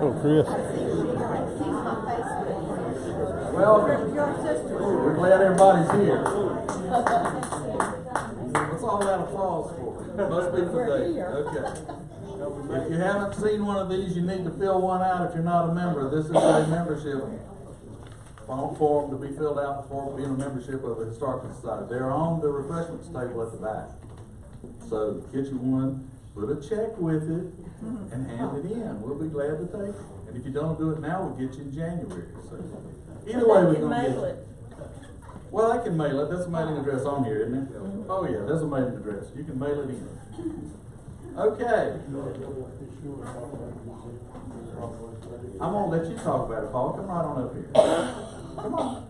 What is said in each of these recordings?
Oh, Chris. Well, we're glad everybody's here. What's all that applause for? Must be for Dave. Okay. If you haven't seen one of these, you need to fill one out if you're not a member. This is a membership form to be filled out for being a membership of the Historical Society. They're on the refreshments table at the back. So get you one, put a check with it, and hand it in. We'll be glad to take it. And if you don't do it now, we'll get you in January. So either way, we're going to get it. Well, I can mail it. That's a mailing address on here, isn't it? Oh yeah, there's a mailing address. You can mail it in. Okay. I'm going to let you talk about it, Paul. Come right on up here. Come on.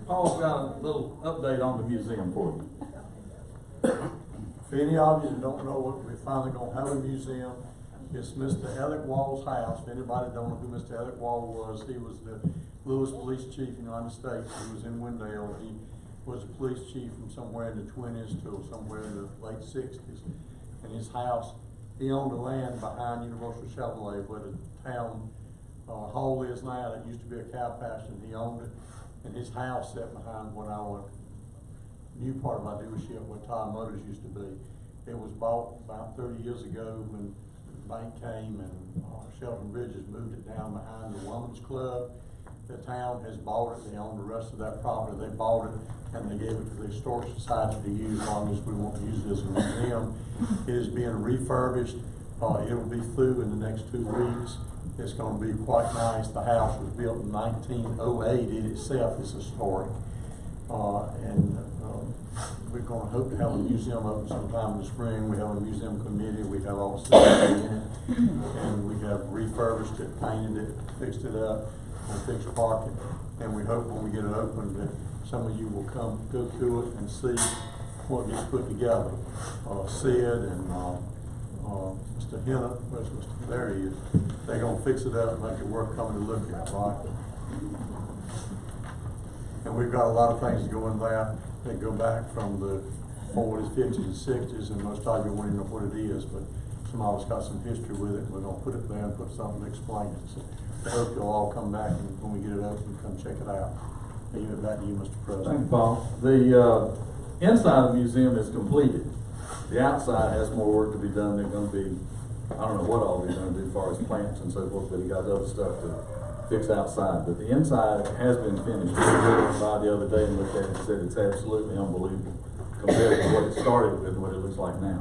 Paul's got a little update on the museum for you. If any of you don't know what we're finally going to have a museum, it's Mr. Alec Wall's house. If anybody don't know who Mr. Alec Wall was, he was the Louis Police Chief in the United States. He was in Wendell. He was a police chief from somewhere in the 20s to somewhere in the late 60s. And his house, he owned the land behind Universal Chevrolet where the town hall is now. That used to be a cow pasture, and he owned it. And his house sat behind what our new part of our dealership, where Todd Motors used to be. It was bought about 30 years ago when the bank came and Shelton Bridges moved it down behind the Women's Club. The town has bought it. They own the rest of that property. They bought it and they gave it to the Historic Society to use as long as we want to use it as a museum. It is being refurbished. It will be through in the next 2 weeks. It's going to be quite nice. The house was built in 1908. It itself is historic. We're going to hope to have a museum open sometime in the spring. We have a museum committee. We have all the stuff in it. And we have refurbished it, painted it, fixed it up, and fixed parking. And we hope when we get it open that some of you will come, go to it and see what gets put together. Sid and Mr. Hennett, there he is. They're going to fix it up and make it worth coming to look at, right? And we've got a lot of things going there that go back from the 40s, 50s, and 60s, and most of you won't even know what it is, but some of us got some history with it, and we're going to put it there and put something to explain it. So I hope you'll all come back and when we get it open, come check it out. I'll give it back to you, Mr. President. Thank you, Paul. The inside of the museum is completed. The outside has more work to be done. They're going to be, I don't know what all they're going to do as far as plants and so forth, but he got other stuff to fix outside. But the inside has been finished. We went by the other day and looked at it and said it's absolutely unbelievable compared to what it started with and what it looks like now.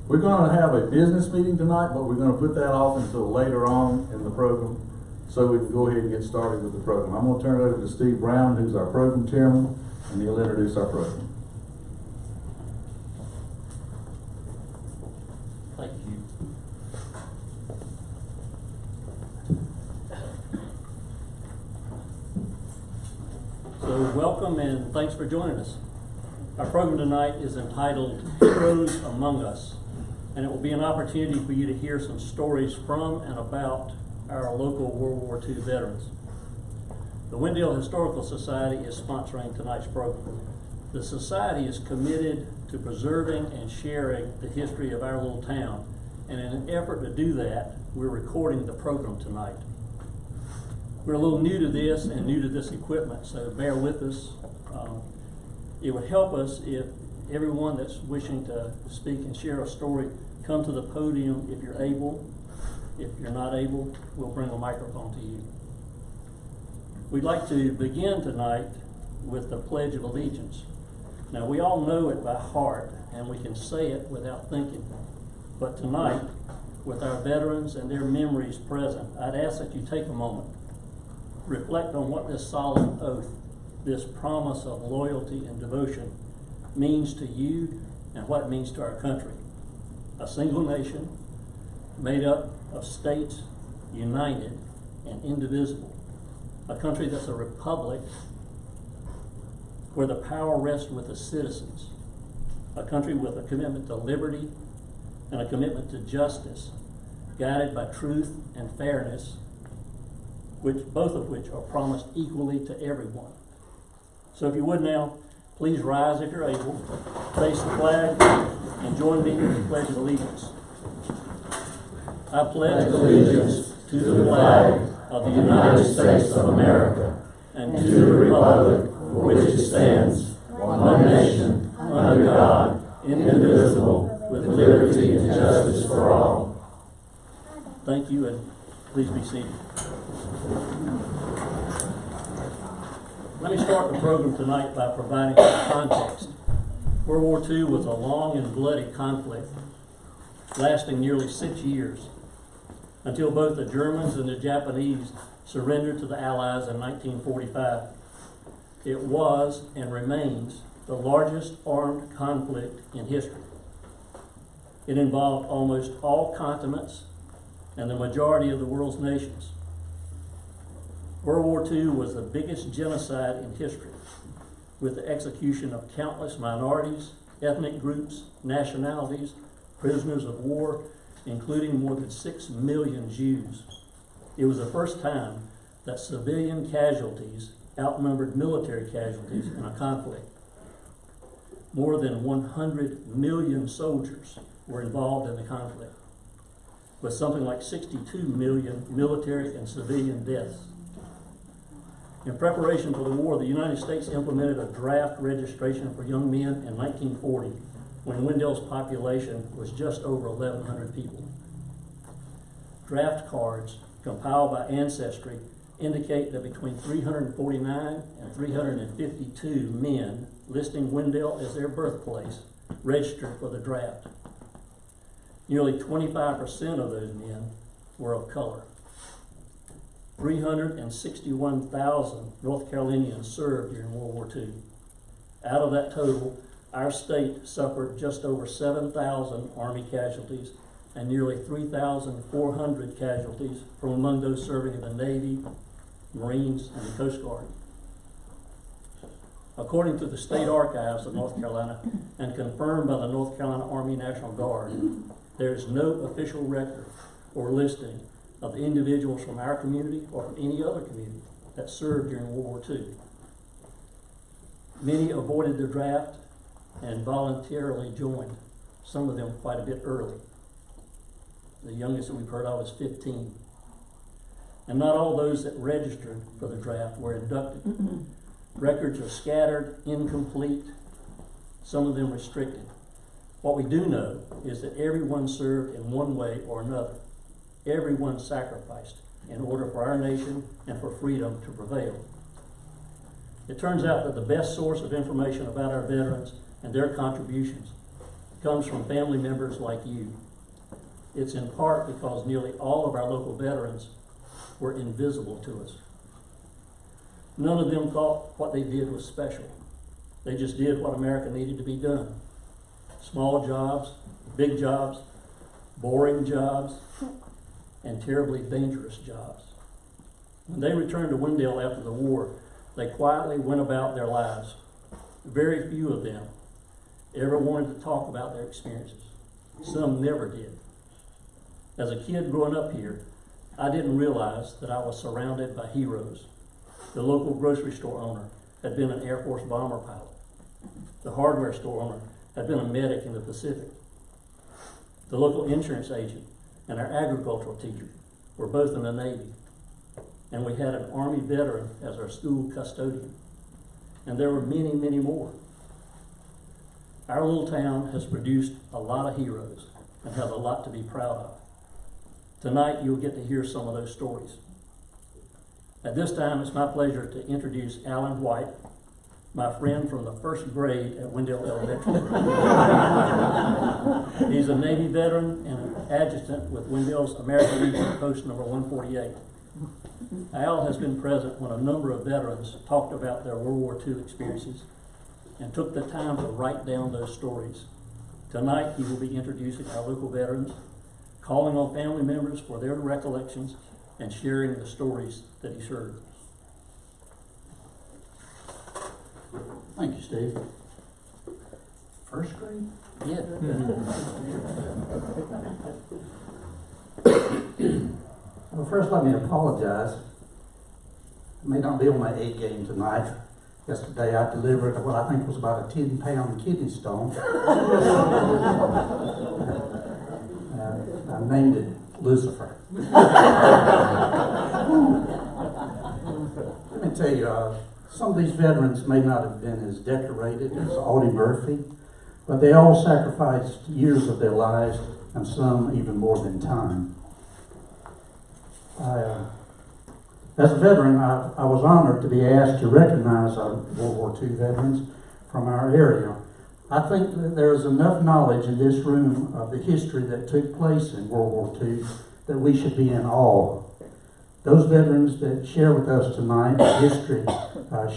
We're going to have a business meeting tonight, but we're going to put that off until later on in the program so we can go ahead and get started with the program. I'm going to turn it over to Steve Brown, who's our program chairman, and he'll introduce our program. Thank you. So welcome and thanks for joining us. Our program tonight is entitled Heroes Among Us, and it will be an opportunity for you to hear some stories from and about our local World War II veterans. The Wendell Historical Society is sponsoring tonight's program. The Society is committed to preserving and sharing the history of our little town, and in an effort to do that, we're recording the program tonight. We're a little new to this and new to this equipment, so bear with us. It would help us if everyone that's wishing to speak and share a story come to the podium if you're able. If you're not able, we'll bring a microphone to you. We'd like to begin tonight with the Pledge of Allegiance. Now, we all know it by heart, and we can say it without thinking. But tonight, with our veterans and their memories present, I'd ask that you take a moment, reflect on what this solemn oath, this promise of loyalty and devotion means to you and what it means to our country. A single nation made up of states united and indivisible. A country that's a republic where the power rests with the citizens. A country with a commitment to liberty and a commitment to justice, guided by truth and fairness, both of which are promised equally to everyone. So if you would now, please rise if you're able, face the flag, and join me in the Pledge of Allegiance. I pledge allegiance to the flag of the United States of America and to the republic for which it stands, one nation, under God, indivisible, with liberty and justice for all. Thank you, and please be seated. Let me start the program tonight by providing some context. World War II was a long and bloody conflict, lasting nearly 6 years, until both the Germans and the Japanese surrendered to the Allies in 1945. It was and remains the largest armed conflict in history. It involved almost all continents and the majority of the world's nations. World War II was the biggest genocide in history, with the execution of countless minorities, ethnic groups, nationalities, prisoners of war, including more than 6 million Jews. It was the first time that civilian casualties outnumbered military casualties in a conflict. More than 100 million soldiers were involved in the conflict, with something like 62 million military and civilian deaths. In preparation for the war, the United States implemented a draft registration for young men in 1940, when Wendell's population was just over 1,100 people. Draft cards compiled by Ancestry indicate that between 349 and 352 men listing Wendell as their birthplace registered for the draft. Nearly 25% of those men were of color. 361,000 North Carolinians served during World War II. Out of that total, our state suffered just over 7,000 Army casualties and nearly 3,400 casualties from among those serving in the Navy, Marines, and the Coast Guard. According to the State Archives of North Carolina and confirmed by the North Carolina Army National Guard, there is no official record or listing of individuals from our community or from any other community that served during World War II. Many avoided the draft and voluntarily joined, some of them quite a bit early. The youngest that we've heard of is 15. And not all those that registered for the draft were inducted. Records are scattered, incomplete, some of them restricted. What we do know is that everyone served in one way or another. Everyone sacrificed in order for our nation and for freedom to prevail. It turns out that the best source of information about our veterans and their contributions comes from family members like you. It's in part because nearly all of our local veterans were invisible to us. None of them thought what they did was special. They just did what America needed to be done. Small jobs, big jobs, boring jobs, and terribly dangerous jobs. When they returned to Wendell after the war, they quietly went about their lives. Very few of them ever wanted to talk about their experiences. Some never did. As a kid growing up here, I didn't realize that I was surrounded by heroes. The local grocery store owner had been an Air Force bomber pilot. The hardware store owner had been a medic in the Pacific. The local insurance agent and our agricultural teacher were both in the Navy. And we had an Army veteran as our school custodian. And there were many, many more. Our little town has produced a lot of heroes and has a lot to be proud of. Tonight, you'll get to hear some of those stories. At this time, it's my pleasure to introduce Alan White, my friend from the first grade at Wendell Elementary. He's a Navy veteran and an adjutant with Wendell's American Legion Post number 148. Al has been present when a number of veterans talked about their World War II experiences and took the time to write down those stories. Tonight, he will be introducing our local veterans, calling on family members for their recollections, and sharing the stories that he heard. Thank you, Steve. First grade? Yeah. Well, first let me apologize. I may not be on my A game tonight. Yesterday I delivered what I think was about a 10-pound kidney stone. I named it Lucifer. Let me tell you, some of these veterans may not have been as decorated as Audie Murphy, but they all sacrificed years of their lives, and some even more than time. As a veteran, I was honored to be asked to recognize our World War II veterans from our area. I think that there is enough knowledge in this room of the history that took place in World War II that we should be in awe. Those veterans that share with us tonight the history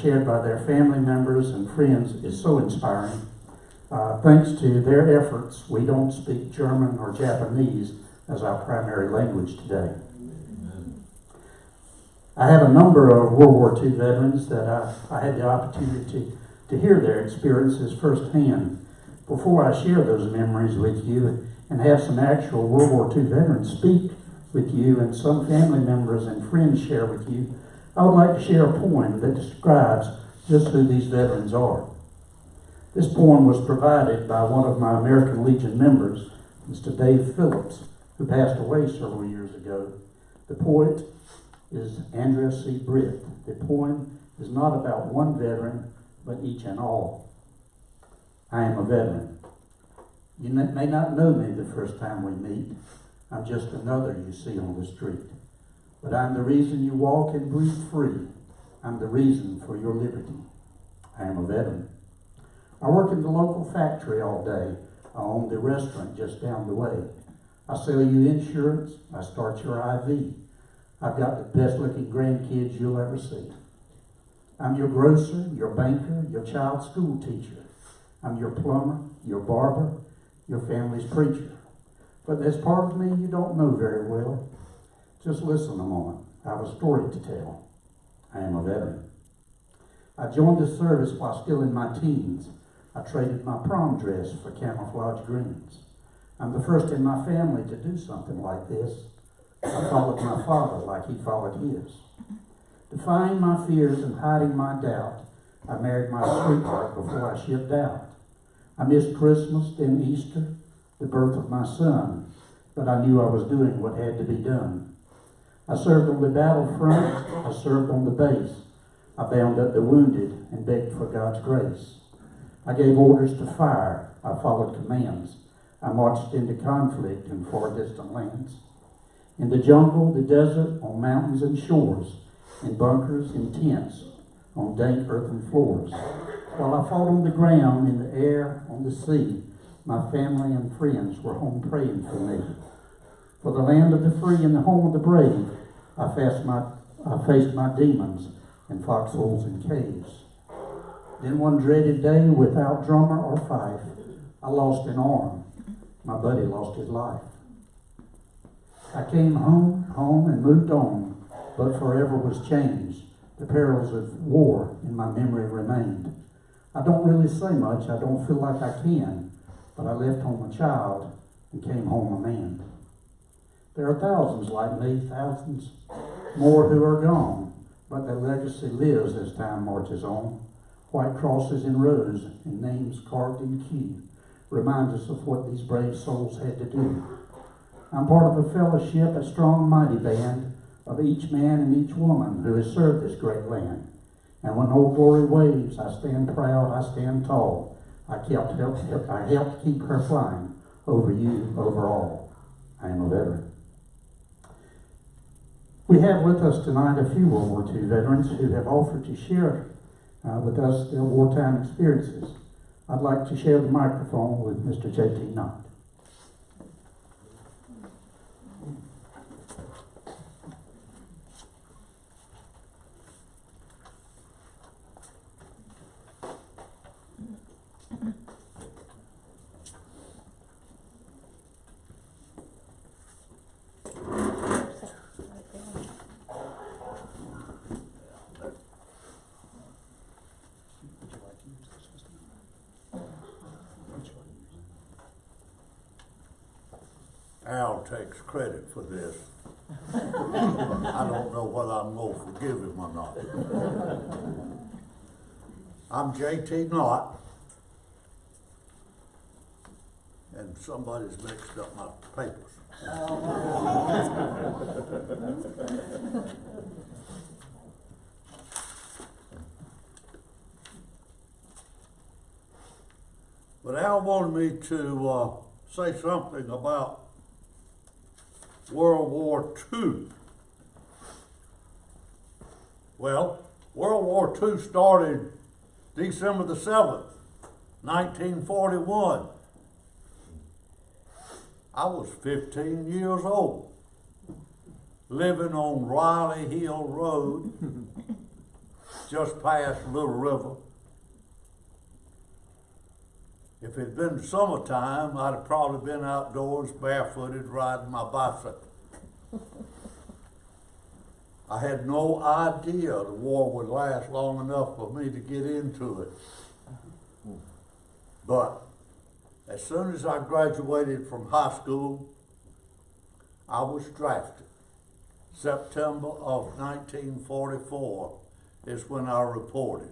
shared by their family members and friends is so inspiring. Thanks to their efforts, we don't speak German or Japanese as our primary language today. I have a number of World War II veterans that I had the opportunity to hear their experiences firsthand. Before I share those memories with you and have some actual World War II veterans speak with you and some family members and friends share with you, I would like to share a poem that describes just who these veterans are. This poem was provided by one of my American Legion members, Mr. Dave Phillips, who passed away several years ago. The poet is Andrea C. Britt. The poem is not about one veteran, but each and all. I am a veteran. You may not know me the first time we meet. I'm just another you see on the street. But I'm the reason you walk and breathe free. I'm the reason for your liberty. I am a veteran. I work in the local factory all day. I own the restaurant just down the way. I sell you insurance. I start your IV. I've got the best looking grandkids you'll ever see. I'm your grocer, your banker, your child's school teacher. I'm your plumber, your barber, your family's preacher. But there's part of me you don't know very well. Just listen a moment. I have a story to tell. I am a veteran. I joined the service while still in my teens. I traded my prom dress for camouflage greens. I'm the first in my family to do something like this. I followed my father like he followed his. Defying my fears and hiding my doubt, I married my sweetheart before I shipped out. I missed Christmas, then Easter, the birth of my son, but I knew I was doing what had to be done. I served on the battlefront, I served on the base. I bound up the wounded and begged for God's grace. I gave orders to fire, I followed commands. I marched into conflict in far distant lands. In the jungle, the desert, on mountains and shores, in bunkers, in tents, on dank earthen floors. While I fought on the ground, in the air, on the sea, my family and friends were home praying for me. For the land of the free and the home of the brave, I faced my demons in foxholes and caves. Then one dreaded day, without drummer or fife, I lost an arm. My buddy lost his life. I came home and moved on, but forever was changed. The perils of war in my memory remained. I don't really say much, I don't feel like I can, but I left home a child and came home a man. There are thousands like me, thousands more who are gone, but their legacy lives as time marches on. White crosses in rows and names carved in queue remind us of what these brave souls had to do. I'm part of a fellowship, a strong, mighty band of each man and each woman who has served this great land. And when Old Glory waves, I stand proud, I stand tall. I helped keep her flying over you, over all. I am a veteran. We have with us tonight a few World War II veterans who have offered to share with us their wartime experiences. I'd like to share the microphone with Mr. J.T. Knott. Al takes credit for this. I don't know whether I'm going to forgive him or not. I'm J.T. Knott, and somebody's mixed up my papers. wanted me to say something about World War II. Well, World War II started December the 7th, 1941. I was 15 years old, living on Riley Hill Road, just past Little River. If it had been summertime, I'd have probably been outdoors barefooted riding my bicycle. I had no idea the war would last long enough for me to get into it. But as soon as I graduated from high school, I was drafted. September of 1944 is when I reported.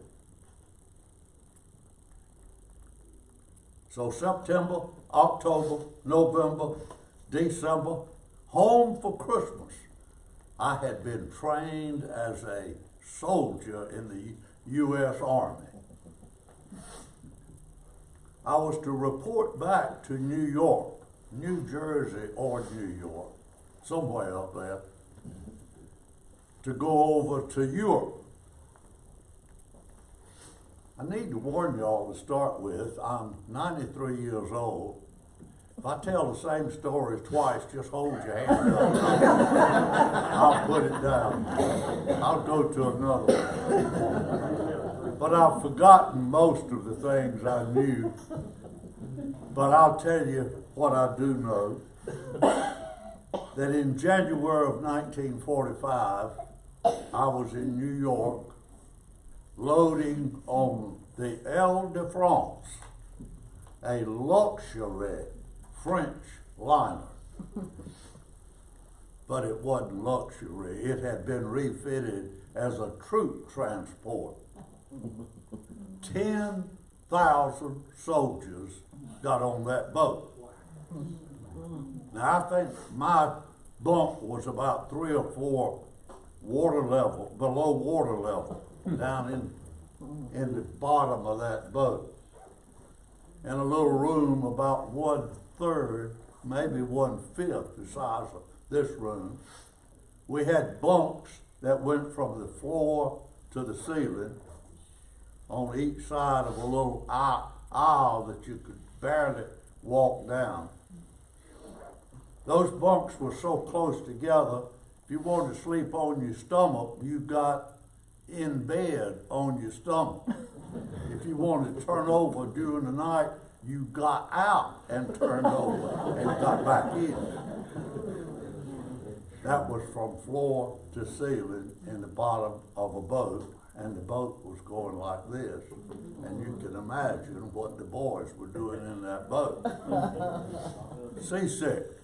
So September, October, November, December, home for Christmas. I had been trained as a soldier in the U.S. Army. I was to report back to New York, New Jersey or New York, somewhere up there, to go over to Europe. I need to warn y'all to start with, I'm 93 years old. If I tell the same story twice, just hold your hand up. I'll put it down. I'll go to another one. But I've forgotten most of the things I knew. But I'll tell you what I do know. That in January of 1945, I was in New York loading on the Ile de France, a luxury French liner. But it wasn't luxury. It had been refitted as a troop transport. 10,000 soldiers got on that boat. Now I think my bunk was about 3 or 4 below water level, down in the bottom of that boat. In a little room about 1/3, maybe 1/5 the size of this room. We had bunks that went from the floor to the ceiling on each side of a little aisle that you could barely walk down. Those bunks were so close together, if you wanted to sleep on your stomach, you got in bed on your stomach. If you wanted to turn over during the night, you got out and turned over and got back in. That was from floor to ceiling in the bottom of a boat, and the boat was going like this. And you can imagine what the boys were doing in that boat. Seasick.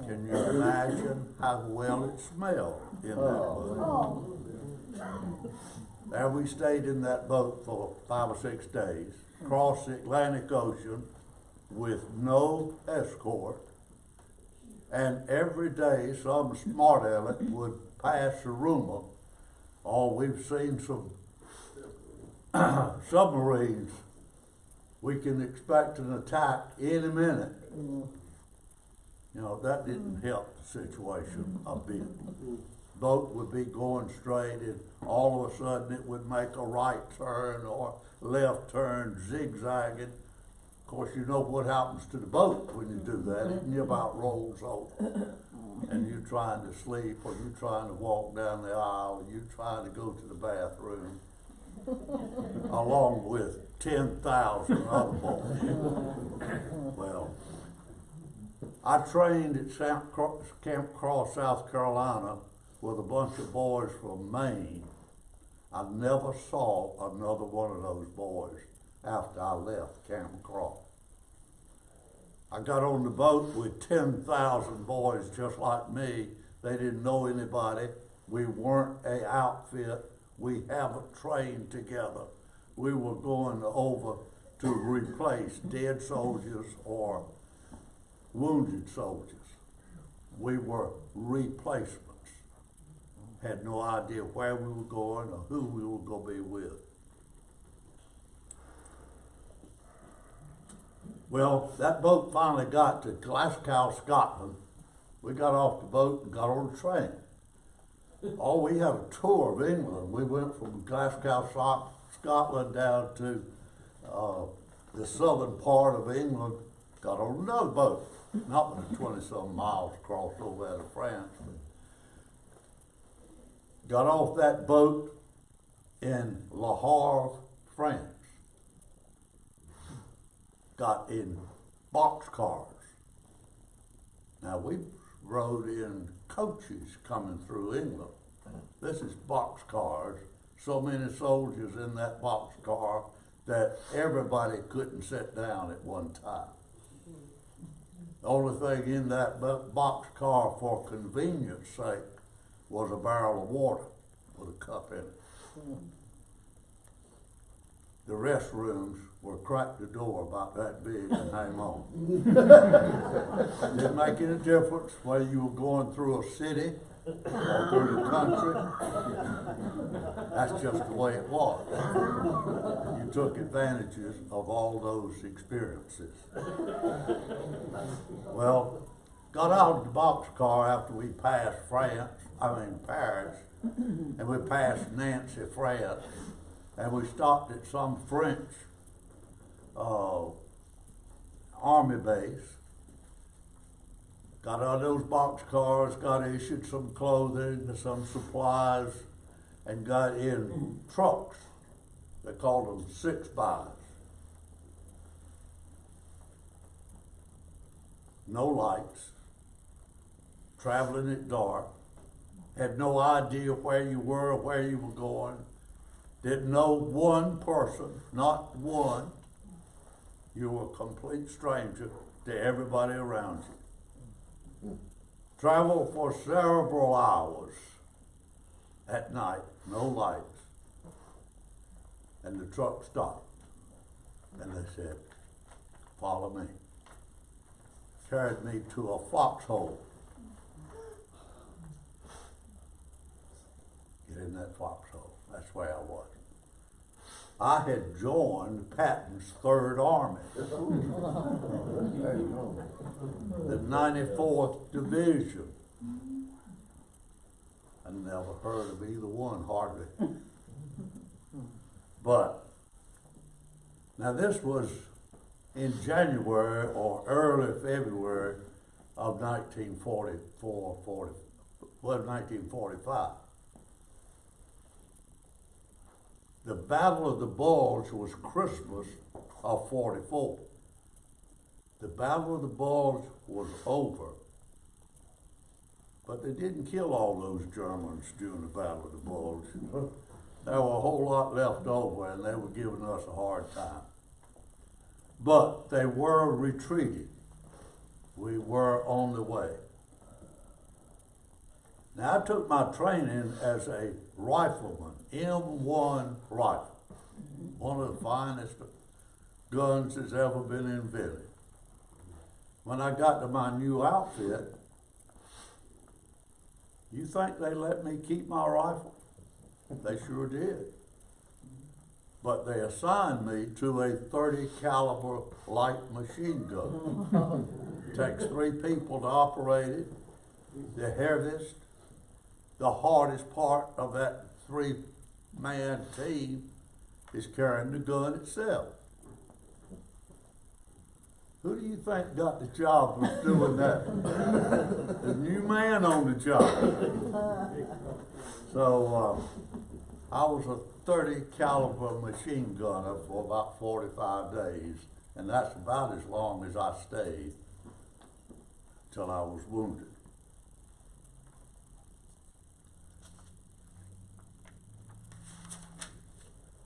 Can you imagine how well it smelled in that boat? There we stayed in that boat for 5 or 6 days, crossed the Atlantic Ocean with no escort, and every day some smart aleck would pass a rumor, oh, we've seen some submarines, we can expect an attack any minute. You know, that didn't help the situation a bit. Boat would be going straight, and all of a sudden it would make a right turn or left turn, zigzagging. Of course, you know what happens to the boat when you do that. It about rolls over. And you're trying to sleep, or you're trying to walk down the aisle, or you're trying to go to the bathroom, along with 10,000 other boys. Well, I trained at Camp Cross, South Carolina, with a bunch of boys from Maine. I never saw another one of those boys after I left Camp Cross. I got on the boat with 10,000 boys just like me. They didn't know anybody. We weren't an outfit. We haven't trained together. We were going over to replace dead soldiers or wounded soldiers. We were replacements. Had no idea where we were going or who we were going to be with. Well, that boat finally got to Glasgow, Scotland. We got off the boat and got on the train. Oh, we had a tour of England. We went from Glasgow, Scotland down to the southern part of England, got on another boat, not but 20-some miles across over out of France. Got off that boat in Le Havre, France. Got in boxcars. Now we rode in coaches coming through England. This is boxcars. So many soldiers in that boxcar that everybody couldn't sit down at one time. The only thing in that boxcar for convenience sake was a barrel of water with a cup in it. The restrooms were cracked the door about that big and hang on. Didn't make any difference whether you were going through a city or through the country. That's just the way it was. You took advantages of all those experiences. Well, got out of the boxcar after we passed Paris, and we passed Nancy, France, and we stopped at some French army base. Got out of those boxcars, got issued some clothing, some supplies, and got in trucks. They called them 6x. No lights, traveling at dark, had no idea where you were or where you were going, didn't know one person, not one. You were a complete stranger to everybody around you. Travel for several hours at night, no lights. And the truck stopped. And they said, follow me. Carried me to a foxhole. Get in that foxhole. That's where I was. I had joined Patton's 3rd Army, the 94th Division. I never heard of either one, hardly. But, now this was in January or early February of 1945. The Battle of the Bulge was Christmas of 44. The Battle of the Bulge was over, but they didn't kill all those Germans during the Battle of the Bulge. There were a whole lot left over, and they were giving us a hard time. But they were retreating. We were on the way. Now, I took my training as a rifleman, M1 rifle, one of the finest guns that's ever been invented. When I got to my new outfit, you think they let me keep my rifle? They sure did. But they assigned me to a 30 caliber light machine gun. Takes 3 people to operate it. The heaviest, the hardest part of that 3-man team is carrying the gun itself. Who do you think got the job of doing that? The new man on the job. So I was a 30 caliber machine gunner for about 45 days, and that's about as long as I stayed till I was wounded.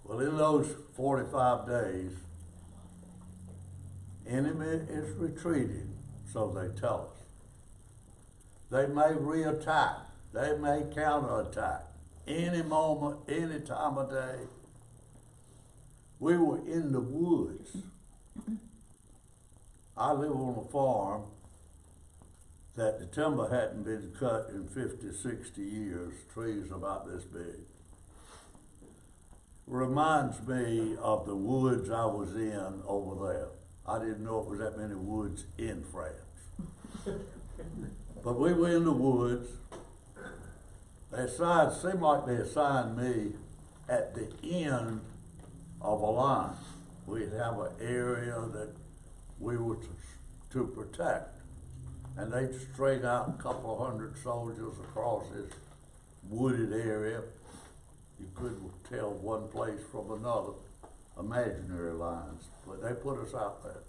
Well, in those 45 days, enemy is retreating, so they tell us. They may reattack, they may counterattack, any moment, any time of day. We were in the woods. I live on a farm that the timber hadn't been cut in 50, 60 years, trees about this big. Reminds me of the woods I was in over there. I didn't know it was that many woods in France. But we were in the woods. Seemed like they assigned me at the end of a line. We'd have an area that we were to protect. And they'd straight out a couple of hundred soldiers across this wooded area. You couldn't tell one place from another, imaginary lines, but they put us out there.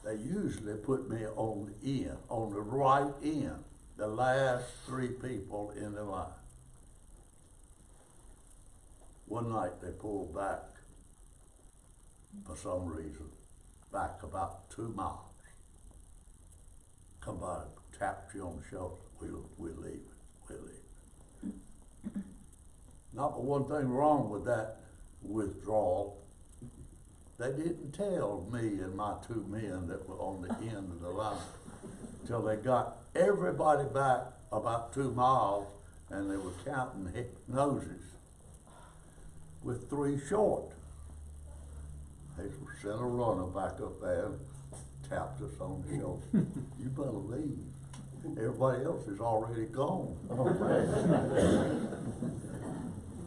They usually put me on the end, on the right end, the last 3 people in the line. One night they pulled back, for some reason, back about 2 miles. Come by, tapped you on the shoulder, we're leaving. Not but one thing wrong with that withdrawal. They didn't tell me and my 2 men that were on the end of the line till they got everybody back about 2 miles, and they were counting noses with 3 short. They sent a runner back up there and tapped us on the shoulder. You better leave. Everybody else is already gone.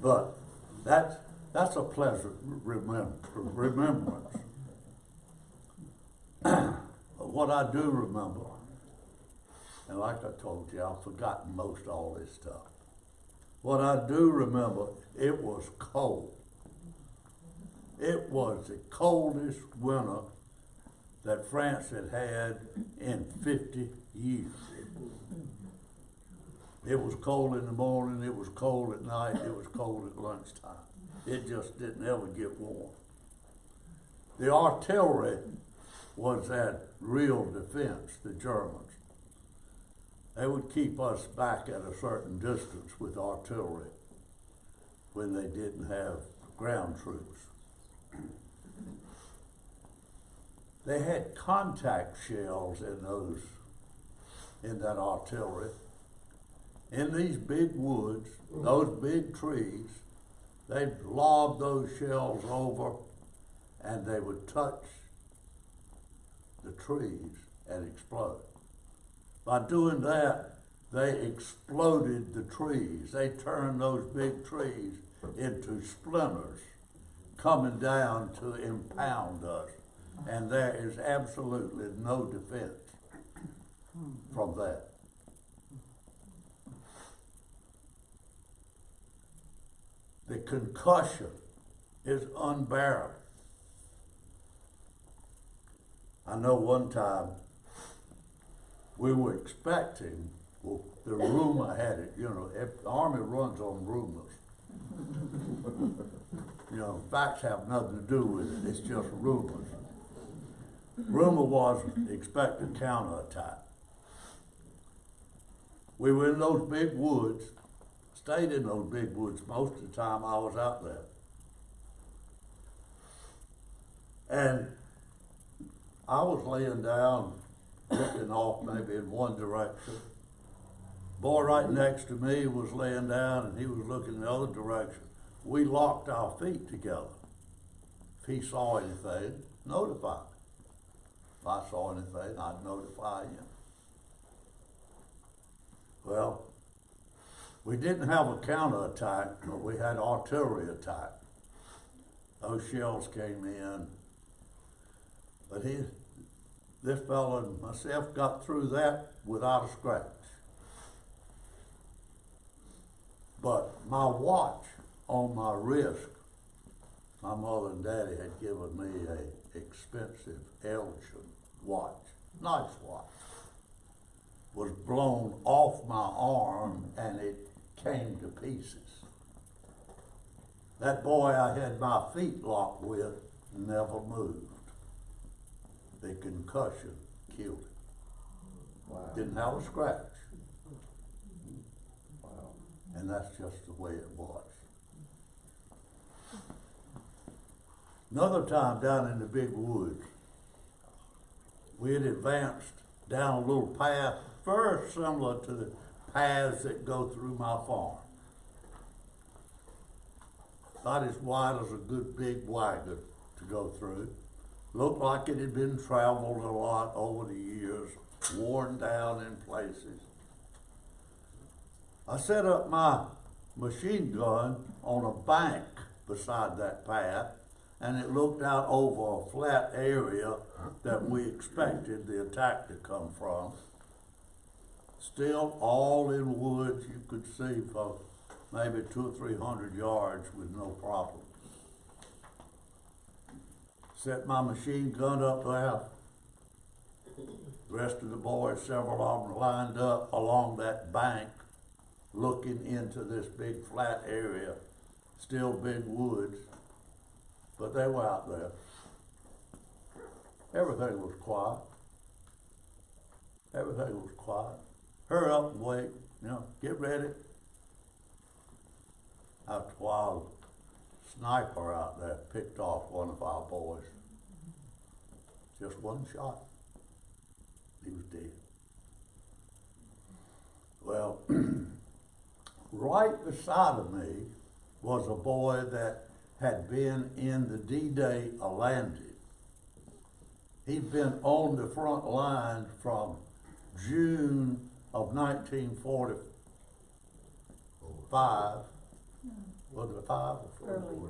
But that's a pleasant remembrance. But what I do remember, and like I told you, I've forgotten most all this stuff. What I do remember, it was cold. It was the coldest winter that France had had in 50 years. It was cold in the morning, it was cold at night, it was cold at lunchtime. It just didn't ever get warm. The artillery was that real defense, the Germans. They would keep us back at a certain distance with artillery when they didn't have ground troops. They had contact shells in that artillery. In these big woods, those big trees, they'd lob those shells over and they would touch the trees and explode. By doing that, they exploded the trees. They turned those big trees into splinters coming down to impound us. And there is absolutely no defense from that. The concussion is unbearable. I know one time we were expecting, well, the rumor had it, the Army runs on rumors. Facts have nothing to do with it, it's just rumors. Rumor was expected counterattack. We were in those big woods, stayed in those big woods most of the time I was out there. And I was laying down, looking off maybe in one direction. Boy right next to me was laying down and he was looking in the other direction. We locked our feet together. If he saw anything, notify me. If I saw anything, I'd notify him. Well, we didn't have a counterattack, but we had artillery attack. Those shells came in. But this fella and myself got through that without a scratch. But my watch on my wrist, my mother and daddy had given me an expensive Elgin watch, nice watch, was blown off my arm and it came to pieces. That boy I had my feet locked with never moved. The concussion killed him. Wow. Didn't have a scratch. Wow. And that's just the way it was. Another time down in the big woods, we had advanced down a little path, very similar to the paths that go through my farm. About as wide as a good big wagon to go through. Looked like it had been traveled a lot over the years, worn down in places. I set up my machine gun on a bank beside that path, and it looked out over a flat area that we expected the attack to come from. Still all in woods, you could see for maybe 200 or 300 yards with no problem. Set my machine gun up there. The rest of the boys, several of them lined up along that bank, looking into this big flat area, still big woods, but they were out there. Everything was quiet. Everything was quiet. Hurry up and wait, get ready. After a while, a sniper out there picked off one of our boys. Just one shot. He was dead. Well, right beside of me was a boy that had been in the D-Day landing. He'd been on the front line from June of 1945. Was it 5 or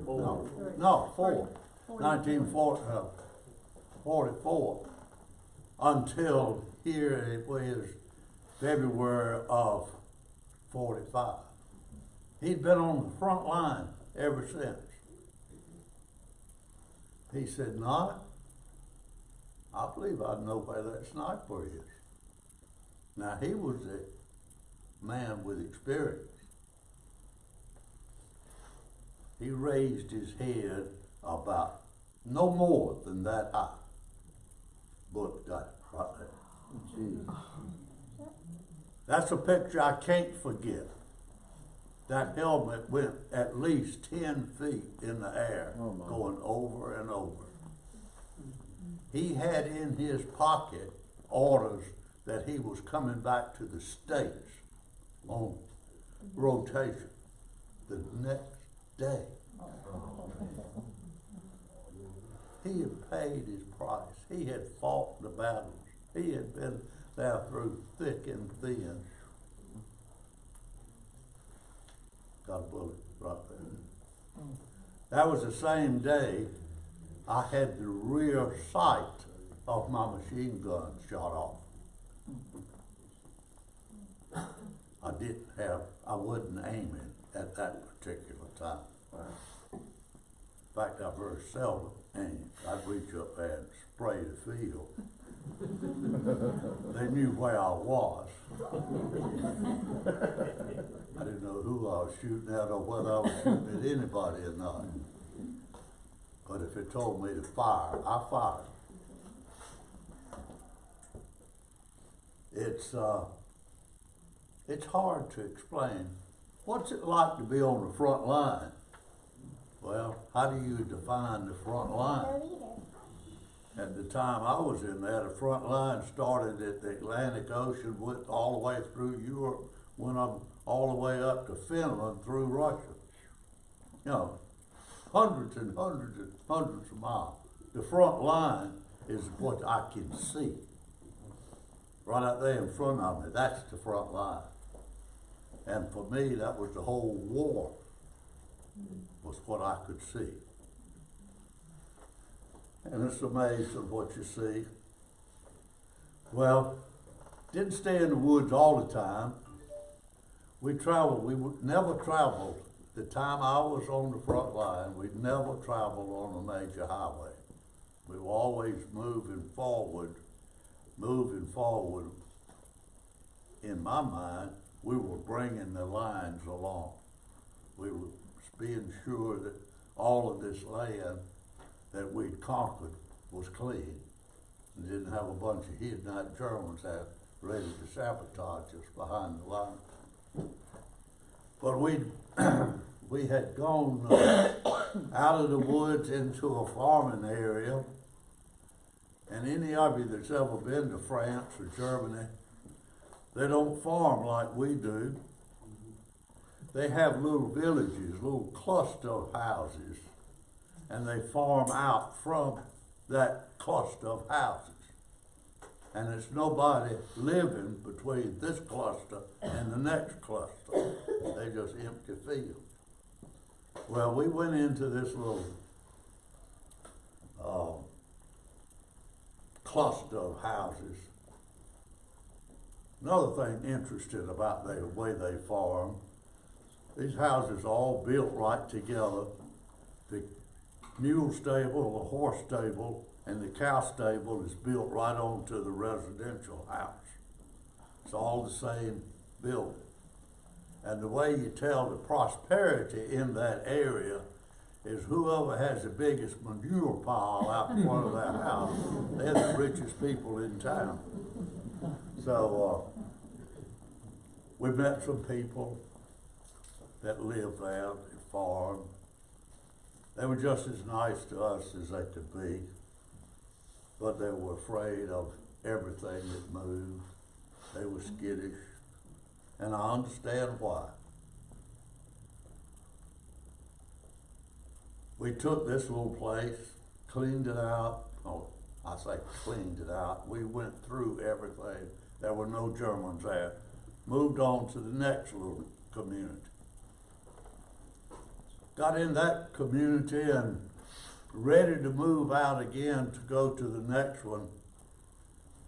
4? No, 4. 1944 until here it was February of 45. He'd been on the front line ever since. He said, "No, I believe I know where that sniper is." Now he was a man with experience. He raised his head about no more than that high. Bullet got it right there. Jeez. That's a picture I can't forget. That helmet went at least 10 feet in the air, going over and over. He had in his pocket orders that he was coming back to the States on rotation the next day. He had paid his price. He had fought the battles. He had been there through thick and thin. Got a bullet right there. That was the same day I had the rear sight of my machine gun shot off. I wasn't aiming at that particular time. In fact, I very seldom aimed. I'd reach up there and spray the field. They knew where I was. I didn't know who I was shooting at or whether I was shooting at anybody or not. But if it told me to fire, I fired. It's hard to explain. What's it like to be on the front line? Well, how do you define the front line? At the time I was in there, the front line started at the Atlantic Ocean, went all the way through Europe, went up all the way up to Finland through Russia. Hundreds and hundreds and hundreds of miles. The front line is what I can see. Right out there in front of me, that's the front line. And for me, that was the whole war, was what I could see. And it's amazing what you see. Well, didn't stay in the woods all the time. We traveled, never traveled. The time I was on the front line, we never traveled on a major highway. We were always moving forward. In my mind, we were bringing the lines along. We were being sure that all of this land that we'd conquered was clean and didn't have a bunch of hidden-out Germans out ready to sabotage us behind the line. But we had gone out of the woods into a farming area, and any of you that's ever been to France or Germany, they don't farm like we do. They have little villages, little cluster of houses, and they farm out from that cluster of houses. And there's nobody living between this cluster and the next cluster. They just empty fields. Well, we went into this little cluster of houses. Another thing interesting about the way they farm, these houses are all built right together. The mule stable, the horse stable, and the cow stable is built right onto the residential house. It's all the same building. And the way you tell the prosperity in that area is whoever has the biggest manure pile out in front of that house, they're the richest people in town. So we met some people that live there, that farm. They were just as nice to us as they could be, but they were afraid of everything that moved. They were skittish, and I understand why. We took this little place, cleaned it out. Oh, I say cleaned it out. We went through everything. There were no Germans there. Moved on to the next little community. Got in that community and ready to move out again to go to the next one.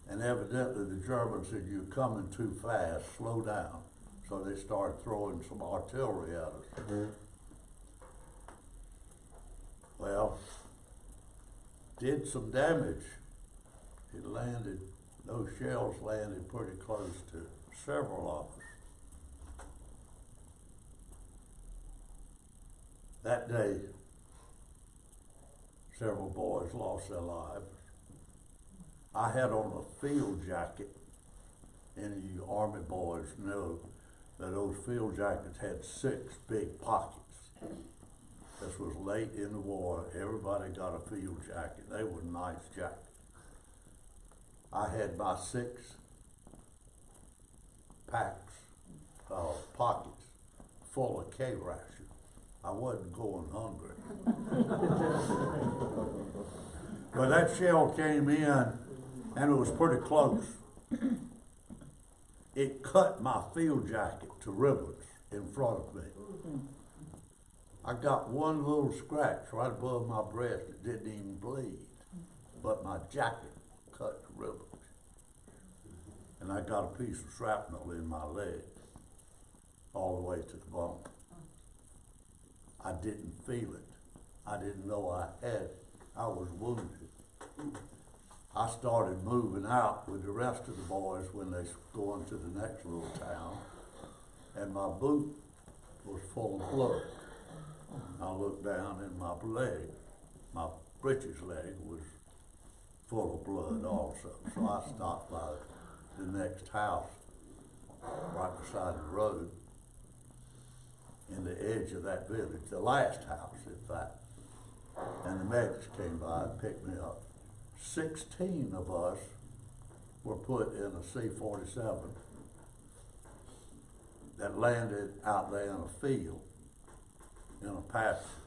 And evidently the Germans said, "You're coming too fast, slow down." So they started throwing some artillery at us. Mm-hmm. Well, did some damage. It landed, those shells landed pretty close to several of us. That day, several boys lost their lives. I had on a field jacket. Any of you Army boys know that those field jackets had 6 big pockets. This was late in the war. Everybody got a field jacket. They were nice jackets. I had my 6 pockets full of K-ration. I wasn't going hungry. But that shell came in, and it was pretty close. It cut my field jacket to ribbons in front of me. I got one little scratch right above my breast that didn't even bleed, but my jacket cut to ribbons. And I got a piece of shrapnel in my leg, all the way to the bone. I didn't feel it. I didn't know I had it. I was wounded. I started moving out with the rest of the boys when they go into the next little town, and my boot was full of blood. I looked down and my leg, my breeches leg, was full of blood also. So I stopped by the next house, right beside the road, in the edge of that village, the last house, in fact. And the medics came by and picked me up. 16 of us were put in a C-47 that landed out there in a field, in a pasture.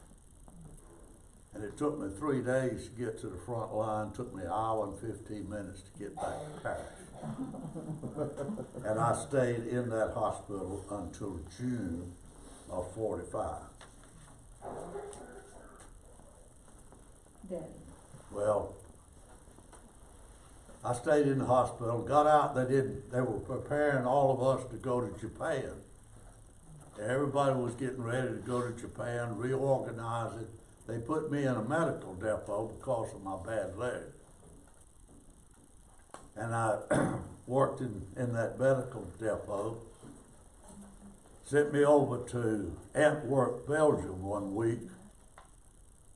And it took me 3 days to get to the front line. It took me an hour and 15 minutes to get back to Paris. And I stayed in that hospital until June of 45. Daddy. Well, I stayed in the hospital, got out, they were preparing all of us to go to Japan. Everybody was getting ready to go to Japan, reorganize it. They put me in a medical depot because of my bad leg. And I worked in that medical depot. Sent me over to Antwerp, Belgium one week.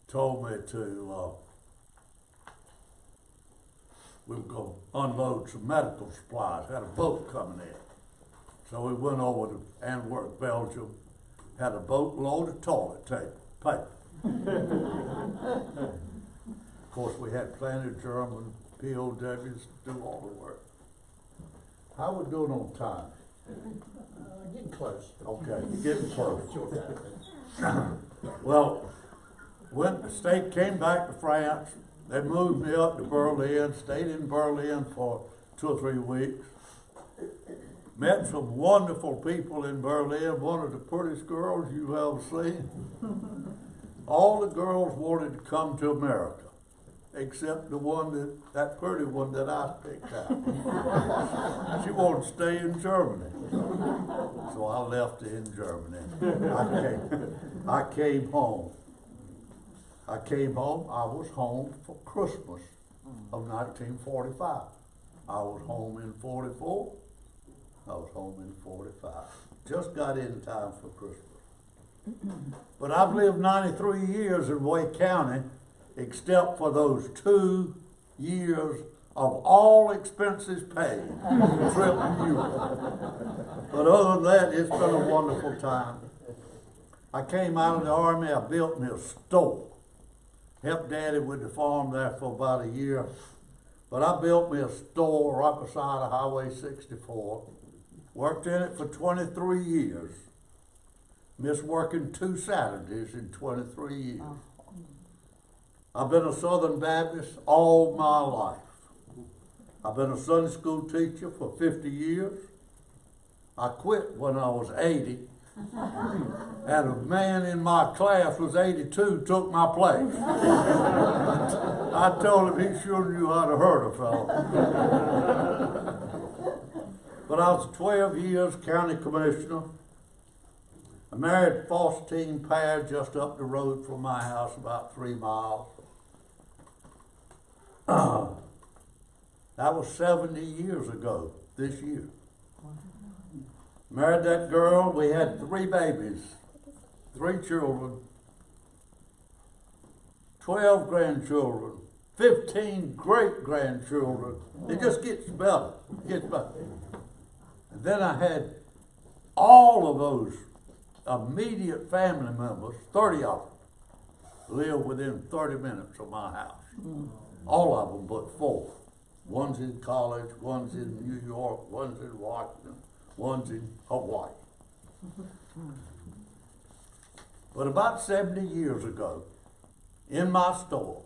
Told me to, we were going to unload some medical supplies. Had a boat coming in. So we went over to Antwerp, Belgium. Had a boatload of toilet paper. Of course, we had plenty of German POWs to do all the work. How we doing on time? Getting close. Okay, getting close. Well, when the state came back to France, They moved me up to Berlin, stayed in Berlin for 2 or 3 weeks. Met some wonderful people in Berlin, one of the prettiest girls you've ever seen. All the girls wanted to come to America, except the one that pretty one that I picked out. She wanted to stay in Germany. So I left her in Germany. I came home. I was home for Christmas of 1945. I was home in 44. I was home in 45. Just got in time for Christmas. But I've lived 93 years in Wake County, except for those 2 years of all expenses paid, trip to Europe. But other than that, it's been a wonderful time. I came out of the Army, I built me a store. Helped Daddy with the farm there for about a year. But I built me a store right beside of Highway 64. Worked in it for 23 years. Missed working 2 Saturdays in 23 years. I've been a Southern Baptist all my life. I've been a Sunday school teacher for 50 years. I quit when I was 80. And a man in my class was 82, took my place. I told him he sure knew how to hurt a fellow. But I was 12 years county commissioner. I married Faustine Pad just up the road from my house, about 3 miles. That was 70 years ago this year. Married that girl, we had 3 babies, 3 children, 12 grandchildren, 15 great-grandchildren. It just gets better, And then I had all of those immediate family members, 30 of them, live within 30 minutes of my house. All of them but 4. One's in college, one's in New York, one's in Washington, one's in Hawaii. But about 70 years ago, in my store,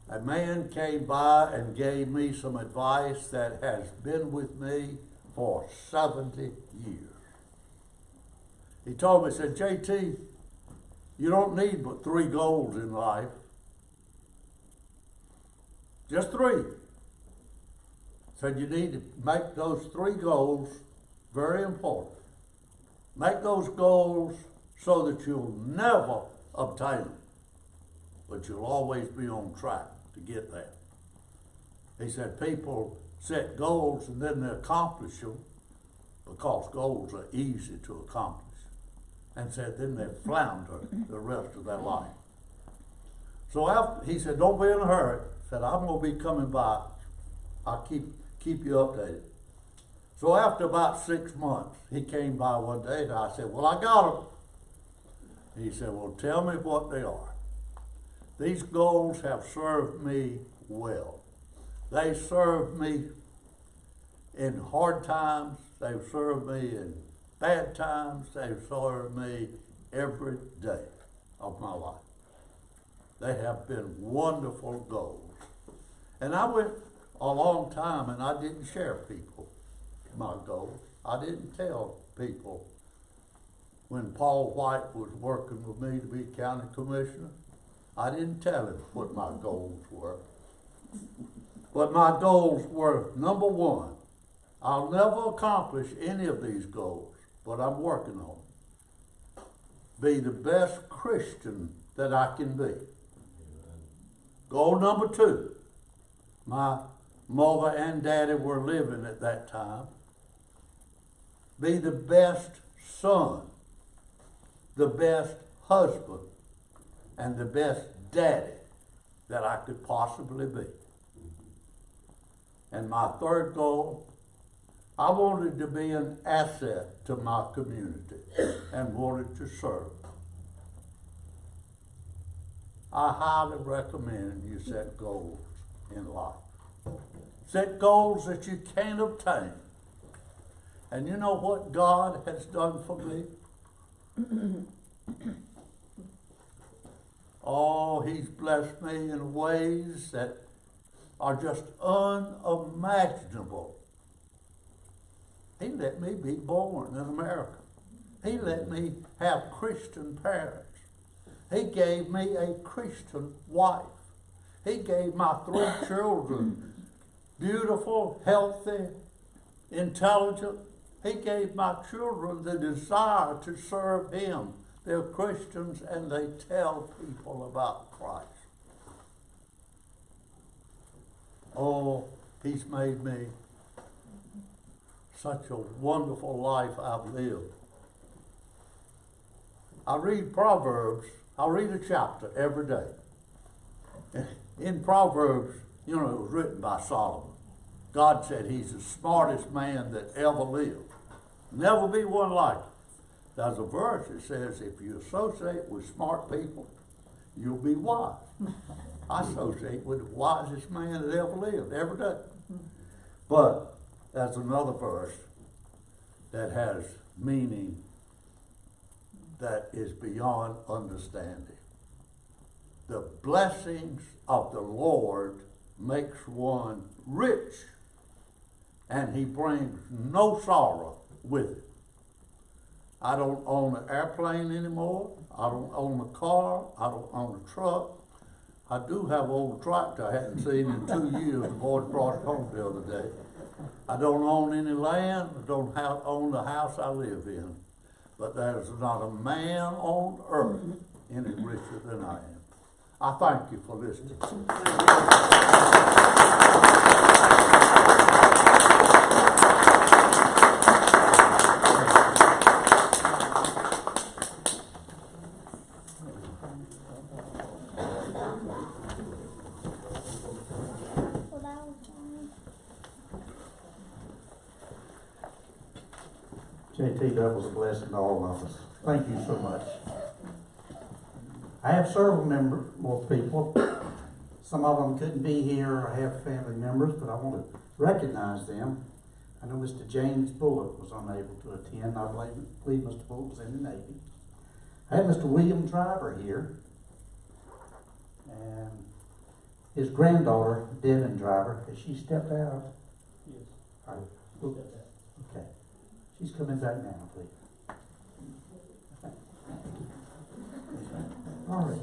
a man came by and gave me some advice that has been with me for 70 years. He told me, he said, JT, you don't need but 3 goals in life. Just 3. Said you need to make those 3 goals very important. Make those goals so that you'll never obtain them, but you'll always be on track to get there. He said people set goals and then they accomplish them because goals are easy to accomplish. And said then they flounder the rest of their life. So after, he said, don't be in a hurry. Said, I'm going to be coming by. I'll keep you updated. So after about 6 months, he came by one day and I said, well, I got them. He said, well, tell me what they are. These goals have served me well. They served me in hard times. They've served me in bad times. They've served me every day of my life. They have been wonderful goals. And I went a long time and I didn't share people my goals. I didn't tell people when Paul White was working with me to be county commissioner. I didn't tell him what my goals were. But my goals were, number 1, I'll never accomplish any of these goals, but I'm working on them. Be the best Christian that I can be. Goal number 2, my mother and daddy were living at that time. Be the best son, the best husband, and the best daddy that I could possibly be. And my 3rd goal, I wanted to be an asset to my community and wanted to serve. I highly recommend you set goals in life. Set goals that you can't obtain. And you know what God has done for me? Oh, he's blessed me in ways that are just unimaginable. He let me be born in America. He let me have Christian parents. He gave me a Christian wife. He gave my 3 children beautiful, healthy, intelligent. He gave my children the desire to serve Him. They're Christians and they tell people about Christ. Oh, He's made me such a wonderful life I've lived. I read Proverbs. I read a chapter every day. In Proverbs, you know, it was written by Solomon. God said he's the smartest man that ever lived. Never be one like him. There's a verse that says, if you associate with smart people, you'll be wise. I associate with the wisest man that ever lived, every day. But there's another verse that has meaning that is beyond understanding. The blessings of the Lord makes one rich, and He brings no sorrow with it. I don't own an airplane anymore. I don't own a car. I don't own a truck. I do have an old tractor I hadn't seen in 2 years. The boys brought it home the other day. I don't own any land. I don't own the house I live in. But there's not a man on earth any richer than I am. I thank you for listening. JT, that was a blessing to all of us. Thank you so much. I have several more people. Some of them couldn't be here. I have family members, but I want to recognize them. I know Mr. James Bullock was unable to attend. I believe Mr. Bullock was in the Navy. I have Mr. William Driver here, and his granddaughter, Devin Driver. Has she stepped out? Yes. All right. Okay. She's coming back now, please. All right.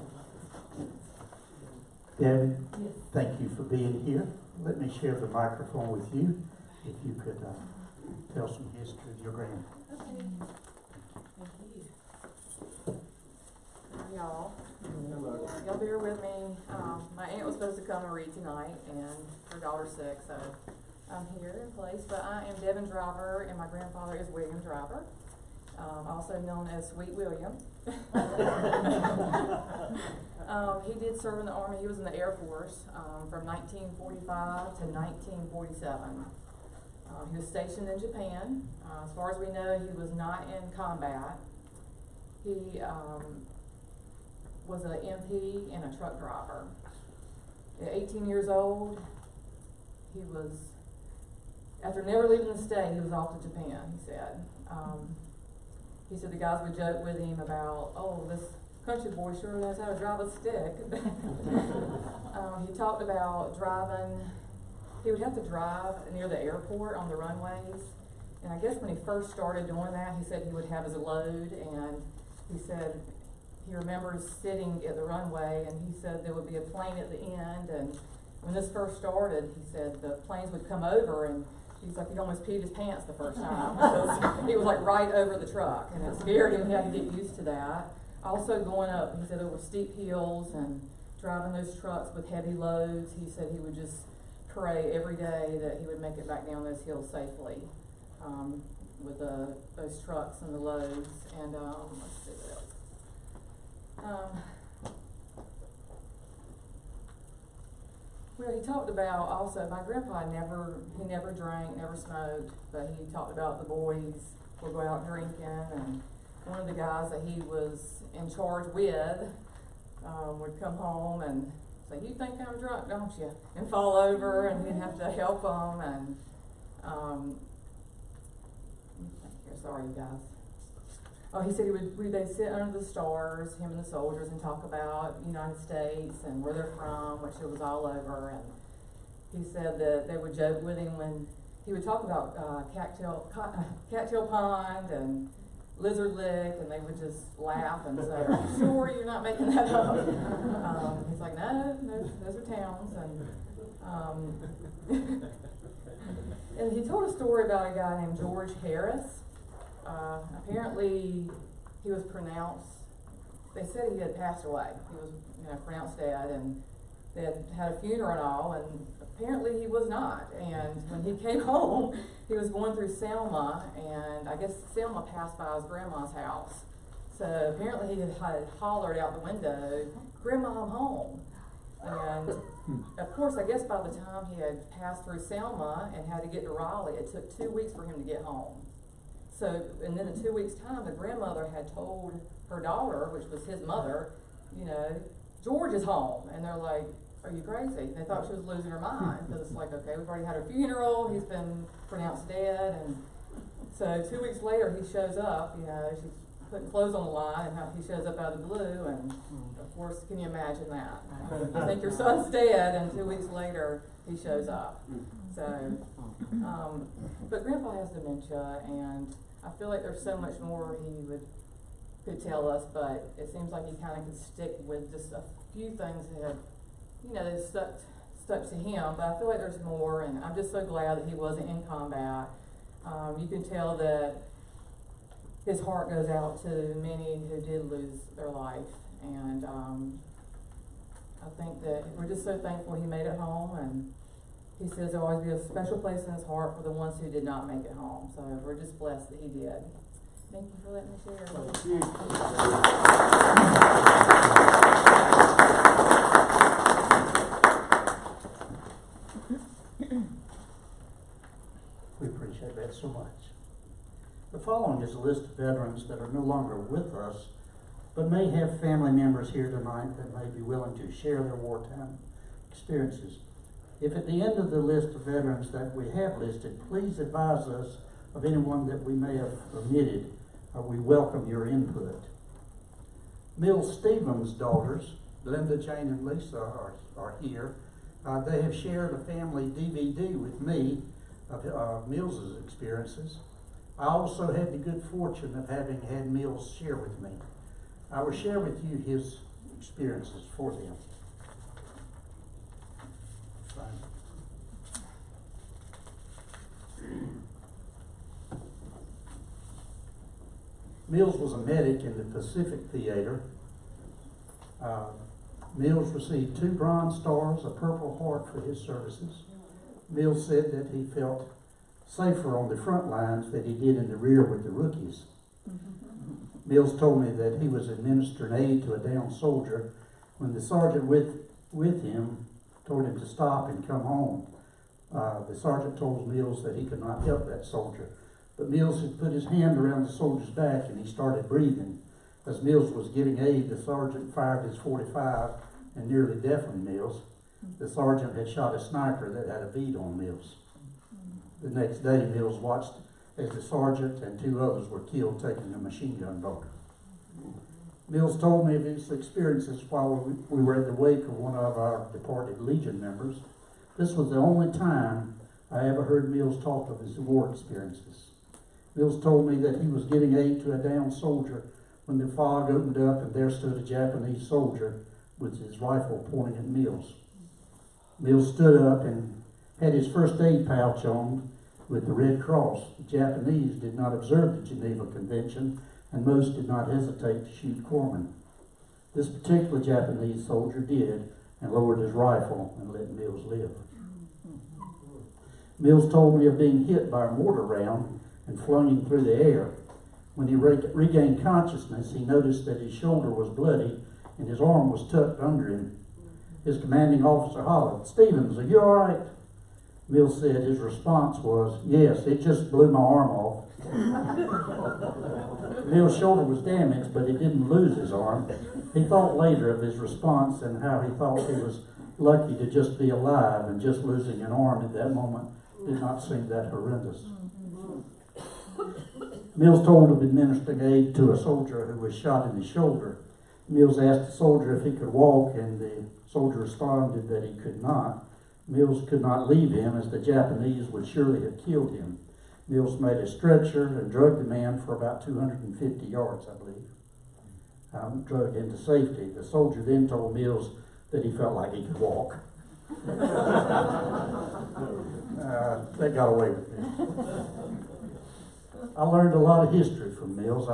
Devin, thank you for being here. Let me share the microphone with you. If you could tell some history of your grandmother. Okay. Thank you. Hi, y'all. Y'all bear with me. My aunt was supposed to come and read tonight, and her daughter's sick, so I'm here in place. But I am Devin Driver, and my grandfather is William Driver, also known as Sweet William. He did serve in the Army. He was in the Air Force from 1945 to 1947. He was stationed in Japan. As far as we know, he was not in combat. He was an MP and a truck driver. At 18 years old, he was, after never leaving the state, he was off to Japan, he said. He said the guys would joke with him about, oh, this country boy sure knows how to drive a stick. He talked about driving. He would have to drive near the airport on the runways. And I guess when he first started doing that, he said he would have his load, and he said he remembers sitting at the runway, and he said there would be a plane at the end, and when this first started, he said the planes would come over, and he's like, he almost peed his pants the first time. Because he was like right over the truck, and it scared him. He had to get used to that. Also going up, he said there were steep hills, and driving those trucks with heavy loads, he said he would just pray every day that he would make it back down those hills safely with those trucks and the loads. And let's see what else. Well, he talked about also, my grandpa never drank, never smoked, but he talked about the boys would go out drinking, and one of the guys that he was in charge with would come home and say, you think I'm drunk, don't you? And fall over, and he'd have to help him, and sorry, you guys. he said they'd sit under the stars, him and the soldiers, and talk about United States and where they're from, which it was all over. And he said that they would joke with him when he would talk about Cattail Pond and Lizard Lick, and they would just laugh and say, "Are you sure you're not making that up?" He's like, "No, those are towns." And he told a story about a guy named George Harris. Apparently, he was pronounced. They said he had passed away. He was, pronounced dead, and they had a funeral and all. And apparently, he was not. And when he came home, he was going through Selma, and I guess Selma passed by his grandma's house. So apparently, he had hollered out the window, "Grandma, I'm home." And of course, I guess by the time he had passed through Selma and had to get to Raleigh, it took 2 weeks for him to get home. So, and then in 2 weeks' time, the grandmother had told her daughter, which was his mother, George is home. And they're like, "Are you crazy?" They thought she was losing her mind, because it's like, okay, we've already had her funeral, he's been pronounced dead. And so 2 weeks later, he shows up, she's putting clothes on the line, and how he shows up out of the blue, and of course, can you imagine that? You think your son's dead, and 2 weeks later, he shows up. So, but Grandpa has dementia, and I feel like there's so much more he could tell us, but it seems like he kind of could stick with just a few things that stuck to him, but I feel like there's more, and I'm just so glad that he wasn't in combat. You can tell that his heart goes out to many who did lose their life, and I think that we're just so thankful he made it home, and he says there'll always be a special place in his heart for the ones who did not make it home, so we're just blessed that he did. Thank you for letting me share. Thank you. We appreciate that so much. The following is a list of veterans that are no longer with us, but may have family members here tonight that may be willing to share their wartime experiences. If at the end of the list of veterans that we have listed, please advise us of anyone that we may have omitted. We welcome your input. Mill Stevens' daughters, Linda, Jane, and Lisa, are here. They have shared a family DVD with me of Mill's experiences. I also had the good fortune of having had Mills share with me. I will share with you his experiences for them. Mills was a medic in the Pacific Theater. Mills received 2 Bronze Stars, a Purple Heart for his services. Mills said that he felt safer on the front lines than he did in the rear with the rookies. Mills told me that he was administering aid to a downed soldier when the sergeant with him told him to stop and come home. The sergeant told Mills that he could not help that soldier, but Mills had put his hand around the soldier's back and he started breathing. As Mills was giving aid, the sergeant fired his .45 and nearly deafened Mills. The sergeant had shot a sniper that had a bead on Mills. The next day, Mills watched as the sergeant and 2 others were killed taking a machine gun bunker. Mills told me of his experiences while we were at the wake of one of our departed Legion members. This was the only time I ever heard Mills talk of his war experiences. Mills told me that he was giving aid to a downed soldier when the fog opened up and there stood a Japanese soldier with his rifle pointing at Mills. Mills stood up and had his first aid pouch on with the Red Cross. The Japanese did not observe the Geneva Convention, and most did not hesitate to shoot corpsmen. This particular Japanese soldier did, and lowered his rifle and let Mills live. Mills told me of being hit by a mortar round and flung him through the air. When he regained consciousness, he noticed that his shoulder was bloody and his arm was tucked under him. His commanding officer hollered, "Stevens, are you all right?" Mills said his response was, "Yes, it just blew my arm off." Mills' shoulder was damaged, but he didn't lose his arm. He thought later of his response and how he thought he was lucky to just be alive, and just losing an arm at that moment did not seem that horrendous. Mills told of administering aid to a soldier who was shot in the shoulder. Mills asked the soldier if he could walk, and the soldier responded that he could not. Mills could not leave him, as the Japanese would surely have killed him. Mills made a stretcher and drug the man for about 250 yards, I believe. Drugged him to safety. The soldier then told Mills that he felt like he could walk. They got away with it. I learned a lot of history from Mills.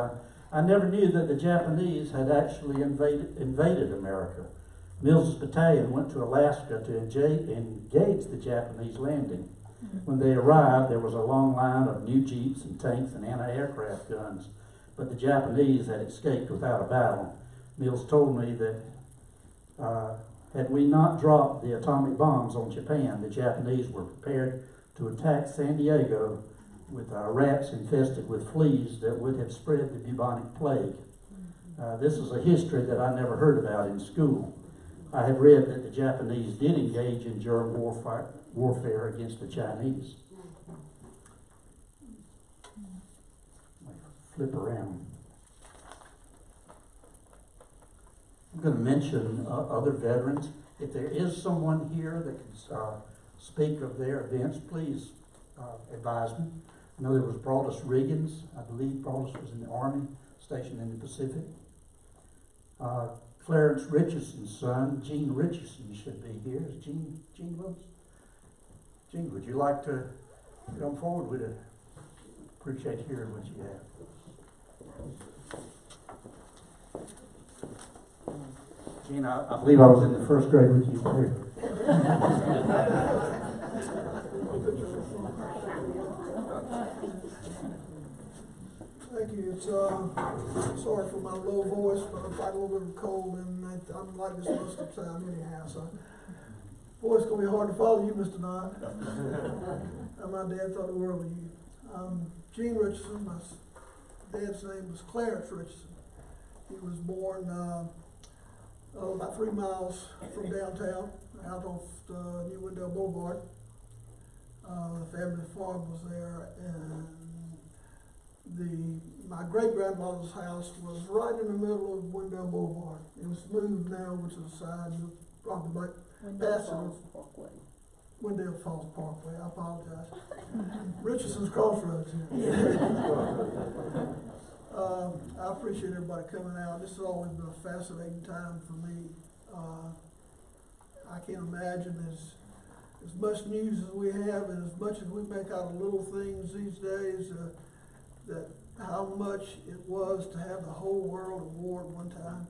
I never knew that the Japanese had actually invaded America. Mills's battalion went to Alaska to engage the Japanese landing. When they arrived, there was a long line of new jeeps and tanks and anti-aircraft guns, but the Japanese had escaped without a battle. Mills told me that had we not dropped the atomic bombs on Japan, the Japanese were prepared to attack San Diego with rats infested with fleas that would have spread the bubonic plague. This is a history that I never heard about in school. I had read that the Japanese did engage in germ warfare against the Chinese. Flip around. I'm going to mention other veterans. If there is someone here that can speak of their events, please advise me. I know there was Brodus Riggins. I believe Brodus was in the Army, stationed in the Pacific. Clarence Richardson's son, Gene Richardson, should be here. Is Gene with us? Gene, would you like to come forward? We'd appreciate hearing what you have. Gene, I believe I was in the first grade with you too. Thank you. It's sorry for my low voice, but I'm fighting a little bit of a cold, and I'm like this most of the time anyhow. So, boy, it's gonna be hard to follow you, Mr. Knott. My dad thought the world of you. Gene Richardson. My dad's name was Clarence Richardson. He was born about 3 miles from downtown, out off New Wendell Boulevard. The family farm was there, and my great-grandmother's house was right in the middle of Wendell Boulevard. It was moved now over to the side, and probably like Wendell Falls Parkway. Wendell Falls Parkway. I apologize. Richardson's Crossroads here. I appreciate everybody coming out. This has always been a fascinating time for me. I can't imagine as much news as we have, and as much as we make out of little things these days, that how much it was to have the whole world at war at one time.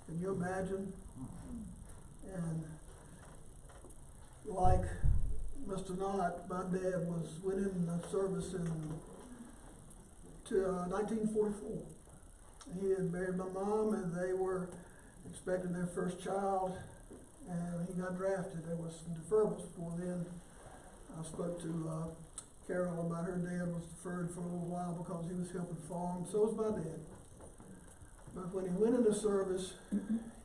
Can you imagine? And like Mr. Knott, my dad went in the service in 1944. He had married my mom, and they were expecting their first child, and he got drafted. There was some deferments before then. I spoke to Carol about her dad was deferred for a little while because he was helping farm. So was my dad. But when he went into service,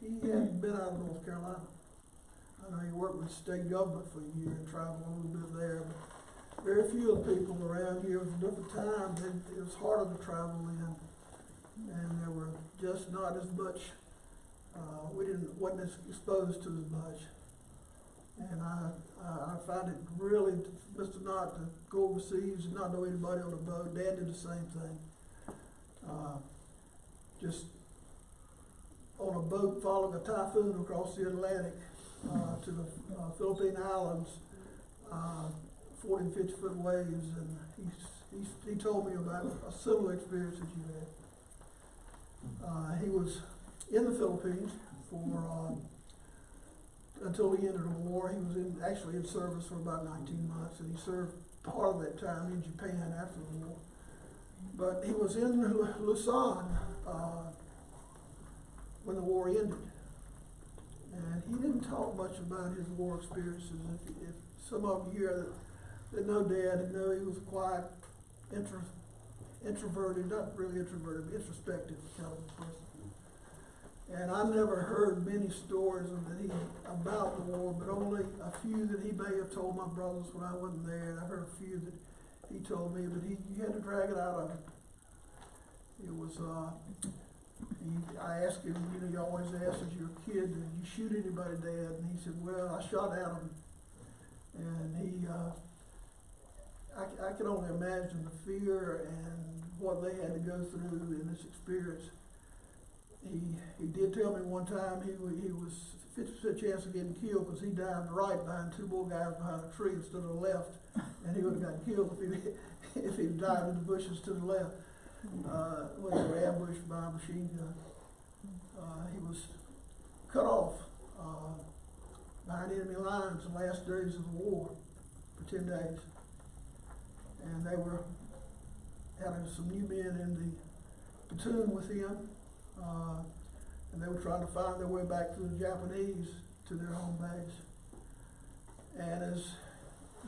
he hadn't been out of North Carolina. I know he worked with state government for a year and traveled a little bit there, but very few of the people around here. It was a different time. It was harder to travel in, and there were just not as much. Wasn't as exposed to as much. And I found it really, Mr. Knott, to go overseas and not know anybody on the boat. Dad did the same thing. Just on a boat following a typhoon across the Atlantic to the Philippine Islands, 40 and 50 foot waves, and he told me about a similar experience that you had. He was in the Philippines for until the end of the war. He was actually in service for about 19 months, and he served part of that time in Japan after the war. But he was in Luzon when the war ended, and he didn't talk much about his war experiences. If some of you here that know Dad know he was quiet, introverted, not really introverted, but introspective kind of person. And I never heard many stories about the war, but only a few that he may have told my brothers when I wasn't there. And I heard a few that he told me, but you had to drag it out of him. It was, I asked him, you know, you always ask as your kid, did you shoot anybody, Dad? And he said, well, I shot at him. And I can only imagine the fear and what they had to go through in this experience. He did tell me one time he was 50% chance of getting killed because he dived right behind two more guys behind a tree instead of the left, and he would have gotten killed if he dived in the bushes to the left. When they were ambushed by a machine gun. He was cut off behind enemy lines the last days of the war for 10 days. And they were having some new men in the platoon with him, and they were trying to find their way back through the Japanese to their home base. And as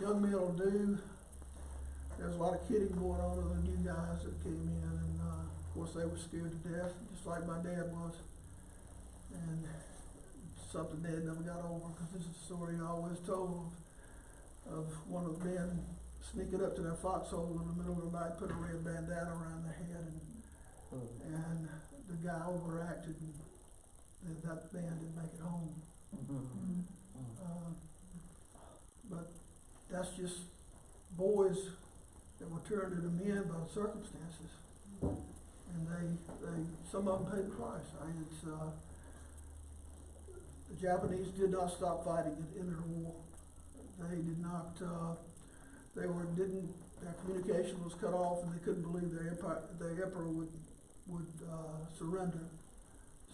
young men will do, there's a lot of kidding going on with the new guys that came in, and of course they were scared to death, just like my dad was. And something Dad never got over, because this is a story I always told of one of the men sneaking up to their foxhole in the middle of the night, put a red bandana around their head, and the guy overacted, and that man didn't make it home. But that's just boys that were turned into men by the circumstances, and they some of them paid the price. The Japanese did not stop fighting at the end of the war. They did not. Their communication was cut off, and they couldn't believe their emperor would surrender.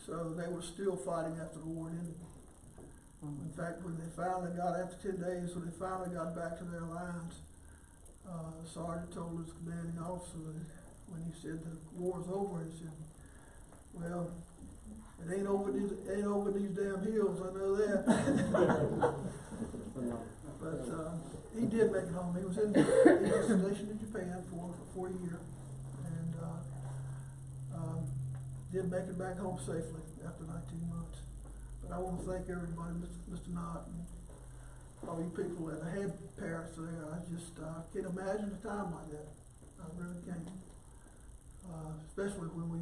So they were still fighting after the war ended. In fact, when they finally got, after 10 days, when they finally got back to their lines, the sergeant told his commanding officer that when he said the war's over, he said, well, it ain't over these damn hills, I know that. But he did make it home. He was stationed in Japan for a year, and did make it back home safely after 19 months. But I want to thank everybody, Mr. Knott, and all you people that had parents there. I just can't imagine a time like that. I really can't. Especially when we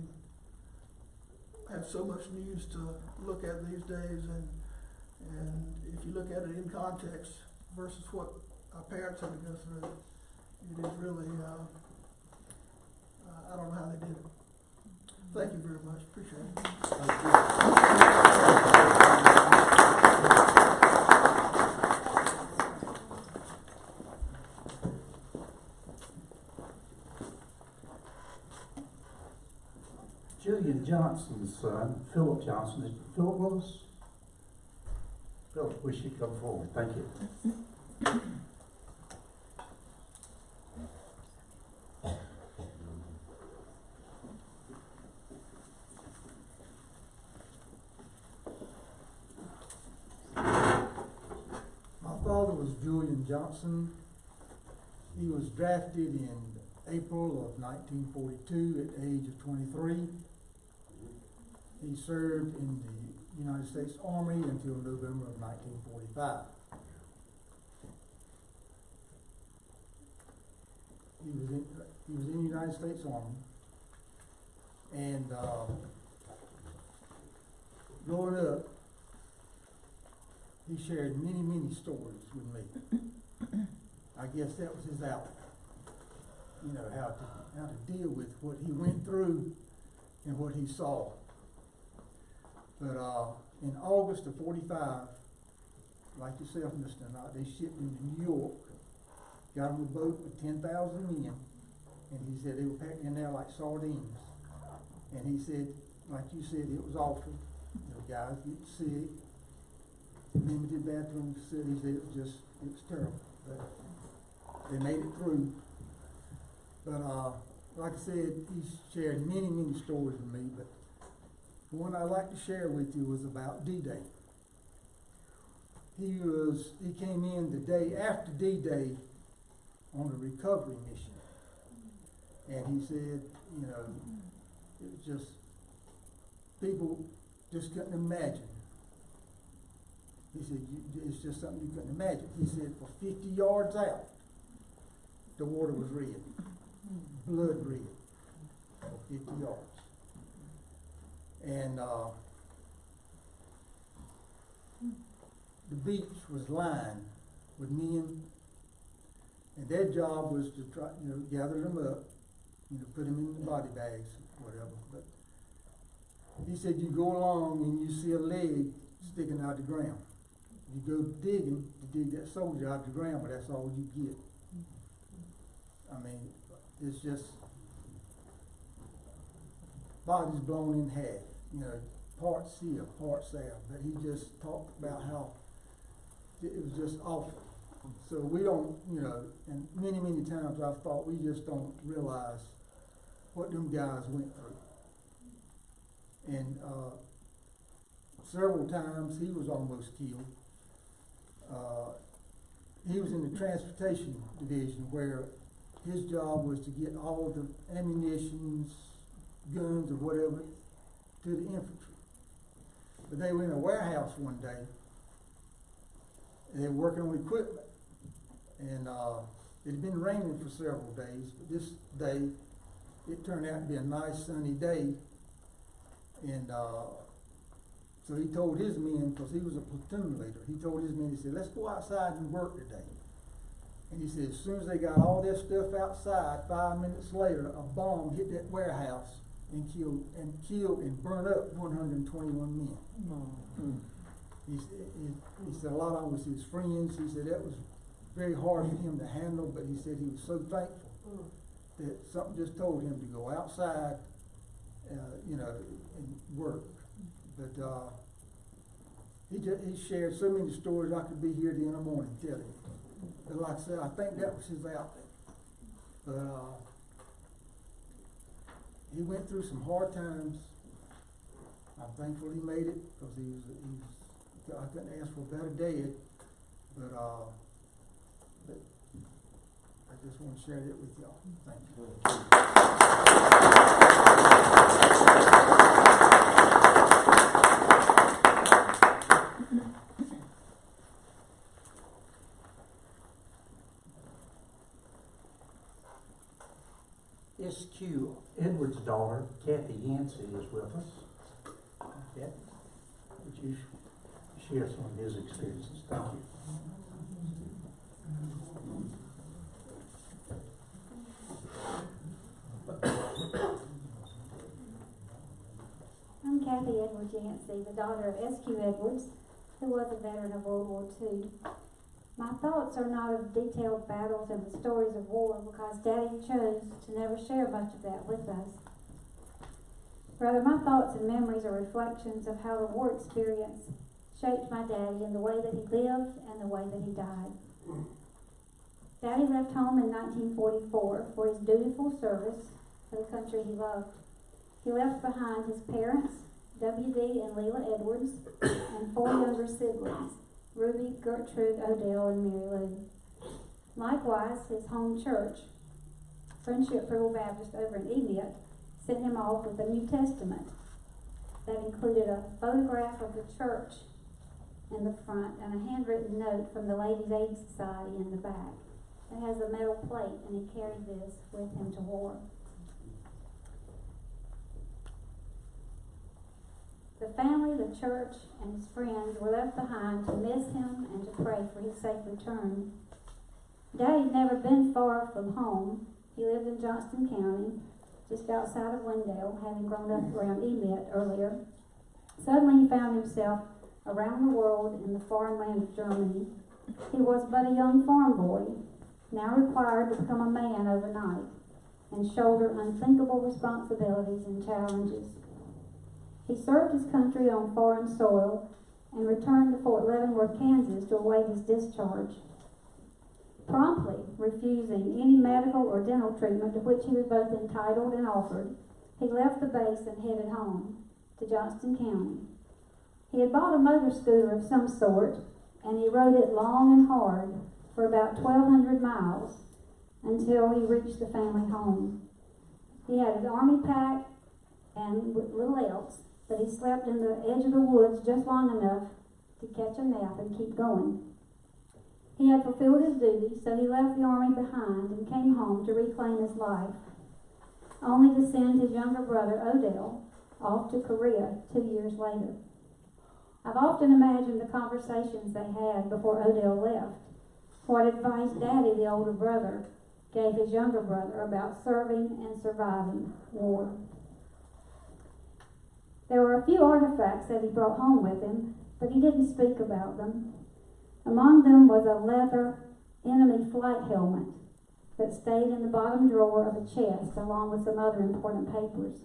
have so much news to look at these days, and if you look at it in context versus what our parents had to go through, it is really, I don't know how they did it. Thank you very much. Appreciate it. Thank you. Julian Johnson's son, Philip Johnson. Is Philip with us? Philip, we should come forward. Thank you. My father was Julian Johnson. He was drafted in April of 1942 at the age of 23. He served in the United States Army until November of 1945. He was in the United States Army, and growing up, he shared many stories with me. I guess that was his outlet. You know, how to deal with what he went through and what he saw. But in August of 45, like yourself, Mr. Knott, they shipped him to New York, got him a boat with 10,000 men, and he said they were packed in there like sardines. And he said, like you said, it was awful. The guys get sick, limited bathroom facilities. It was terrible. But they made it through. But like I said, he's shared many stories with me, but the one I'd like to share with you was about D-Day. He came in the day after D-Day on a recovery mission. And he said, you know, it was just, people just couldn't imagine. He said, it's just something you couldn't imagine. He said, for 50 yards out, the water was red. Blood red. 50 yards. And the beach was lined with men, and their job was to try, gather them up, put them in the body bags, whatever. But he said you go along and you see a leg sticking out the ground. You go digging to dig that soldier out the ground, but that's all you get. I mean, it's just bodies blown in half, parts here, parts there. But he just talked about how it was just awful. So we don't, and many, many times I've thought we just don't realize what them guys went through. And several times he was almost killed. He was in the transportation division where his job was to get all the ammunitions, guns, or whatever to the infantry. But they were in a warehouse one day, and they were working on equipment. And it had been raining for several days, but this day, it turned out to be a nice sunny day. And so he told his men, because he was a platoon leader, he told his men, he said, let's go outside and work today. And he said, as soon as they got all their stuff outside, 5 minutes later, a bomb hit that warehouse and killed and burned up 121 men. Mm-hmm. He said a lot of them was his friends. He said that was very hard for him to handle, but he said he was so thankful that something just told him to go outside, and work. But he shared so many stories I could be here at the end of the morning telling you. But like I said, I think that was his outlet. But he went through some hard times. I'm thankful he made it because I couldn't ask for a better dead. But I just want to share that with y'all. Thank you. S.Q. Edwards' daughter, Kathy Yancey, is with us. Kathy, would you share some of his experiences? Thank you. I'm Kathy Edwards Yancey, the daughter of S.Q. Edwards, who was a veteran of World War II. My thoughts are not of detailed battles and the stories of war because Daddy chose to never share much of that with us. Rather, my thoughts and memories are reflections of how the war experience shaped my daddy in the way that he lived and the way that he died. Daddy left home in 1944 for his dutiful service for the country he loved. He left behind his parents, W.D. and Leela Edwards, and 4 younger siblings, Ruby, Gertrude, Odell, and Mary Lou. Likewise, his home church, Friendship Frugal Baptist over in Emmet, sent him off with a New Testament that included a photograph of the church in the front and a handwritten note from the Ladies' Aid Society in the back. It has a metal plate, and he carried this with him to war. The family, the church, and his friends were left behind to miss him and to pray for his safe return. Daddy'd never been far from home. He lived in Johnston County, just outside of Wendell, having grown up around Emmet earlier. Suddenly he found himself around the world in the foreign land of Germany. He was but a young farm boy, now required to become a man overnight and shoulder unthinkable responsibilities and challenges. He served his country on foreign soil and returned to Fort Leavenworth, Kansas to await his discharge. Promptly refusing any medical or dental treatment to which he was both entitled and offered, he left the base and headed home to Johnston County. He had bought a motor scooter of some sort, and he rode it long and hard for about 1,200 miles until he reached the family home. He had his army pack and little else, but he slept in the edge of the woods just long enough to catch a nap and keep going. He had fulfilled his duty, so he left the army behind and came home to reclaim his life. only to send his younger brother, Odell, off to Korea 2 years later. I've often imagined the conversations they had before Odell left, what advice Daddy, the older brother, gave his younger brother about serving and surviving war. There were a few artifacts that he brought home with him, but he didn't speak about them. Among them was a leather enemy flight helmet that stayed in the bottom drawer of a chest along with some other important papers.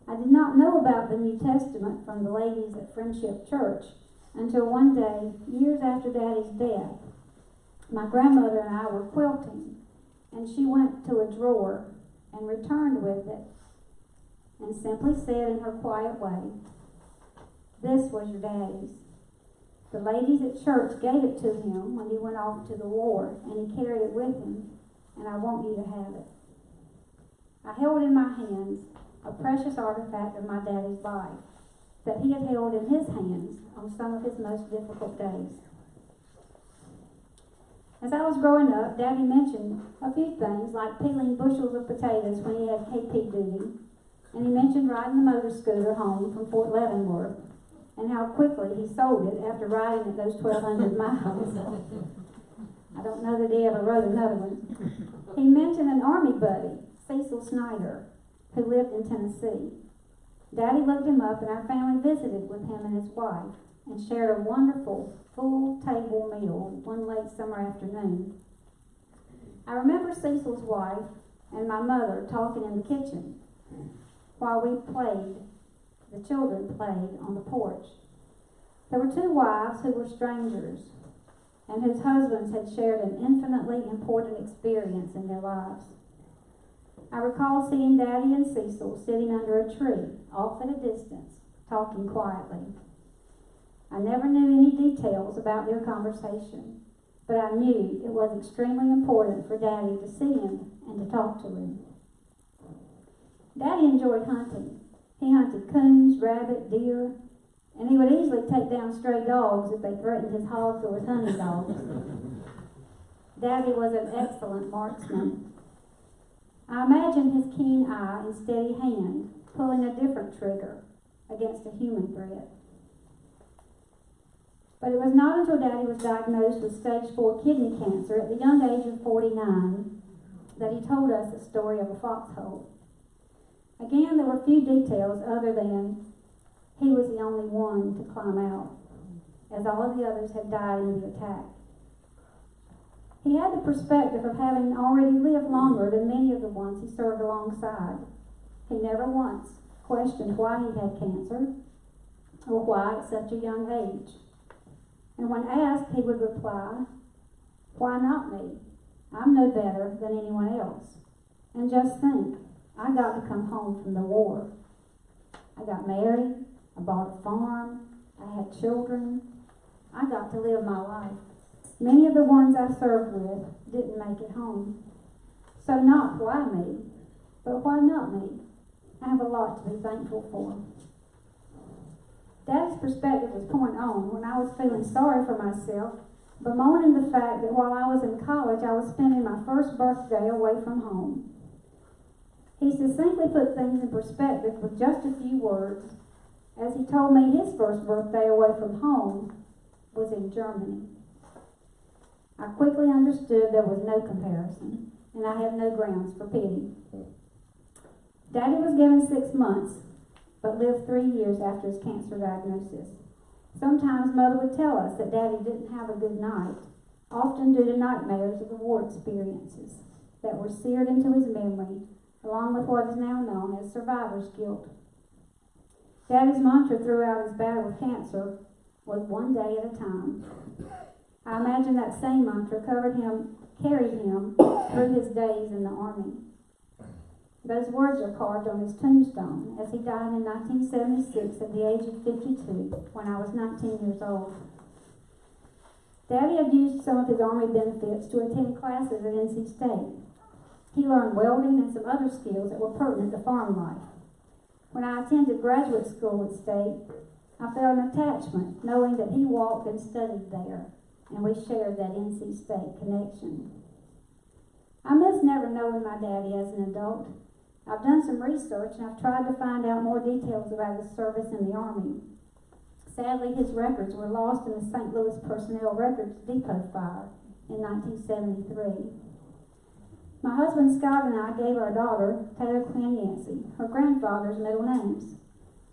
I did not know about the New Testament from the ladies at Friendship Church until one day, years after Daddy's death. My grandmother and I were quilting, and she went to a drawer and returned with it and simply said in her quiet way, "This was your daddy's. The ladies at church gave it to him when he went off to the war, and he carried it with him, and I want you to have it." I held in my hands a precious artifact of my daddy's life that he had held in his hands on some of his most difficult days. As I was growing up, Daddy mentioned a few things like peeling bushels of potatoes when he had KP duty, and he mentioned riding the motor scooter home from Fort Leavenworth and how quickly he sold it after riding it those 1,200 miles. I don't know that he ever rode another one. He mentioned an Army buddy, Cecil Snyder, who lived in Tennessee. Daddy looked him up, and our family visited with him and his wife and shared a wonderful full table meal one late summer afternoon. I remember Cecil's wife and my mother talking in the kitchen while the children played on the porch. There were two wives who were strangers and whose husbands had shared an infinitely important experience in their lives. I recall seeing Daddy and Cecil sitting under a tree, off at a distance, talking quietly. I never knew any details about their conversation, but I knew it was extremely important for Daddy to see him and to talk to him. Daddy enjoyed hunting. He hunted coons, rabbit, deer, and he would easily take down stray dogs if they threatened his hogs or his hunting dogs. Daddy was an excellent marksman. I imagine his keen eye and steady hand pulling a different trigger against a human threat. But it was not until Daddy was diagnosed with stage 4 kidney cancer at the young age of 49 that he told us the story of a foxhole. Again, there were few details other than he was the only one to climb out, as all of the others had died in the attack. He had the perspective of having already lived longer than many of the ones he served alongside. He never once questioned why he had cancer or why at such a young age. And when asked, he would reply, "Why not me? I'm no better than anyone else. And just think, I got to come home from the war. I got married, I bought a farm, I had children. I got to live my life. Many of the ones I served with didn't make it home. So not why me, but why not me? I have a lot to be thankful for." Daddy's perspective was point on when I was feeling sorry for myself, bemoaning the fact that while I was in college, I was spending my first birthday away from home. He succinctly put things in perspective with just a few words, as he told me his first birthday away from home was in Germany. I quickly understood there was no comparison, and I had no grounds for pity. Daddy was given 6 months, but lived 3 years after his cancer diagnosis. Sometimes Mother would tell us that Daddy didn't have a good night, often due to nightmares of the war experiences that were seared into his memory, along with what is now known as survivor's guilt. Daddy's mantra throughout his battle with cancer was one day at a time. I imagine that same mantra carried him through his days in the Army. Those words are carved on his tombstone as he died in 1976 at the age of 52 when I was 19 years old. Daddy had used some of his Army benefits to attend classes at NC State. He learned welding and some other skills that were pertinent to farm life. When I attended graduate school at State, I felt an attachment knowing that he walked and studied there, and we shared that NC State connection. I miss never knowing my daddy as an adult. I've done some research and I've tried to find out more details about his service in the Army. Sadly, his records were lost in the St. Louis Personnel Records Depot fire in 1973. My husband Scott and I gave our daughter, Taylor Quinn Yancey, her grandfather's middle names.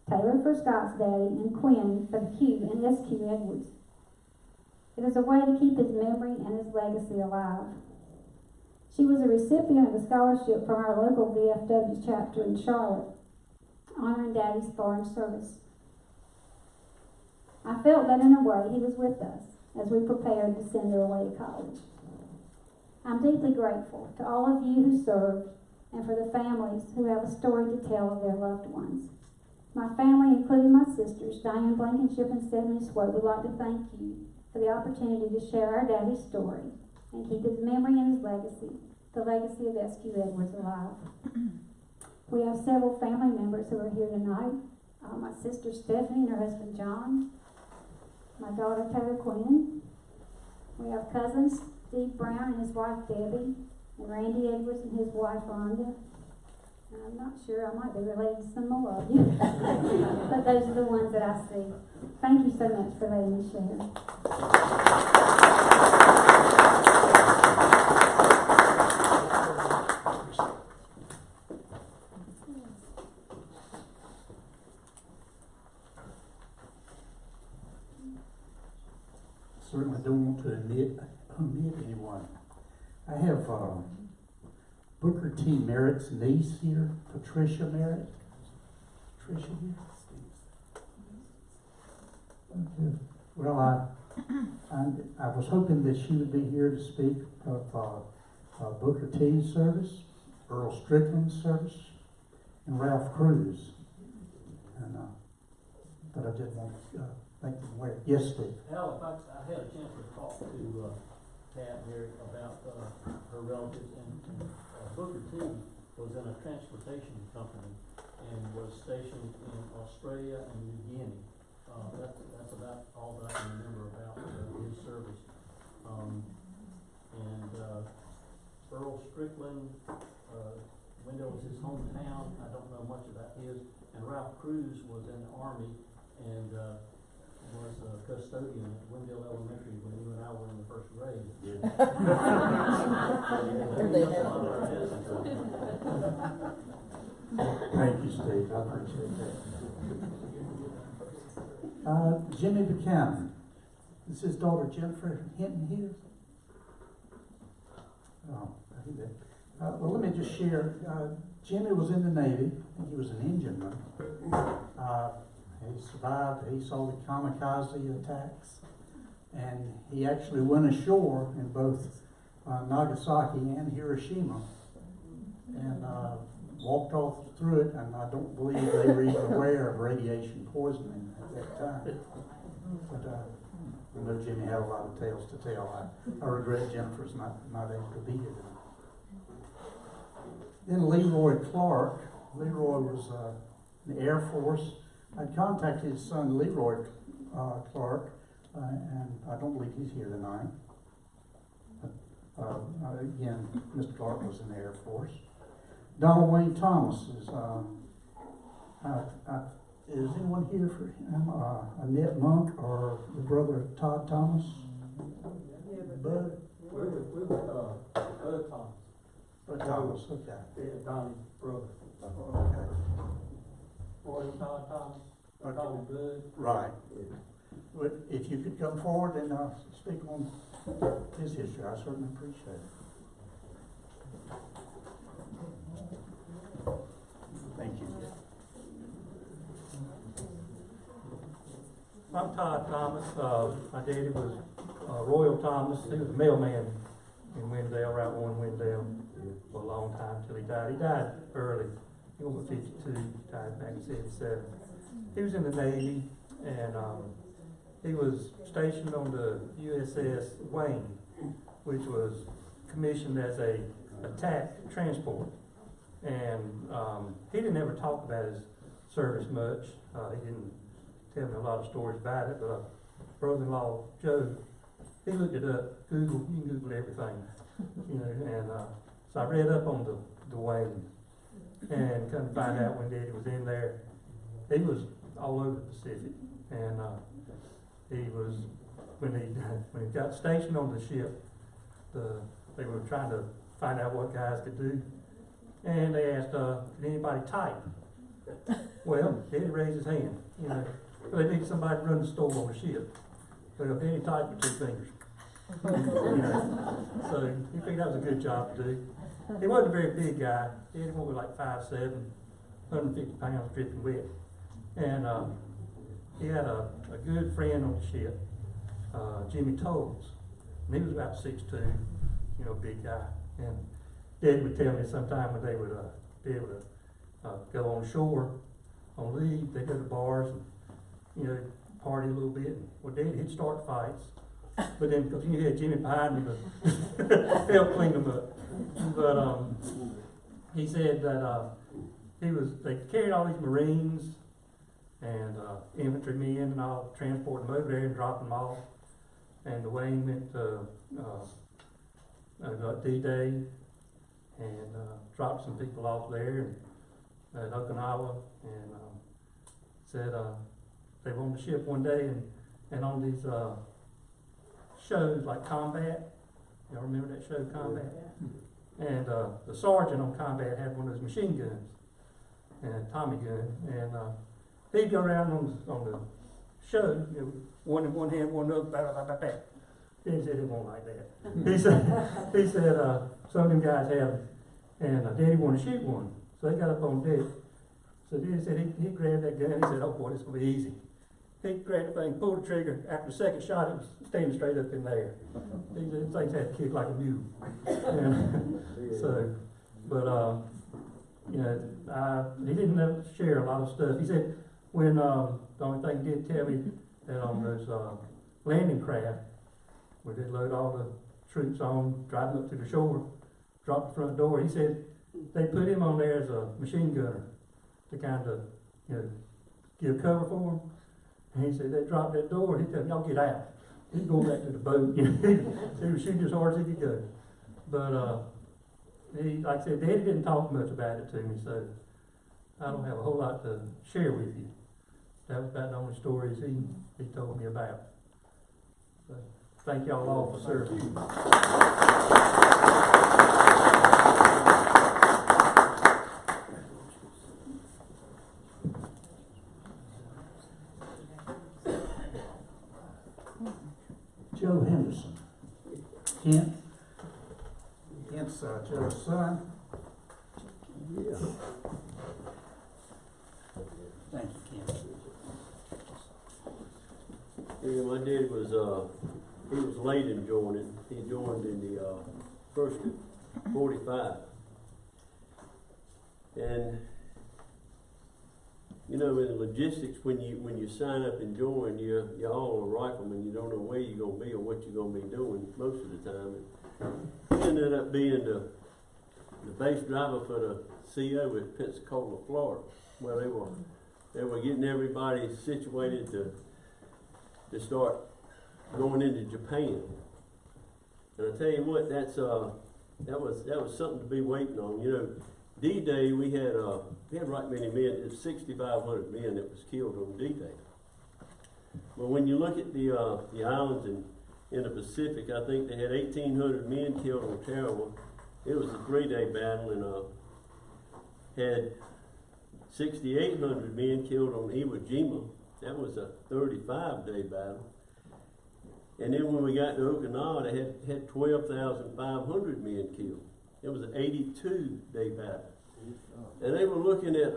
Taylor for Scott's daddy and Quinn for the Q and SQ Edwards. It is a way to keep his memory and his legacy alive. She was a recipient of a scholarship from our local VFW chapter in Charlotte, honoring Daddy's foreign service. I felt that in a way he was with us as we prepared to send her away to college. I'm deeply grateful to all of you who served and for the families who have a story to tell of their loved ones. My family, including my sisters, Diane Blankenship and Stephanie Swope, would like to thank you for the opportunity to share our daddy's story and keep his memory and his legacy, the legacy of SQ Edwards, alive. We have several family members who are here tonight. My sister Stephanie and her husband John, my daughter Taylor Quinn. We have cousins Steve Brown and his wife Debbie, and Randy Edwards and his wife Rhonda. I'm not sure, I might be related to some more of you, but those are the ones that I see. Thank you so much for letting me share. Certainly don't want to omit anyone. I have Booker T. Merritt's niece here, Patricia Merritt. Patricia here? Okay. Well, I was hoping that she would be here to speak of Booker T's service, Earl Strickland's service, and Ralph Cruz. And but I did want to make them aware. Yes, Steve. Al, I had a chance to talk to Pat here about her relatives, and Booker T was in a transportation company and was stationed in Australia and New Guinea. That's about all that I can remember about his service. Earl Strickland, Wendell was his hometown. I don't know much about his. And Ralph Cruz was in the Army and was a custodian at Wendell Elementary when you and I were in the first grade. Thank you, Steve. I appreciate that. Jimmy Buchanan. Is his daughter Jennifer Hinton here? Oh, I think that. Well, let me just share. Jimmy was in the Navy. I think he was an engineman. He survived. He saw the kamikaze attacks, and he actually went ashore in both Nagasaki and Hiroshima, and walked off through it. And I don't believe they were even aware of radiation poisoning at that time. But I know Jimmy had a lot of tales to tell. I regret Jennifer's not able to be here tonight. Then Leroy Clark. Leroy was in the Air Force. I contacted his son Leroy Clark, and I don't believe he's here tonight. Again, Mr. Clark was in the Air Force. Donald Wayne Thomas is. Is anyone here for him? Annette Monk or the brother of Todd Thomas? Bud? We're with Bud Thomas. Bud Thomas, okay. Yeah, Donnie's brother. Okay. Roy Todd Thomas. Tommy Bud. Right. But if you could come forward and speak on his history, I certainly appreciate it. Thank you. I'm Todd Thomas. My daddy was Royal Thomas. He was a mailman in Wendell, Route 1 Wendell, for a long time till he died. He died early. He was 52, died in 1977. He was in the Navy, and he was stationed on the USS Wayne, which was commissioned as a attack transport. And he didn't ever talk about his service much. He didn't tell me a lot of stories about it, but brother-in-law Joe, he looked it up. Google, you can Google everything, you know. And so I read up on the Wayne, And come to find out when Daddy was in there, he was all over the Pacific. And he was, when he got stationed on the ship, they were trying to find out what guys could do. And they asked, can anybody type? Well, Daddy raised his hand. You know, they needed somebody to run the store on the ship. Well, Daddy typed with 2 fingers. You know, so he figured that was a good job to do. He wasn't a very big guy. Daddy was like 5'7", 150 pounds, dripping wet. And he had a good friend on the ship, Jimmy Tolles. And he was about 6'2", you know, big guy. And Dad would tell me sometime when they would be able to go on shore on leave, they'd go to bars and, you know, party a little bit. Well, Dad, he'd start fights. But then, because you had Jimmy behind him to help clean them up. But he said that they carried all these Marines and infantrymen and all, transporting them over there and dropping them off. And the Wayne went to D-Day and dropped some people off there at Okinawa, and said they were on the ship one day and on these shows like Combat. Y'all remember that show, Combat? And the sergeant on Combat had one of those machine guns, and a Tommy gun, and he'd go around on the show, you know, one in one hand, one up, bah. He said he won't like that. He said some of them guys have them, and Daddy wanted to shoot one, so they got up on deck. So Daddy said he grabbed that gun. He said, "Oh boy, this is gonna be easy." He grabbed the thing, pulled the trigger. After the second shot, it was standing straight up in there. These things had to kick like a mule. And so, but you know, he didn't share a lot of stuff. He said when the only thing he did tell me that on those landing craft, where they load all the troops on, drive them up to the shore, drop the front door. He said they put him on there as a machine gunner to kind of, you know, give cover for him. And he said they dropped that door. He said, "Y'all get out." He'd go back to the boat. You know, he was shooting as hard as he could go. But like I said, Daddy didn't talk much about it to me, so I don't have a whole lot to share with you. That was about the only stories he told me about. So, thank y'all all for serving. Joe Henderson. Kent? Kent's Joe's son. Yeah. Thank you, Kent. Yeah, my dad was he was late in joining. He joined in the first of 45. And you know, in logistics, when you sign up and join, you're all a rifleman. You don't know where you're gonna be or what you're gonna be doing most of the time. And he ended up being the base driver for the CO at Pensacola, Florida, where they were getting everybody situated to start going into Japan. And I tell you what, that was something to be waiting on. You know, D-Day we had right many men. It was 6,500 men that was killed on D-Day. But when you look at the islands in the Pacific, I think they had 1,800 men killed on Tarawa. It was a 3-day battle, and had 6,800 men killed on Iwo Jima. That was a 35-day battle. And then when we got to Okinawa, they had 12,500 men killed. It was an 82-day battle. And they were looking at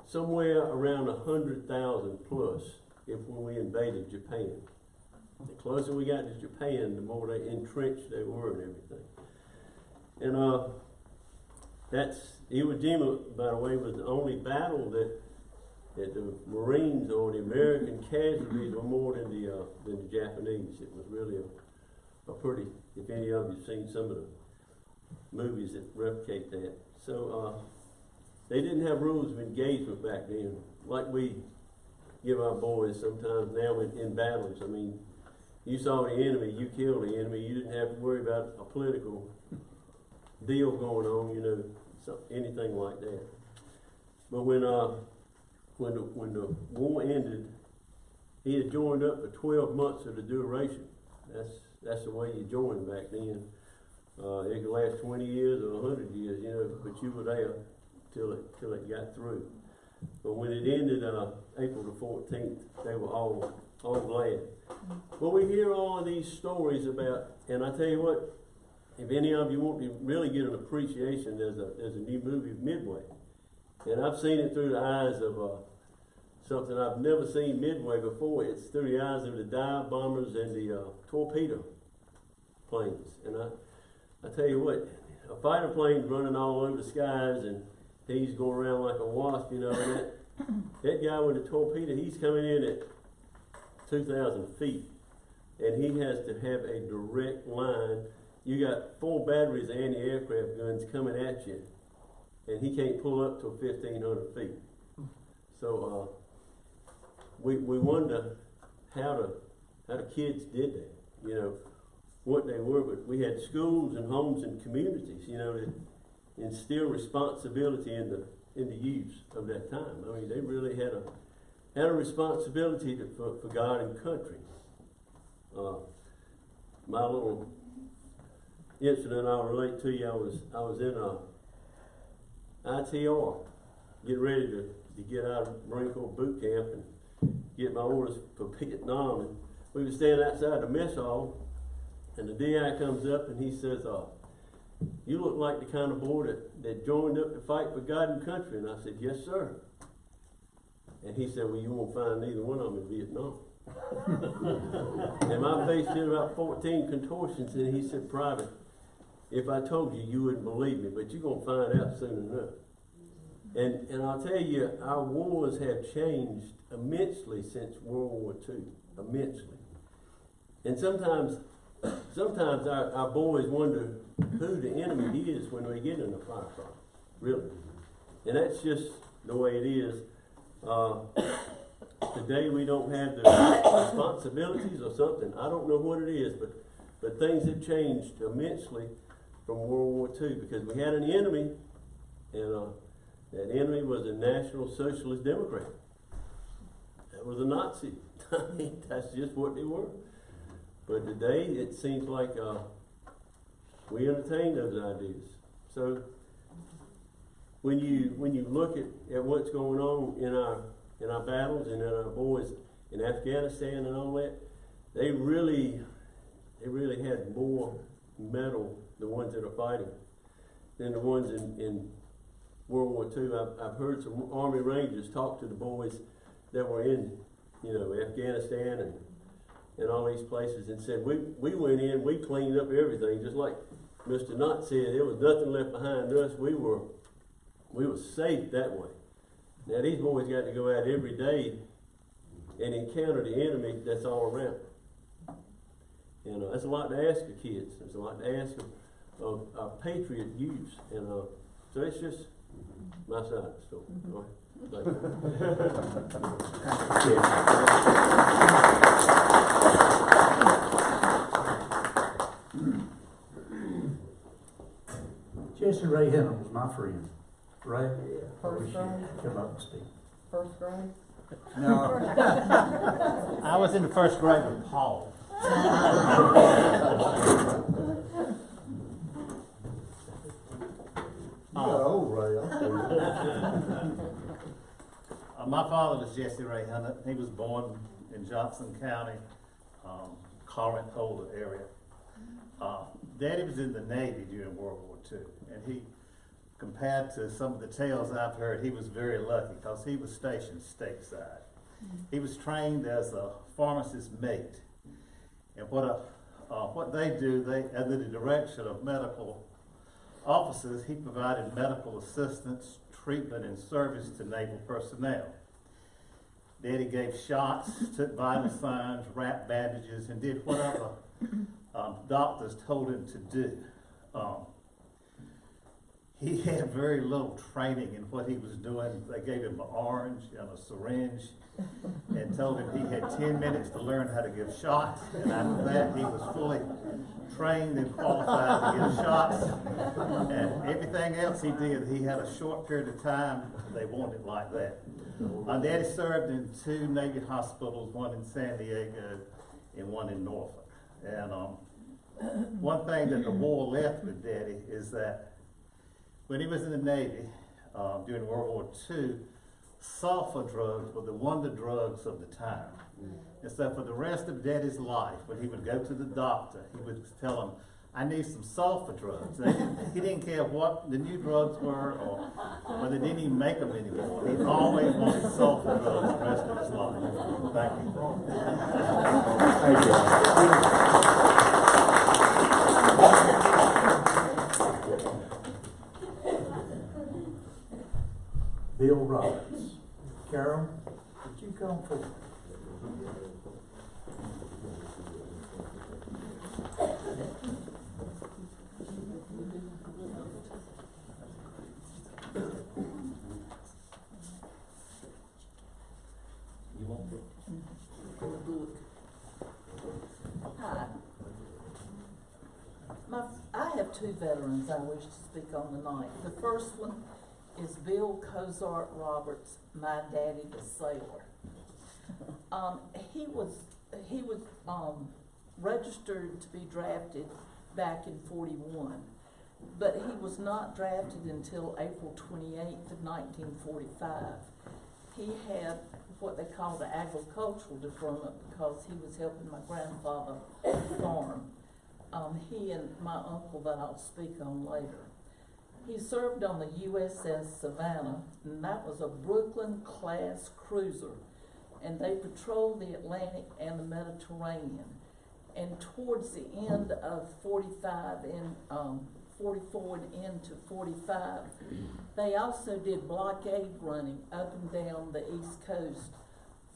somewhere around 100,000 plus when we invaded Japan. The closer we got to Japan, the more they entrenched they were and everything. And that's Iwo Jima, by the way, was the only battle that the Marines or the American casualties were more than the Japanese. It was really a pretty, if any of you have seen some of the movies that replicate that. So they didn't have rules of engagement back then, like we give our boys sometimes now in battles. I mean, you saw the enemy, you killed the enemy. You didn't have to worry about a political deal going on, you know, anything like that. But when the war ended, he had joined up for 12 months of the duration. That's the way you joined back then. It could last 20 years or 100 years, you know, but you were there till it got through. But when it ended, April the 14th, they were all glad. Well, we hear all of these stories about, and I tell you what, if any of you want to really get an appreciation, there's a new movie, Midway. And I've seen it through the eyes of something I've never seen Midway before. It's through the eyes of the dive bombers and the torpedo planes. And I tell you what, a fighter plane running all over the skies and he's going around like a wasp, you know, and that guy with the torpedo, he's coming in at 2,000 feet. And he has to have a direct line. You got 4 batteries of anti-aircraft guns coming at you, and he can't pull up till 1,500 feet. So we wonder how the kids did that, you know, what they were. But we had schools and homes and communities, you know, that instill responsibility in the youth of that time. I mean, they really had a responsibility for God and country. My little incident I'll relate to you, I was in ITR, getting ready to get out of Marine Corps boot camp and get my orders for Vietnam. And we were standing outside the mess hall, and the DI comes up and he says, "You look like the kind of boy that joined up to fight for God and country." And I said, "Yes, sir." And he said, "Well, you won't find neither one of them in Vietnam." And my face did about 14 contortions, and he said, "Private, if I told you, you wouldn't believe me, but you're going to find out soon enough." And I'll tell you, our wars have changed immensely since World War II, immensely. And sometimes our boys wonder who the enemy is when they get in a firefight, really. And that's just the way it is. Today we don't have the responsibilities or something. I don't know what it is, but things have changed immensely from World War II, because we had an enemy, and that enemy was a National Socialist Democrat. That was a Nazi. I mean, that's just what they were. But today it seems like we entertain those ideas. So when you look at what's going on in our battles and in our boys in Afghanistan and all that, they really had more mettle, the ones that are fighting, than the ones in World War II. I've heard some Army Rangers talk to the boys that were in, you know, Afghanistan and all these places, and said, we went in, we cleaned up everything, just like Mr. Knott said, there was nothing left behind us. We were safe that way. Now these boys got to go out every day and encounter the enemy that's all around. And that's a lot to ask of kids. There's a lot to ask of patriot youth. And so it's just my side of the story. Go ahead. Thank you. Jesse Ray Henner was my friend. Right? First grade? Come up and speak. First grade? No. I was in the first grade with Paul. My father was Jesse Ray Hunter. He was born in Johnson County, Corinth, Holder area. Daddy was in the Navy during World War II, and he, compared to some of the tales I've heard, he was very lucky because he was stationed stateside. He was trained as a pharmacist mate, and what they do, under the direction of medical officers, he provided medical assistance, treatment, and service to naval personnel. Daddy gave shots, took vital signs, wrapped bandages, and did whatever doctors told him to do. he had very little training in what he was doing. They gave him an orange and a syringe and told him he had 10 minutes to learn how to give shots. And after that, he was fully trained and qualified to give shots. And everything else he did, he had a short period of time. They wanted it like that. My daddy served in 2 Navy hospitals, one in San Diego and one in Norfolk. And one thing that the war left with Daddy is that when he was in the Navy during World War II, sulfur drugs were the wonder drugs of the time. And so for the rest of Daddy's life, when he would go to the doctor, he would tell him, I need some sulfur drugs. He didn't care what the new drugs were or whether they didn't even make them anymore. He always wanted sulfur drugs the rest of his life. Thank you. Bill Roberts. Carol, would you come forward? Hi. I have 2 veterans I wish to speak on tonight. The first one is Bill Cozart Roberts, my daddy, the sailor. He was registered to be drafted back in 41, but he was not drafted until April 28th of 1945. He had what they call the agricultural deferment because he was helping my grandfather farm. He and my uncle that I'll speak on later. He served on the USS Savannah, and that was a Brooklyn-class cruiser, and they patrolled the Atlantic and the Mediterranean. And towards the end of 45 and 44 and into 45, they also did blockade running up and down the East Coast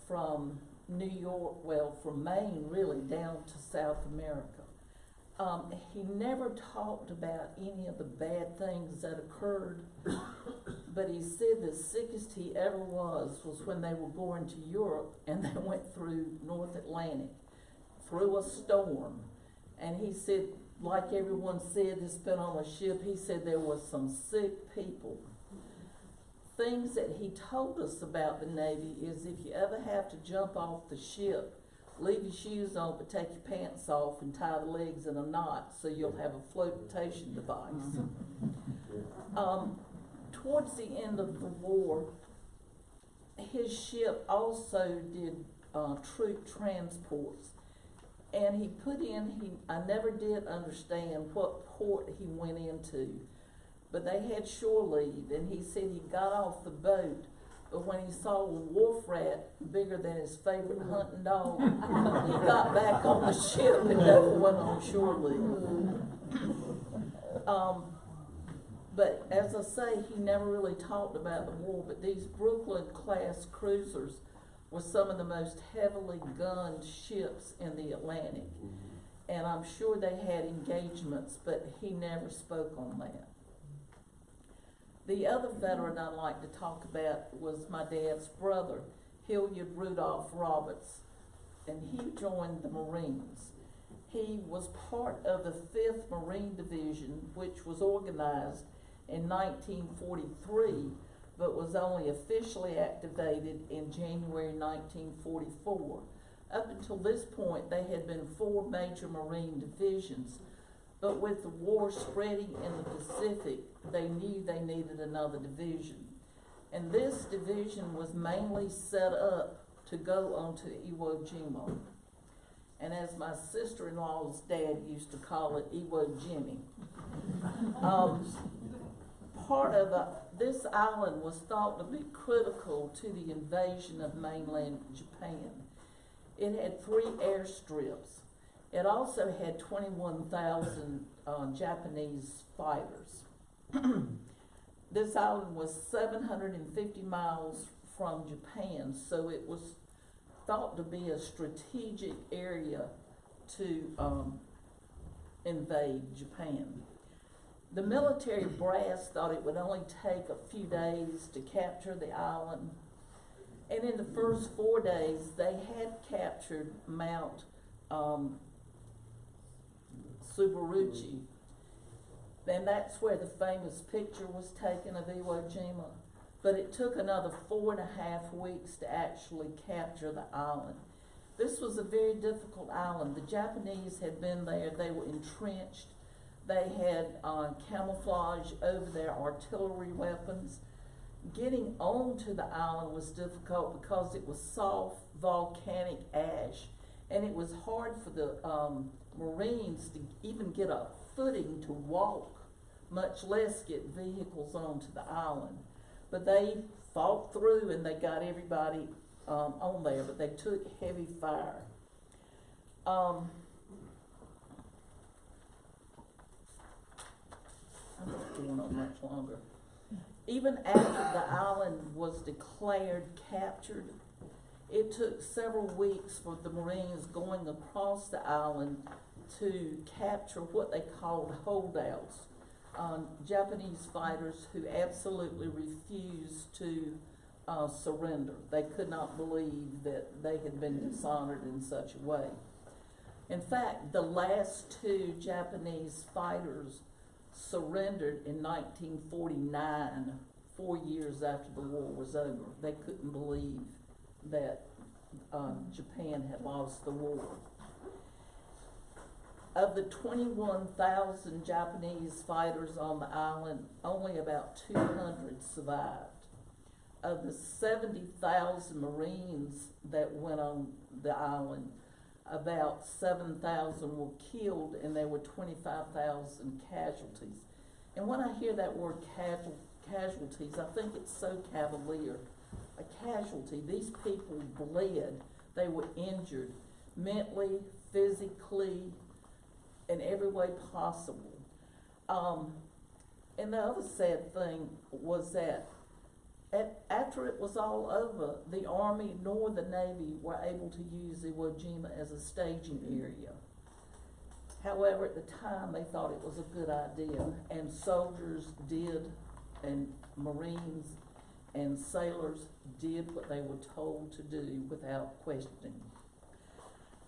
from New York, well, from Maine really, down to South America. He never talked about any of the bad things that occurred, but he said the sickest he ever was when they were going to Europe and they went through North Atlantic, through a storm. And he said, like everyone said that's been on a ship, he said there was some sick people. Things that he told us about the Navy is if you ever have to jump off the ship, leave your shoes on, but take your pants off and tie the legs in a knot so you'll have a flotation device. Towards the end of the war, his ship also did troop transports. And he put in, I never did understand what port he went into, but they had shore leave, and he said he got off the boat, but when he saw a wharf rat bigger than his favorite hunting dog, he got back on the ship and never went on shore leave. But as I say, he never really talked about the war, but these Brooklyn-class cruisers were some of the most heavily gunned ships in the Atlantic. And I'm sure they had engagements, but he never spoke on that. The other veteran I'd like to talk about was my dad's brother, Hilliard Rudolph Roberts, and he joined the Marines. He was part of the 5th Marine Division, which was organized in 1943, but was only officially activated in January 1944. Up until this point, they had been 4 major Marine divisions, but with the war spreading in the Pacific, they knew they needed another division. And this division was mainly set up to go on to Iwo Jima. And as my sister-in-law's dad used to call it, Iwo Jimmy. Part of this island was thought to be critical to the invasion of mainland Japan. It had 3 airstrips. It also had 21,000 Japanese fighters. This island was 750 miles from Japan, so it was thought to be a strategic area to invade Japan. The military brass thought it would only take a few days to capture the island. And in the first 4 days, they had captured Mount Subaruchi. And that's where the famous picture was taken of Iwo Jima. But it took another 4.5 weeks to actually capture the island. This was a very difficult island. The Japanese had been there. They were entrenched. They had camouflage over their artillery weapons. Getting onto the island was difficult because it was soft volcanic ash, and it was hard for the Marines to even get a footing to walk, much less get vehicles onto the island. But they fought through and they got everybody on there, but they took heavy fire. I'm not going on much longer. Even after the island was declared captured, it took several weeks for the Marines going across the island to capture what they called holdouts, Japanese fighters who absolutely refused to surrender. They could not believe that they had been dishonored in such a way. In fact, the last 2 Japanese fighters surrendered in 1949, 4 years after the war was over. They couldn't believe that Japan had lost the war. Of the 21,000 Japanese fighters on the island, only about 200 survived. Of the 70,000 Marines that went on the island, about 7,000 were killed and there were 25,000 casualties. And when I hear that word casualties, I think it's so cavalier. A casualty, these people bled, they were injured mentally, physically, in every way possible. And the other sad thing was that after it was all over, the Army nor the Navy were able to use Iwo Jima as a staging area. However, at the time, they thought it was a good idea, and soldiers did, and Marines and sailors did what they were told to do without questioning.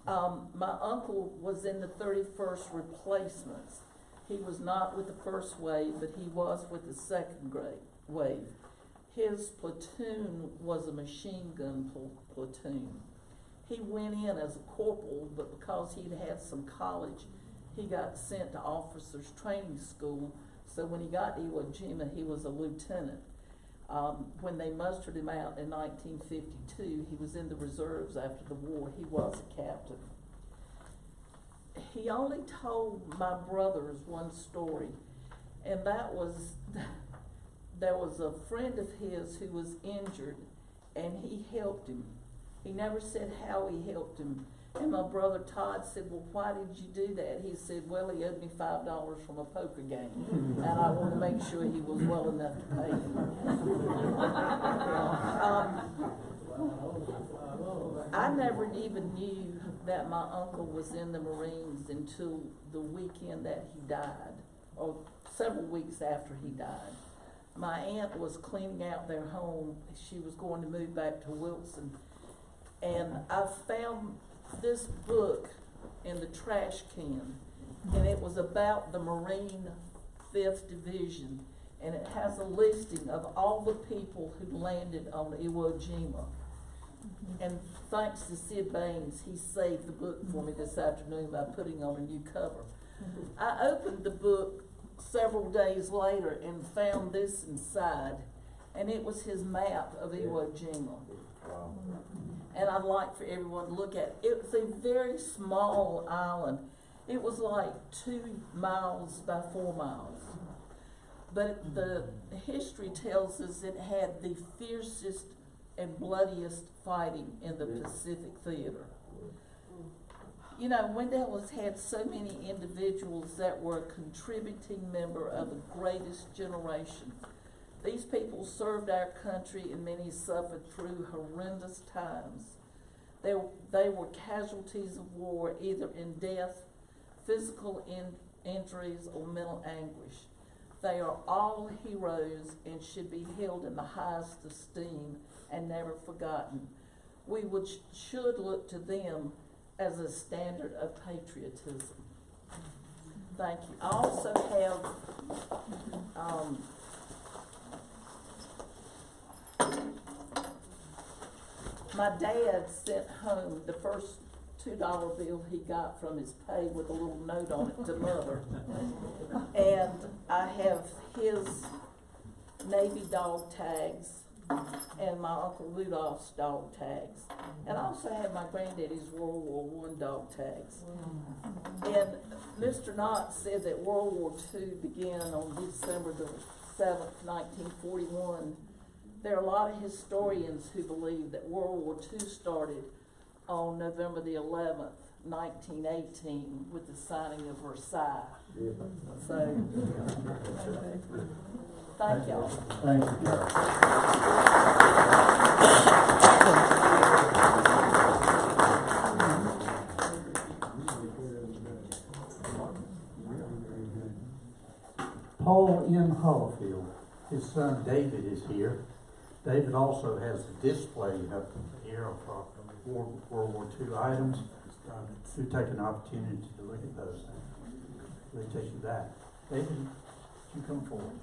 My uncle was in the 31st replacements. He was not with the first wave, but he was with the second wave. His platoon was a machine gun platoon. He went in as a corporal, but because he'd had some college, he got sent to officers training school. So when he got to Iwo Jima, he was a lieutenant. When they mustered him out in 1952, he was in the reserves after the war. He was a captain. He only told my brothers one story, and that was there was a friend of his who was injured, and he helped him. He never said how he helped him. And my brother Todd said, "Well, why did you do that?" He said, "Well, he owed me $5 from a poker game, and I want to make sure he was well enough to pay him." I never even knew that my uncle was in the Marines until the weekend that he died, or several weeks after he died. My aunt was cleaning out their home. She was going to move back to Wilson, and I found this book in the trash can, and it was about the Marine 5th Division, and it has a listing of all the people who landed on Iwo Jima. And thanks to Sid Baines, he saved the book for me this afternoon by putting on a new cover. I opened the book several days later and found this inside, and it was his map of Iwo Jima. And I'd like for everyone to look at it. It was a very small island. It was like 2 miles by 4 miles. But the history tells us it had the fiercest and bloodiest fighting in the Pacific Theater. You know, Wendell has had so many individuals that were a contributing member of the greatest generation. These people served our country, and many suffered through horrendous times. They were casualties of war, either in death, physical injuries, or mental anguish. They are all heroes and should be held in the highest esteem and never forgotten. We should look to them as a standard of patriotism. Thank you. I also have my dad sent home the first $2 bill he got from his pay with a little note on it to Mother. And I have his Navy dog tags and my Uncle Rudolph's dog tags. And I also have my granddaddy's World War I dog tags. And Mr. Knox said that World War II began on December the 7th, 1941. There are a lot of historians who believe that World War II started on November the 11th, 1918, with the signing of Versailles. So, thank y'all. Thank you. Paul N. Hollifield, his son David is here. David also has a display up here of World War II items. To take an opportunity to look at those. We'll take you back. David, would you come forward?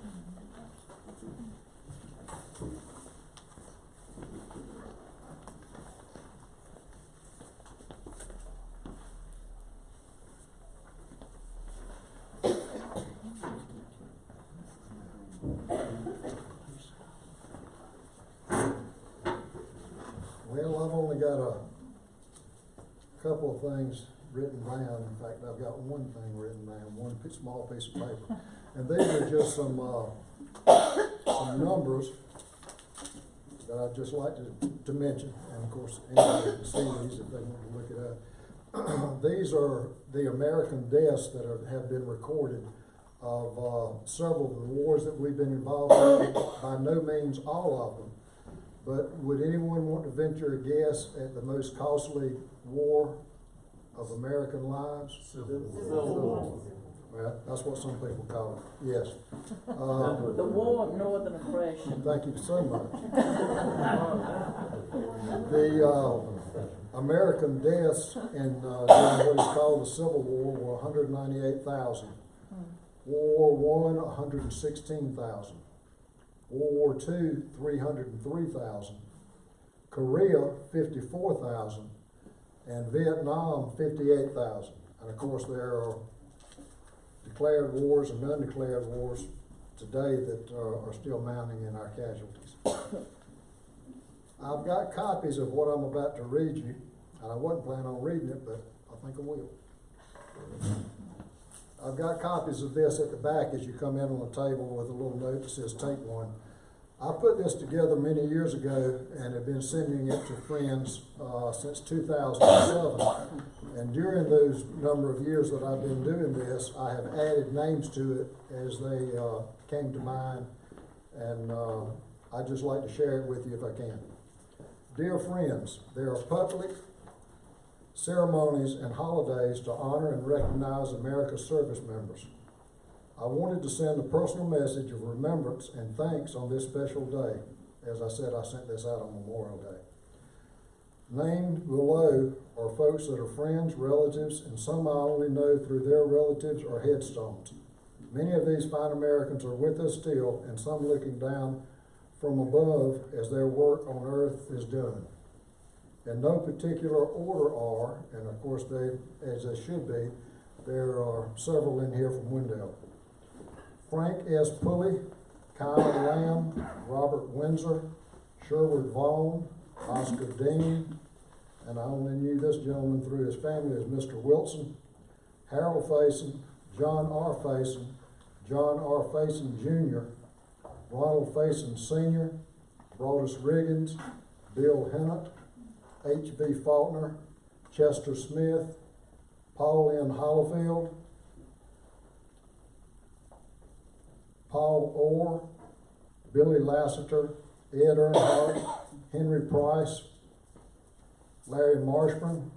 Well, I've only got a couple of things written down. In fact, I've got one thing written down, one small piece of paper. And these are just some numbers that I'd just like to mention. And of course, anybody can see these if they want to look it up. These are the American deaths that have been recorded of several of the wars that we've been involved in. By no means all of them. But would anyone want to venture a guess at the most costly war of American lives? Civil War. Well, that's what some people call it, yes. The War of Northern Aggression. Thank you so much. The American deaths in during what is called the Civil War were 198,000. World War I, 116,000. World War II, 303,000. Korea, 54,000. And Vietnam, 58,000. And of course, there are declared wars and undeclared wars today that are still mounting in our casualties. I've got copies of what I'm about to read you, and I wasn't planning on reading it, but I think I will. I've got copies of this at the back as you come in on the table with a little note that says take one. I put this together many years ago and have been sending it to friends since 2007. And during those number of years that I've been doing this, I have added names to it as they came to mind. And I'd just like to share it with you if I can. Dear friends, there are public ceremonies and holidays to honor and recognize America's service members. I wanted to send a personal message of remembrance and thanks on this special day. As I said, I sent this out on Memorial Day. Named below are folks that are friends, relatives, and some I only know through their relatives or headstones. Many of these fine Americans are with us still, and some looking down from above as their work on earth is done. In no particular order are, and of course as they should be, there are several in here from Wendell. Frank S. Pulley, Kyle Lamb, Robert Windsor, Sherwood Vaughn, Oscar Dean, and I only knew this gentleman through his family as Mr. Wilson, Harold Faison, John R. Faison, John R. Faison Jr., Ronald Faison Sr., Brodus Riggins, Bill Hennett, H.B. Faulkner, Chester Smith, Paul N. Hollifield, Paul Orr, Billy Lassiter, Ed Earnhardt, Henry Price, Larry Marshman,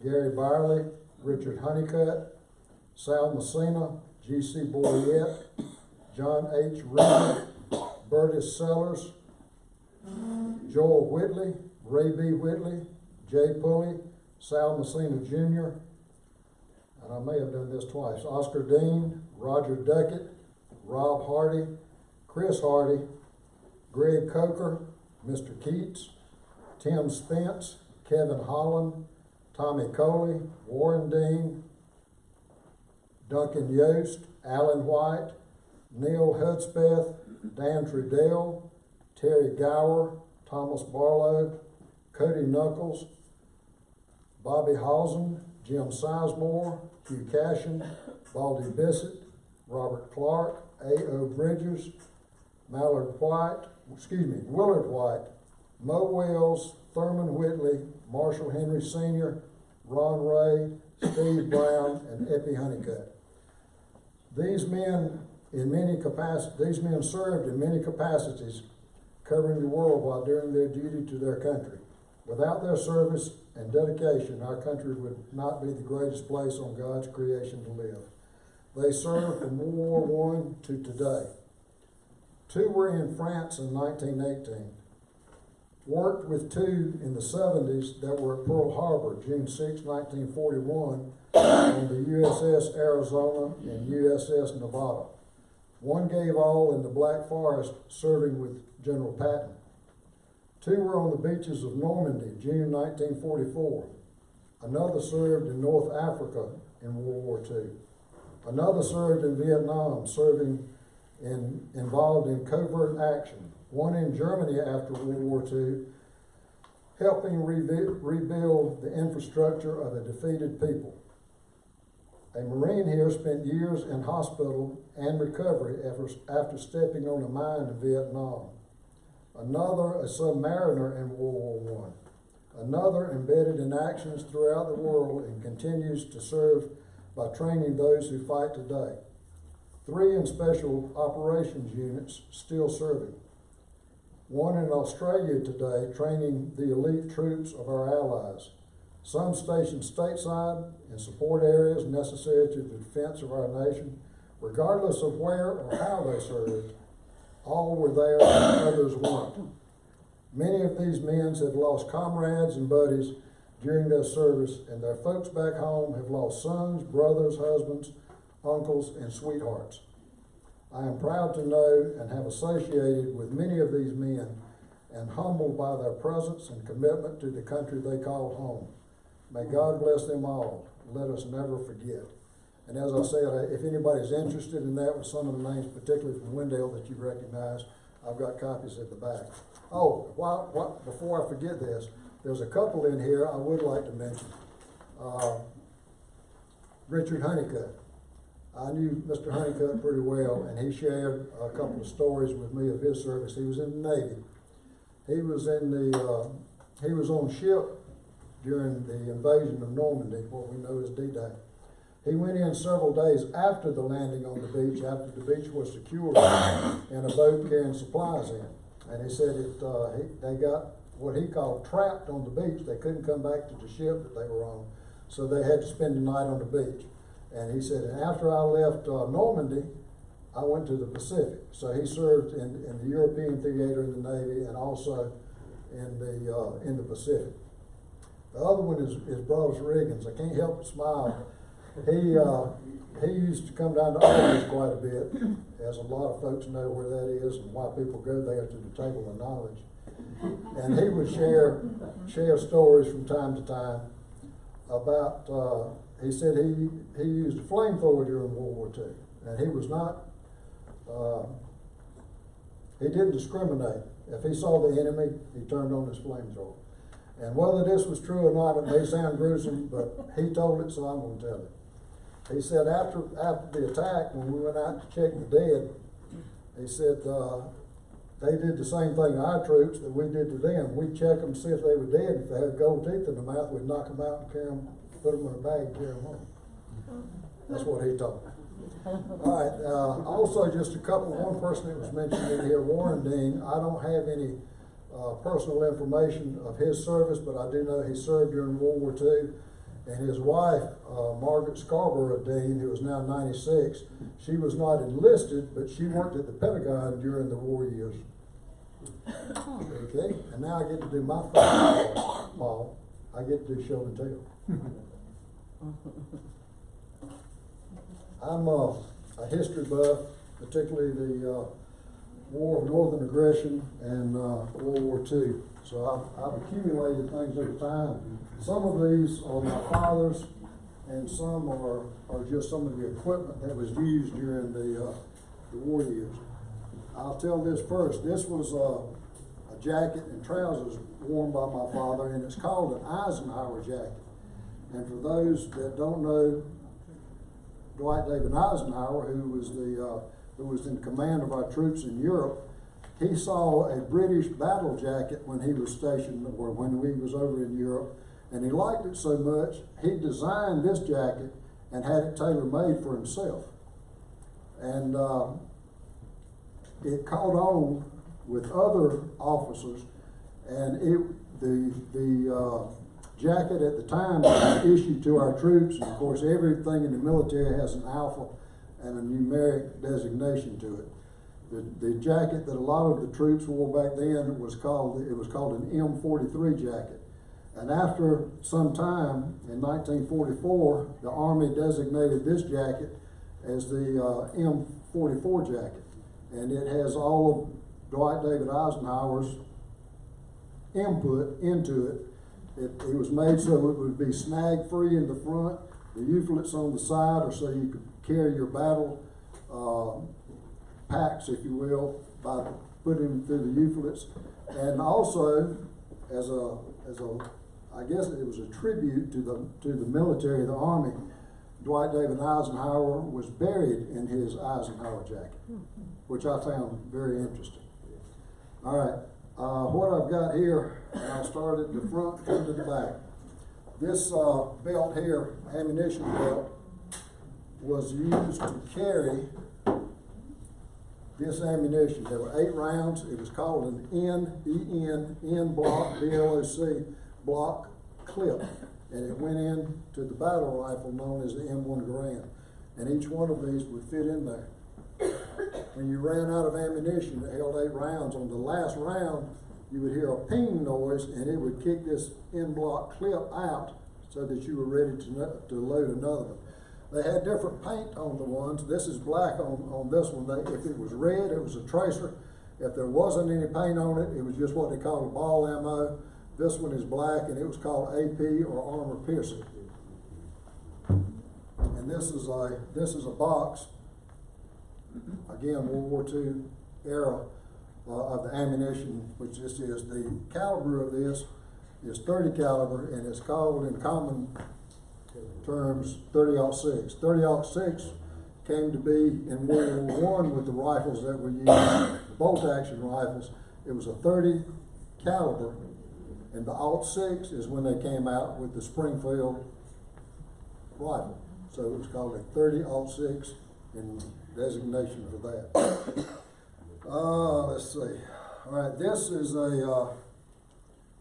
Gary Byerly, Richard Honeycutt, Sal Messina, G.C. Boyette, John H. Reed, Burtis Sellers, Joel Whitley, Ray B. Whitley, Jay Pulley, Sal Messina Jr., and I may have done this twice, Oscar Dean, Roger Duckett, Rob Hardy, Chris Hardy, Greg Coker, Mr. Keats, Tim Spence, Kevin Holland, Tommy Coley, Warren Dean, Duncan Yost, Alan White, Neil Hudspeth, Dan Trudell, Terry Gower, Thomas Barlow, Cody Knuckles, Bobby Hausen, Jim Sizemore, Hugh Cashin, Baldy Bissett, Robert Clark, A.O. Bridgers, Willard White, Mo Wells, Thurman Whitley, Marshall Henry Sr., Ron Ray, Steve Brown, and Eppie Honeycutt. These men served in many capacities, covering the world while doing their duty to their country. Without their service and dedication, our country would not be the greatest place on God's creation to live. They served from World War I to today. 2 were in France in 1918. Worked with 2 in the 70s that were at Pearl Harbor, June 6, 1941, on the USS Arizona and USS Nevada. 1 gave all in the Black Forest, serving with General Patton. 2 were on the beaches of Normandy, June 1944. Another served in North Africa in World War II. Another served in Vietnam, involved in covert action. 1 in Germany after World War II, helping rebuild the infrastructure of a defeated people. A Marine here spent years in hospital and recovery after stepping on a mine in Vietnam. Another, a submariner in World War I. Another embedded in actions throughout the world and continues to serve by training those who fight today. 3 in special operations units still serving. 1 in Australia today, training the elite troops of our allies. Some stationed stateside in support areas necessary to the defense of our nation, regardless of where or how they served. All were there and others weren't. Many of these men have lost comrades and buddies during their service, and their folks back home have lost sons, brothers, husbands, uncles, and sweethearts. I am proud to know and have associated with many of these men and humbled by their presence and commitment to the country they call home. May God bless them all. Let us never forget. And as I said, if anybody's interested in that with some of the names, particularly from Wendell that you recognize, I've got copies at the back. Oh, before I forget this, there's a couple in here I would like to mention. Richard Honeycutt. I knew Mr. Honeycutt pretty well, and he shared a couple of stories with me of his service. He was in the Navy. He was on ship during the invasion of Normandy, what we know as D-Day. He went in several days after the landing on the beach, after the beach was secured, in a boat carrying supplies in. And he said they got what he called trapped on the beach. They couldn't come back to the ship that they were on, so they had to spend the night on the beach. And he said, and after I left Normandy, I went to the Pacific. So he served in the European theater in the Navy and also in the Pacific. The other one is Brothers Riggins. I can't help but smile. He used to come down to Albany quite a bit, as a lot of folks know where that is and why people go there, to the table of knowledge. And he would share stories from time to time about, he said he used a flamethrower during World War II, and he was not, he didn't discriminate. If he saw the enemy, he turned on his flamethrower. And whether this was true or not, it may sound gruesome, but he told it, so I'm going to tell it. He said after the attack, when we went out to check the dead, he said they did the same thing to our troops that we did to them. We'd check them to see if they were dead. If they had gold teeth in their mouth, we'd knock them out and carry them, put them in a bag and carry them home. That's what he told me. All right, also just one person that was mentioned in here, Warren Dean. I don't have any personal information of his service, but I do know he served during World War II, And his wife, Margaret Scarborough Dean, who is now 96, she was not enlisted, but she worked at the Pentagon during the war years. Okay, and now I get to do my thing, Paul. I get to do show and tell. I'm a history buff, particularly the War of Northern Aggression and World War II. So I've accumulated things over time. Some of these are my father's, and some are just some of the equipment that was used during the war years. I'll tell this first. This was a jacket and trousers worn by my father, and it's called an Eisenhower jacket. And for those that don't know, Dwight David Eisenhower, who was in command of our troops in Europe, he saw a British battle jacket when he was stationed, or when he was over in Europe, and he liked it so much, he designed this jacket and had it tailor-made for himself. And it caught on with other officers, and the jacket at the time was issued to our troops, and of course everything in the military has an alpha and a numeric designation to it. The jacket that a lot of the troops wore back then was called an M43 jacket. And after some time, in 1944, the Army designated this jacket as the M44 jacket. And it has all of Dwight David Eisenhower's input into it. It was made so it would be snag-free in the front. The epaulets on the side are so you could carry your battle packs, if you will, by putting them through the epaulets. And also, as a I guess it was a tribute to the military, the Army, Dwight David Eisenhower was buried in his Eisenhower jacket, which I found very interesting. All right, what I've got here, I'll start at the front, come to the back. This belt here, ammunition belt, was used to carry this ammunition. There were 8 rounds. It was called an N block, BLOC block clip, and it went into the battle rifle known as the M1 Garand, and each one of these would fit in there. When you ran out of ammunition that held 8 rounds, on the last round you would hear a ping noise, and it would kick this N block clip out so that you were ready to load another one. They had different paint on the ones. This is black on this one. If it was red, it was a tracer. If there wasn't any paint on it, it was just what they called a ball ammo. This one is black, and it was called AP, or armor piercing. And this is a box, again, World War II era of the ammunition, which this is. The caliber of this is 30 caliber, and it's called in common terms 30-06. 30-06 came to be in World War I with the rifles that were used, the bolt action rifles. It was a 30 caliber, and the 06 is when they came out with the Springfield rifle. So it was called a 30-06 in designation for that. Let's see. All right, this is a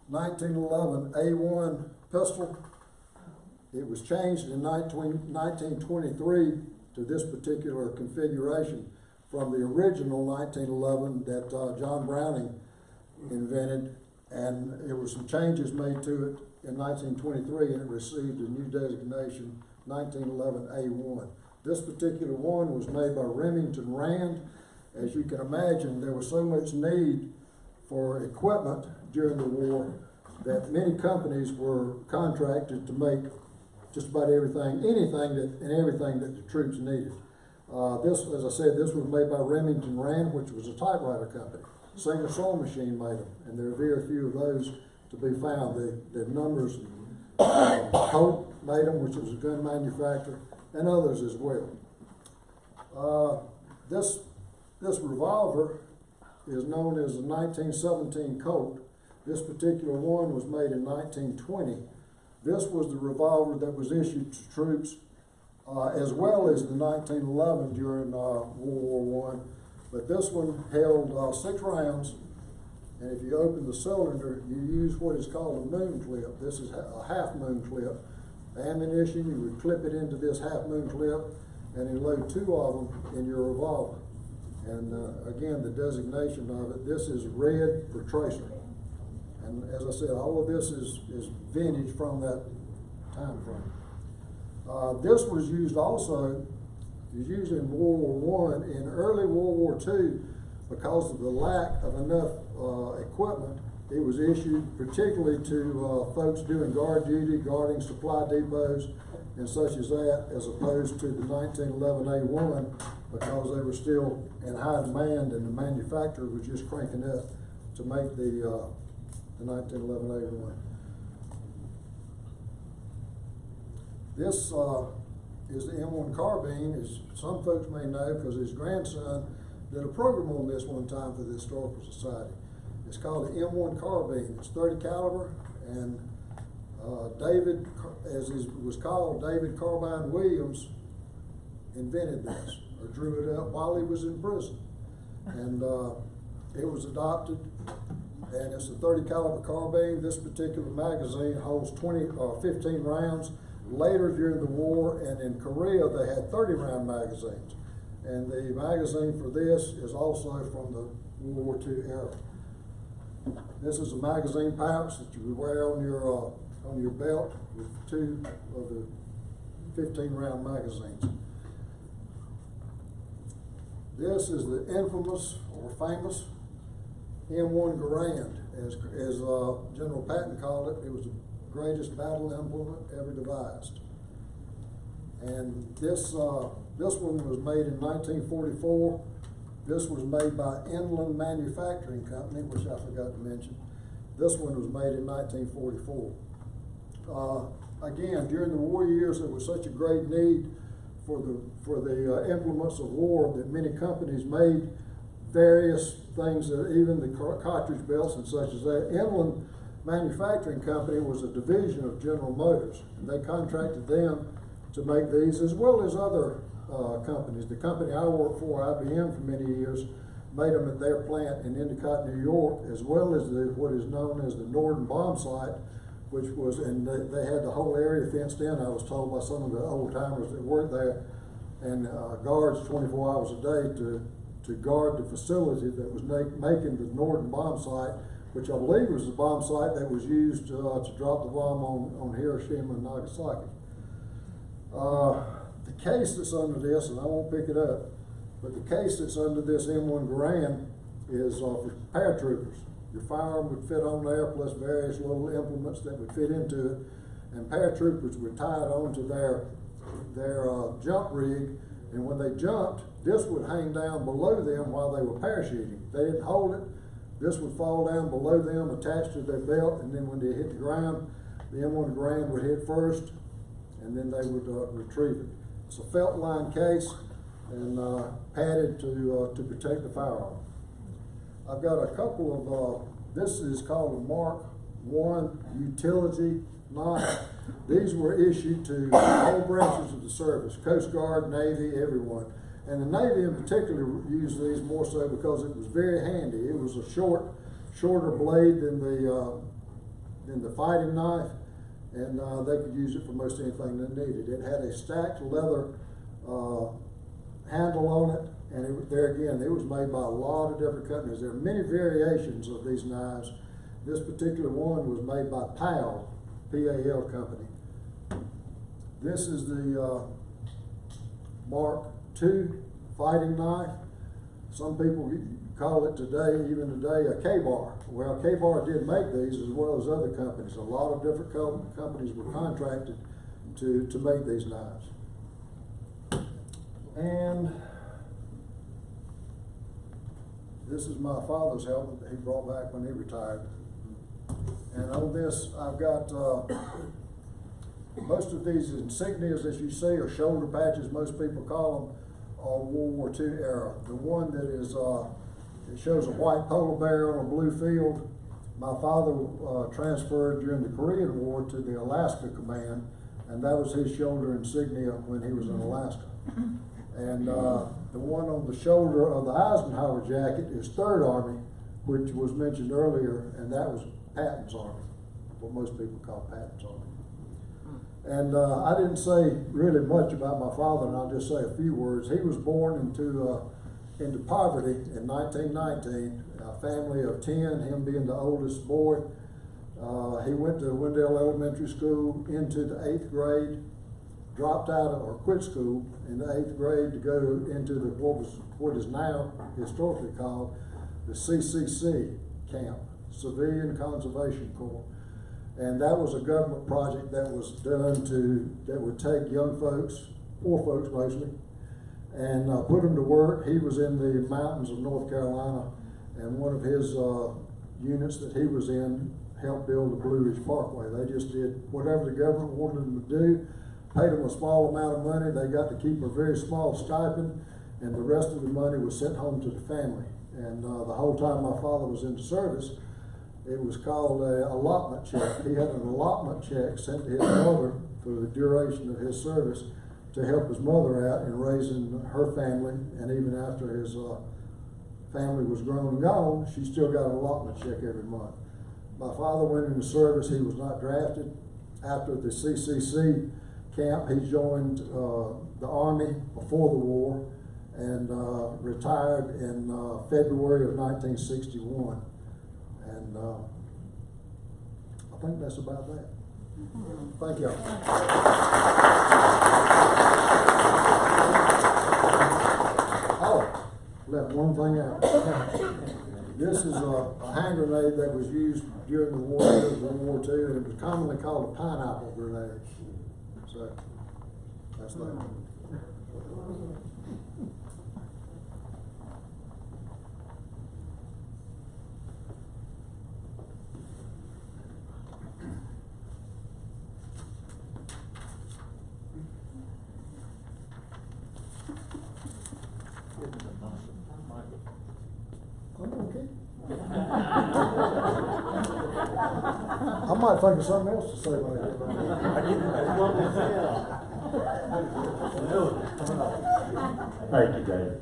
1911 A1 pistol. It was changed in 1923 to this particular configuration from the original 1911 that John Browning invented, and there were some changes made to it in 1923, and it received a new designation, 1911 A1. This particular one was made by Remington Rand. As you can imagine, there was so much need for equipment during the war that many companies were contracted to make just about everything, everything that the troops needed. This, as I said, this was made by Remington Rand, which was a typewriter company. Singer Sewing Machine made them, and there are very few of those to be found. The numbers, Hope made them, which was a gun manufacturer, and others as well. This revolver is known as the 1917 Colt. This particular one was made in 1920. This was the revolver that was issued to troops, as well as the 1911 during World War I. But this one held 6 rounds, and if you open the cylinder, you use what is called a moon clip. This is a half moon clip, ammunition, you would clip it into this half-moon clip, and then load 2 of them in your revolver. And again, the designation of it, this is red for tracer. And as I said, all of this is vintage from that time frame. This was used also, used in World War I. In early World War II, because of the lack of enough equipment, it was issued particularly to folks doing guard duty, guarding supply depots, and such as that, as opposed to the 1911 A1, because they were still in high demand and the manufacturer was just cranking up to make the 1911 A1. This is the M1 carbine, as some folks may know, because his grandson did a program on this one time for the Historical Society. It's called the M1 carbine. It's 30 caliber, and David, as he was called, David Carbine Williams, invented this, or drew it up while he was in prison. And it was adopted, and it's a 30 caliber carbine. This particular magazine holds 15 rounds. Later during the war and in Korea, they had 30 round magazines. And the magazine for this is also from the World War II era. This is a magazine pouch that you would wear on your belt with 2 of the 15 round magazines. This is the infamous or famous M1 Garand, as General Patton called it. It was the greatest battle implement ever devised. And this one was made in 1944. This was made by Inland Manufacturing Company, which I forgot to mention. This one was made in 1944. Again, during the war years, there was such a great need for the implements of war that many companies made various things, that even the cartridge belts and such as that. Inland Manufacturing Company was a division of General Motors, and they contracted them to make these, as well as other companies. The company I worked for, IBM, for many years, made them at their plant in Endicott, New York, as well as what is known as the Norden bomb site, which was, and they had the whole area fenced in, I was told by some of the old timers that worked there, and guards 24 hours a day to guard the facility that was making the Norden bomb site, which I believe was the bomb site that was used to drop the bomb on Hiroshima and Nagasaki. The case that's under this, and I won't pick it up, but the case that's under this M1 Garand is for paratroopers. Your firearm would fit on there, plus various little implements that would fit into it, and paratroopers were tied onto their jump rig, and when they jumped, this would hang down below them while they were parachuting. They didn't hold it. This would fall down below them, attached to their belt, and then when they hit the ground, the M1 Garand would hit first, and then they would retrieve it. It's a felt line case and padded to protect the firearm. I've got a couple of, this is called a Mark I utility knife. These were issued to all branches of the service, Coast Guard, Navy, everyone. And the Navy in particular used these more so because it was very handy. It was a shorter blade than the fighting knife, and they could use it for most anything they needed. It had a stacked leather handle on it, and it was made by a lot of different companies. There are many variations of these knives. This particular one was made by PAL, P-A-L company. This is the Mark II fighting knife. Some people call it today, even today, a K-bar. Well, K-bar did make these as well as other companies. A lot of different companies were contracted to make these knives. And this is my father's helmet that he brought back when he retired. And on this, I've got most of these insignias that you see are shoulder patches, most people call them, are World War II era. The one that is, it shows a white polar bear on a blue field. My father transferred during the Korean War to the Alaska Command, and that was his shoulder insignia when he was in Alaska. And the one on the shoulder of the Eisenhower jacket is 3rd Army, which was mentioned earlier, and that was Patton's Army, what most people call Patton's Army. And I didn't say really much about my father, and I'll just say a few words. He was born into poverty in 1919, a family of 10, him being the oldest boy. He went to Wendell Elementary School into the 8th grade, dropped out of, or quit school in the 8th grade to go into what is now historically called the CCC camp, Civilian Conservation Corps. And that was a government project that was done that would take young folks, poor folks mostly, and put them to work. He was in the mountains of North Carolina, and one of his units that he was in helped build the Blue Ridge Parkway. They just did whatever the government wanted them to do, paid them a small amount of money. They got to keep a very small stipend, and the rest of the money was sent home to the family. And the whole time my father was in the service, it was called a allotment check. He had an allotment check sent to his mother for the duration of his service to help his mother out in raising her family, and even after his family was grown and gone, she still got an allotment check every month. My father went into service. He was not drafted. After the CCC camp, he joined the Army before the war and retired in February of 1961. And I think that's about that. Thank you. Oh, left one thing out. This is a hand grenade that was used during the war, World War II, and it was commonly called a pineapple grenade. So, that's that. I might think of something else to say when I get back. Thank you, Dave.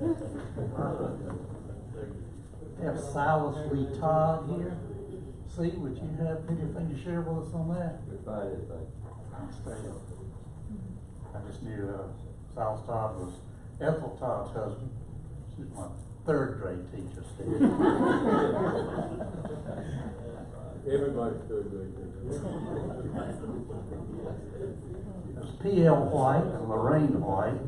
We have Silas Lee Todd here. See, would you have anything to share with us on that? I just knew Silas Todd was Ethel Todd's husband. She's my 3rd grade teacher, Steve. Everybody's 3rd grade teacher. There's P.L. White and Lorraine White.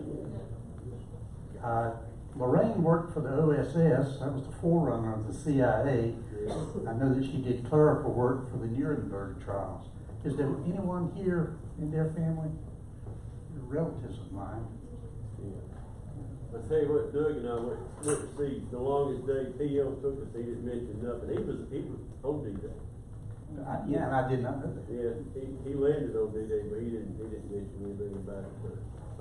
Lorraine worked for the OSS. That was the forerunner of the CIA. I know that she did clerical work for the Nuremberg trials. Is there anyone here in their family? Relatives of mine. I tell you what, Doug and I went to see the longest day P.L. took us. He didn't mention nothing. He was on D-Day. Yeah, and I did not know that. Yeah, he landed on D-Day, but he didn't mention anything about it. So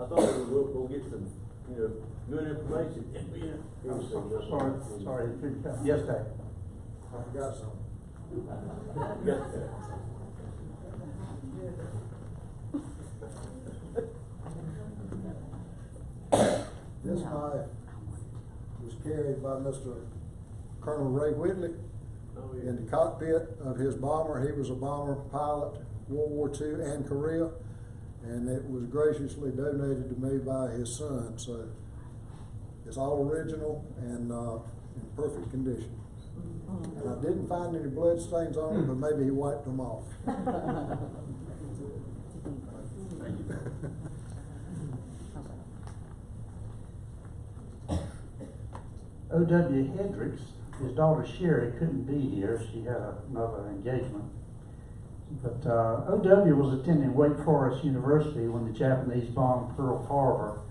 I thought we'll get some, good information. Sorry. Yes, Dave. I forgot something. This knife was carried by Mr. Colonel Ray Whitley in the cockpit of his bomber. He was a bomber pilot, World War II and Korea, and it was graciously donated to me by his son. So it's all original and in perfect condition. And I didn't find any blood stains on it, but maybe he wiped them off. O.W. Hendricks, his daughter Sherry couldn't be here. She had another engagement. But O.W. was attending Wake Forest University when the Japanese bombed Pearl Harbor.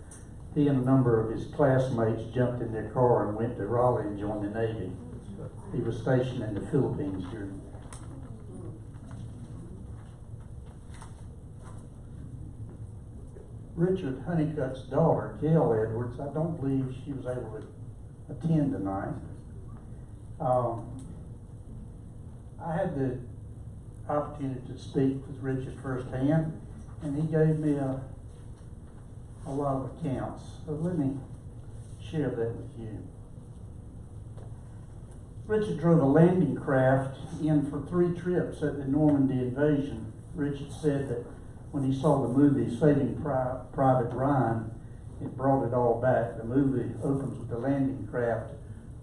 He and a number of his classmates jumped in their car and went to Raleigh and joined the Navy. He was stationed in the Philippines during Richard Honeycutt's daughter, Gail Edwards, I don't believe she was able to attend tonight. I had the opportunity to speak with Richard firsthand, and he gave me a lot of accounts. So let me share that with you. Richard drove a landing craft in for 3 trips at the Normandy invasion. Richard said that when he saw the movie Saving Private Ryan, it brought it all back. The movie opens with the landing craft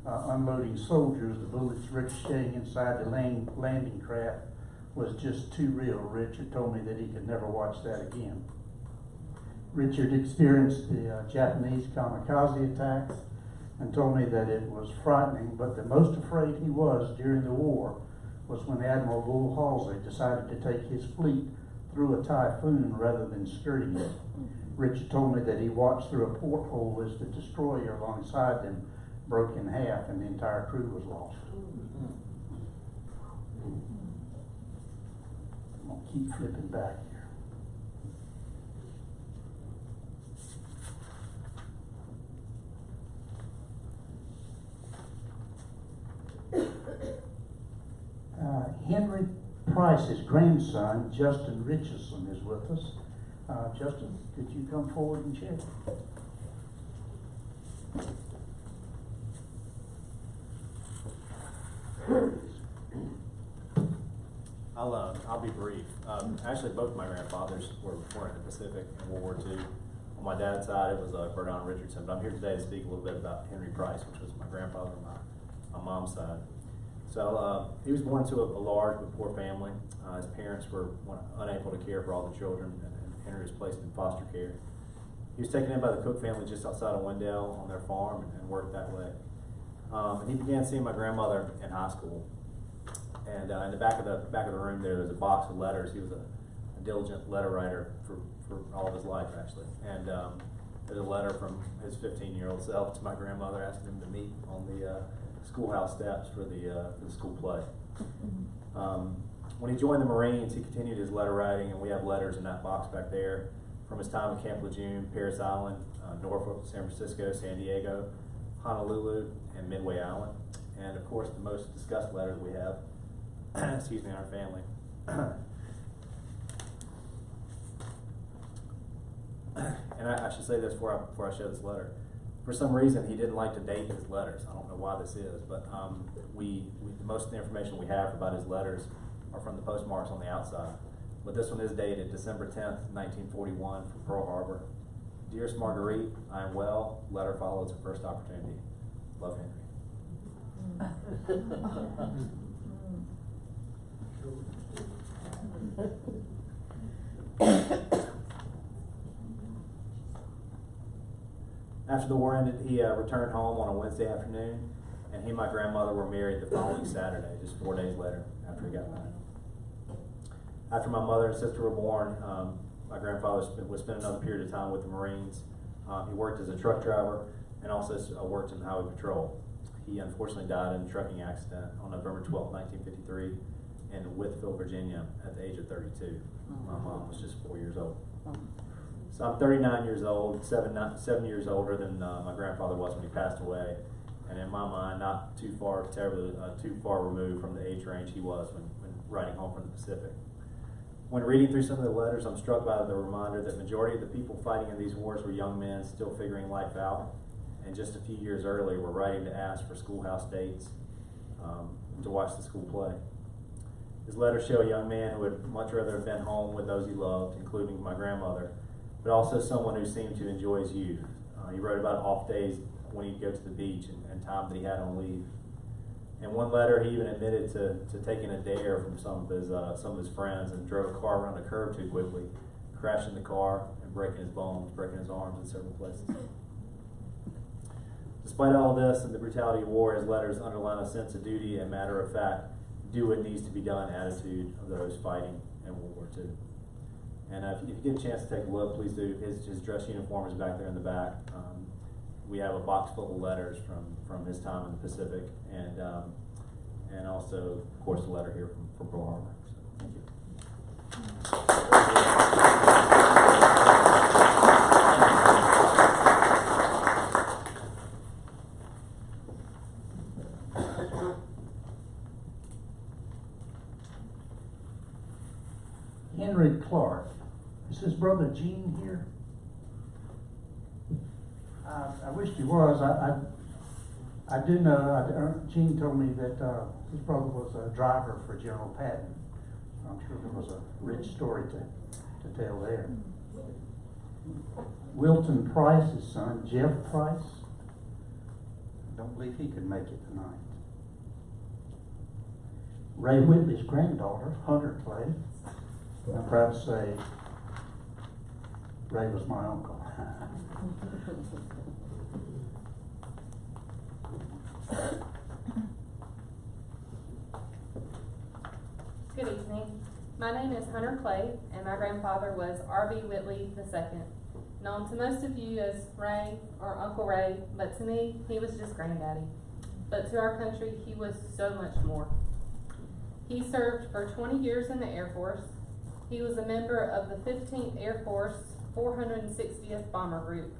unloading soldiers. The bullets ricocheting inside the landing craft was just too real. Richard told me that he could never watch that again. Richard experienced the Japanese kamikaze attacks and told me that it was frightening, but the most afraid he was during the war was when Admiral Bull Halsey decided to take his fleet through a typhoon rather than skirting it. Richard told me that he watched through a porthole as the destroyer alongside them broke in half and the entire crew was lost. I'm going to keep flipping back here. Henry Price's grandson, Justin Richardson, is with us. Justin, could you come forward and share? I'll be brief. Actually, both my grandfathers were in the Pacific in World War II. On my dad's side, it was Bernard Richardson, but I'm here today to speak a little bit about Henry Price, which was my grandfather on my mom's side. So he was born into a large but poor family. His parents were unable to care for all the children, and Henry was placed in foster care. He was taken in by the Cook family just outside of Wendell on their farm and worked that way. And he began seeing my grandmother in high school. And in the back of the room there's a box of letters. He was a diligent letter writer for all of his life, actually. And there's a letter from his 15-year-old self to my grandmother asking him to meet on the schoolhouse steps for the school play. When he joined the Marines, he continued his letter writing, and we have letters in that box back there from his time at Camp Lejeune, Parris Island, Norfolk, San Francisco, San Diego, Honolulu, and Midway Island. And of course, the most discussed letter we have, excuse me, in our family. And I should say this before I share this letter. For some reason, he didn't like to date his letters. I don't know why this is, but most of the information we have about his letters are from the postmarks on the outside. But this one is dated December 10th, 1941 from Pearl Harbor. Dearest Marguerite, I am well. Letter follows at first opportunity. Love, Henry. After the war ended, he returned home on a Wednesday afternoon, and he and my grandmother were married the following Saturday, just 4 days later after he got married. After my mother and sister were born, my grandfather would spend another period of time with the Marines. He worked as a truck driver and also worked in the highway patrol. He unfortunately died in a trucking accident on November 12, 1953 in Whitfield, Virginia at the age of 32. My mom was just 4 years old. So I'm 39 years old, 7 years older than my grandfather was when he passed away. And in my mind, not too far removed from the age range he was when riding home from the Pacific. When reading through some of the letters, I'm struck by the reminder that majority of the people fighting in these wars were young men still figuring life out. And just a few years earlier, were writing to ask for schoolhouse dates to watch the school play. His letters show a young man who would much rather have been home with those he loved, including my grandmother, but also someone who seemed to enjoy his youth. He wrote about off days when he'd go to the beach and time that he had on leave. In one letter, he even admitted to taking a dare from some of his friends and drove a car around a curve too quickly, crashing the car and breaking his bones, breaking his arms in several places. Despite all of this and the brutality of war, his letters underline a sense of duty and matter of fact, do what needs to be done attitude of those fighting in World War II. And if you get a chance to take a look, please do. His dress uniform is back there in the back. We have a box full of letters from his time in the Pacific, and also, of course, the letter here from Pearl Harbor. So, thank you. Henry Clark. Is his brother Gene here? I wish he was. I do know, Gene told me that his brother was a driver for General Patton. I'm sure there was a rich story to to tell there. Wilton Price's son, Jeff Price, I don't believe he could make it tonight. Ray Whitley's granddaughter, Hunter Clay. I'm proud to say Ray was my uncle. Good evening. My name is Hunter Clay, and my grandfather was R.B. Whitley II, known to most of you as Ray or Uncle Ray, but to me, he was just Granddaddy. But to our country, he was so much more. He served for 20 years in the Air Force. He was a member of the 15th Air Force 460th Bomber Group.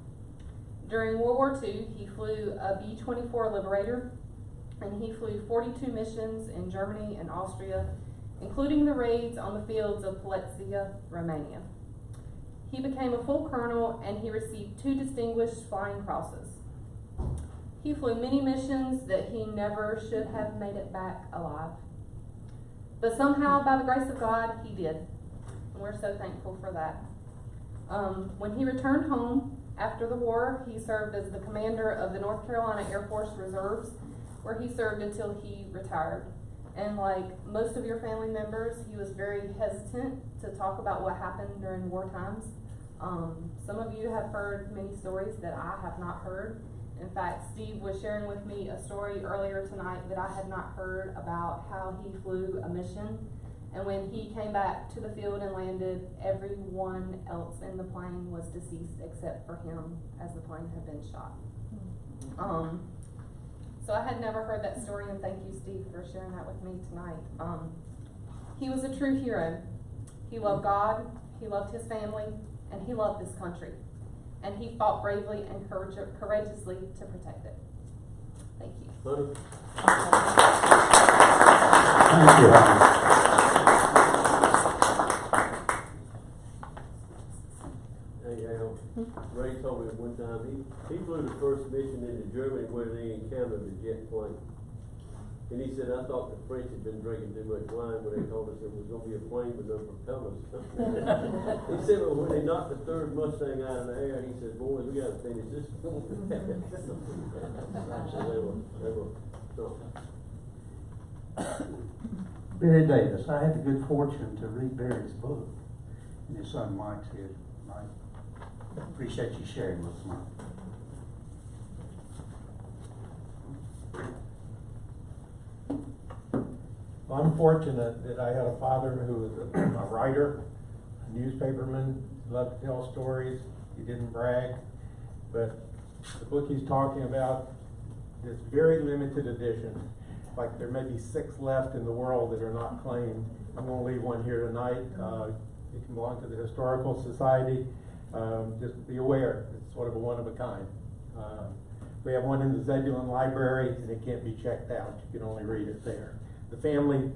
During World War II, he flew a B-24 Liberator, and he flew 42 missions in Germany and Austria, including the raids on the fields of Polezia, Romania. He became a full colonel, and he received 2 distinguished flying crosses. He flew many missions that he never should have made it back alive. But somehow, by the grace of God, he did. And we're so thankful for that. When he returned home after the war, he served as the commander of the North Carolina Air Force Reserves, where he served until he retired. And like most of your family members, he was very hesitant to talk about what happened during war times. Some of you have heard many stories that I have not heard. In fact, Steve was sharing with me a story earlier tonight that I had not heard about how he flew a mission. And when he came back to the field and landed, everyone else in the plane was deceased except for him, as the plane had been shot. So I had never heard that story, and thank you, Steve, for sharing that with me tonight. He was a true hero. He loved God, he loved his family, and he loved this country. And he fought bravely and courageously to protect it. Thank you. Thank you, Helen. Ray told me one time he flew the first mission into Germany where they encountered a jet plane. And he said, I thought the French had been drinking too much wine when they told us it was going to be a plane with no propellers. He said, well, when they knocked the third Mustang out of the air, he said, boys, we got to finish this. So they were Barry Davis. I had the good fortune to read Barry's book, and his son Mike's here tonight. Appreciate you sharing with us, Mike. Well, I'm fortunate that I had a father who was a writer, a newspaperman, loved to tell stories. He didn't brag, but the book he's talking about is very limited edition. Like there may be 6 left in the world that are not claimed. I'm going to leave one here tonight. It can belong to the Historical Society. Just be aware, it's sort of a one of a kind. We have one in the Zebulon Library, and it can't be checked out. You can only read it there. The family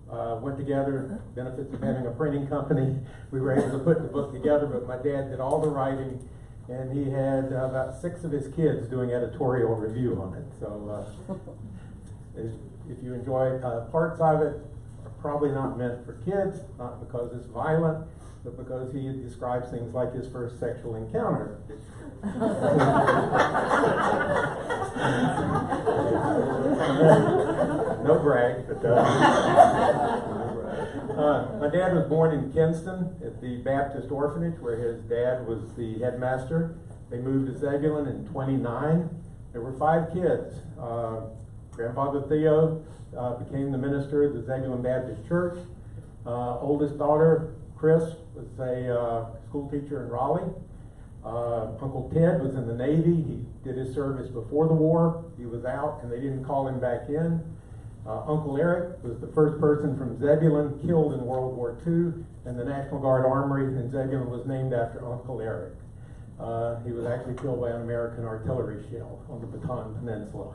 went together, benefits of having a printing company. We were able to put the book together, but my dad did all the writing, and he had about 6 of his kids doing editorial review on it. So if you enjoy parts of it, are probably not meant for kids, not because it's violent, but because he describes things like his first sexual encounter. No brag, but my dad was born in Kinston at the Baptist Orphanage, where his dad was the headmaster. They moved to Zebulon in '29. There were 5 kids. Grandfather Theo became the minister of the Zebulon Baptist Church. Oldest daughter, Chris, was a school teacher in Raleigh. Uncle Ted was in the Navy. He did his service before the war. He was out, and they didn't call him back in. Uncle Eric was the first person from Zebulon killed in World War II, and the National Guard Armory in Zebulon was named after Uncle Eric. He was actually killed by an American artillery shell on the Bataan Peninsula.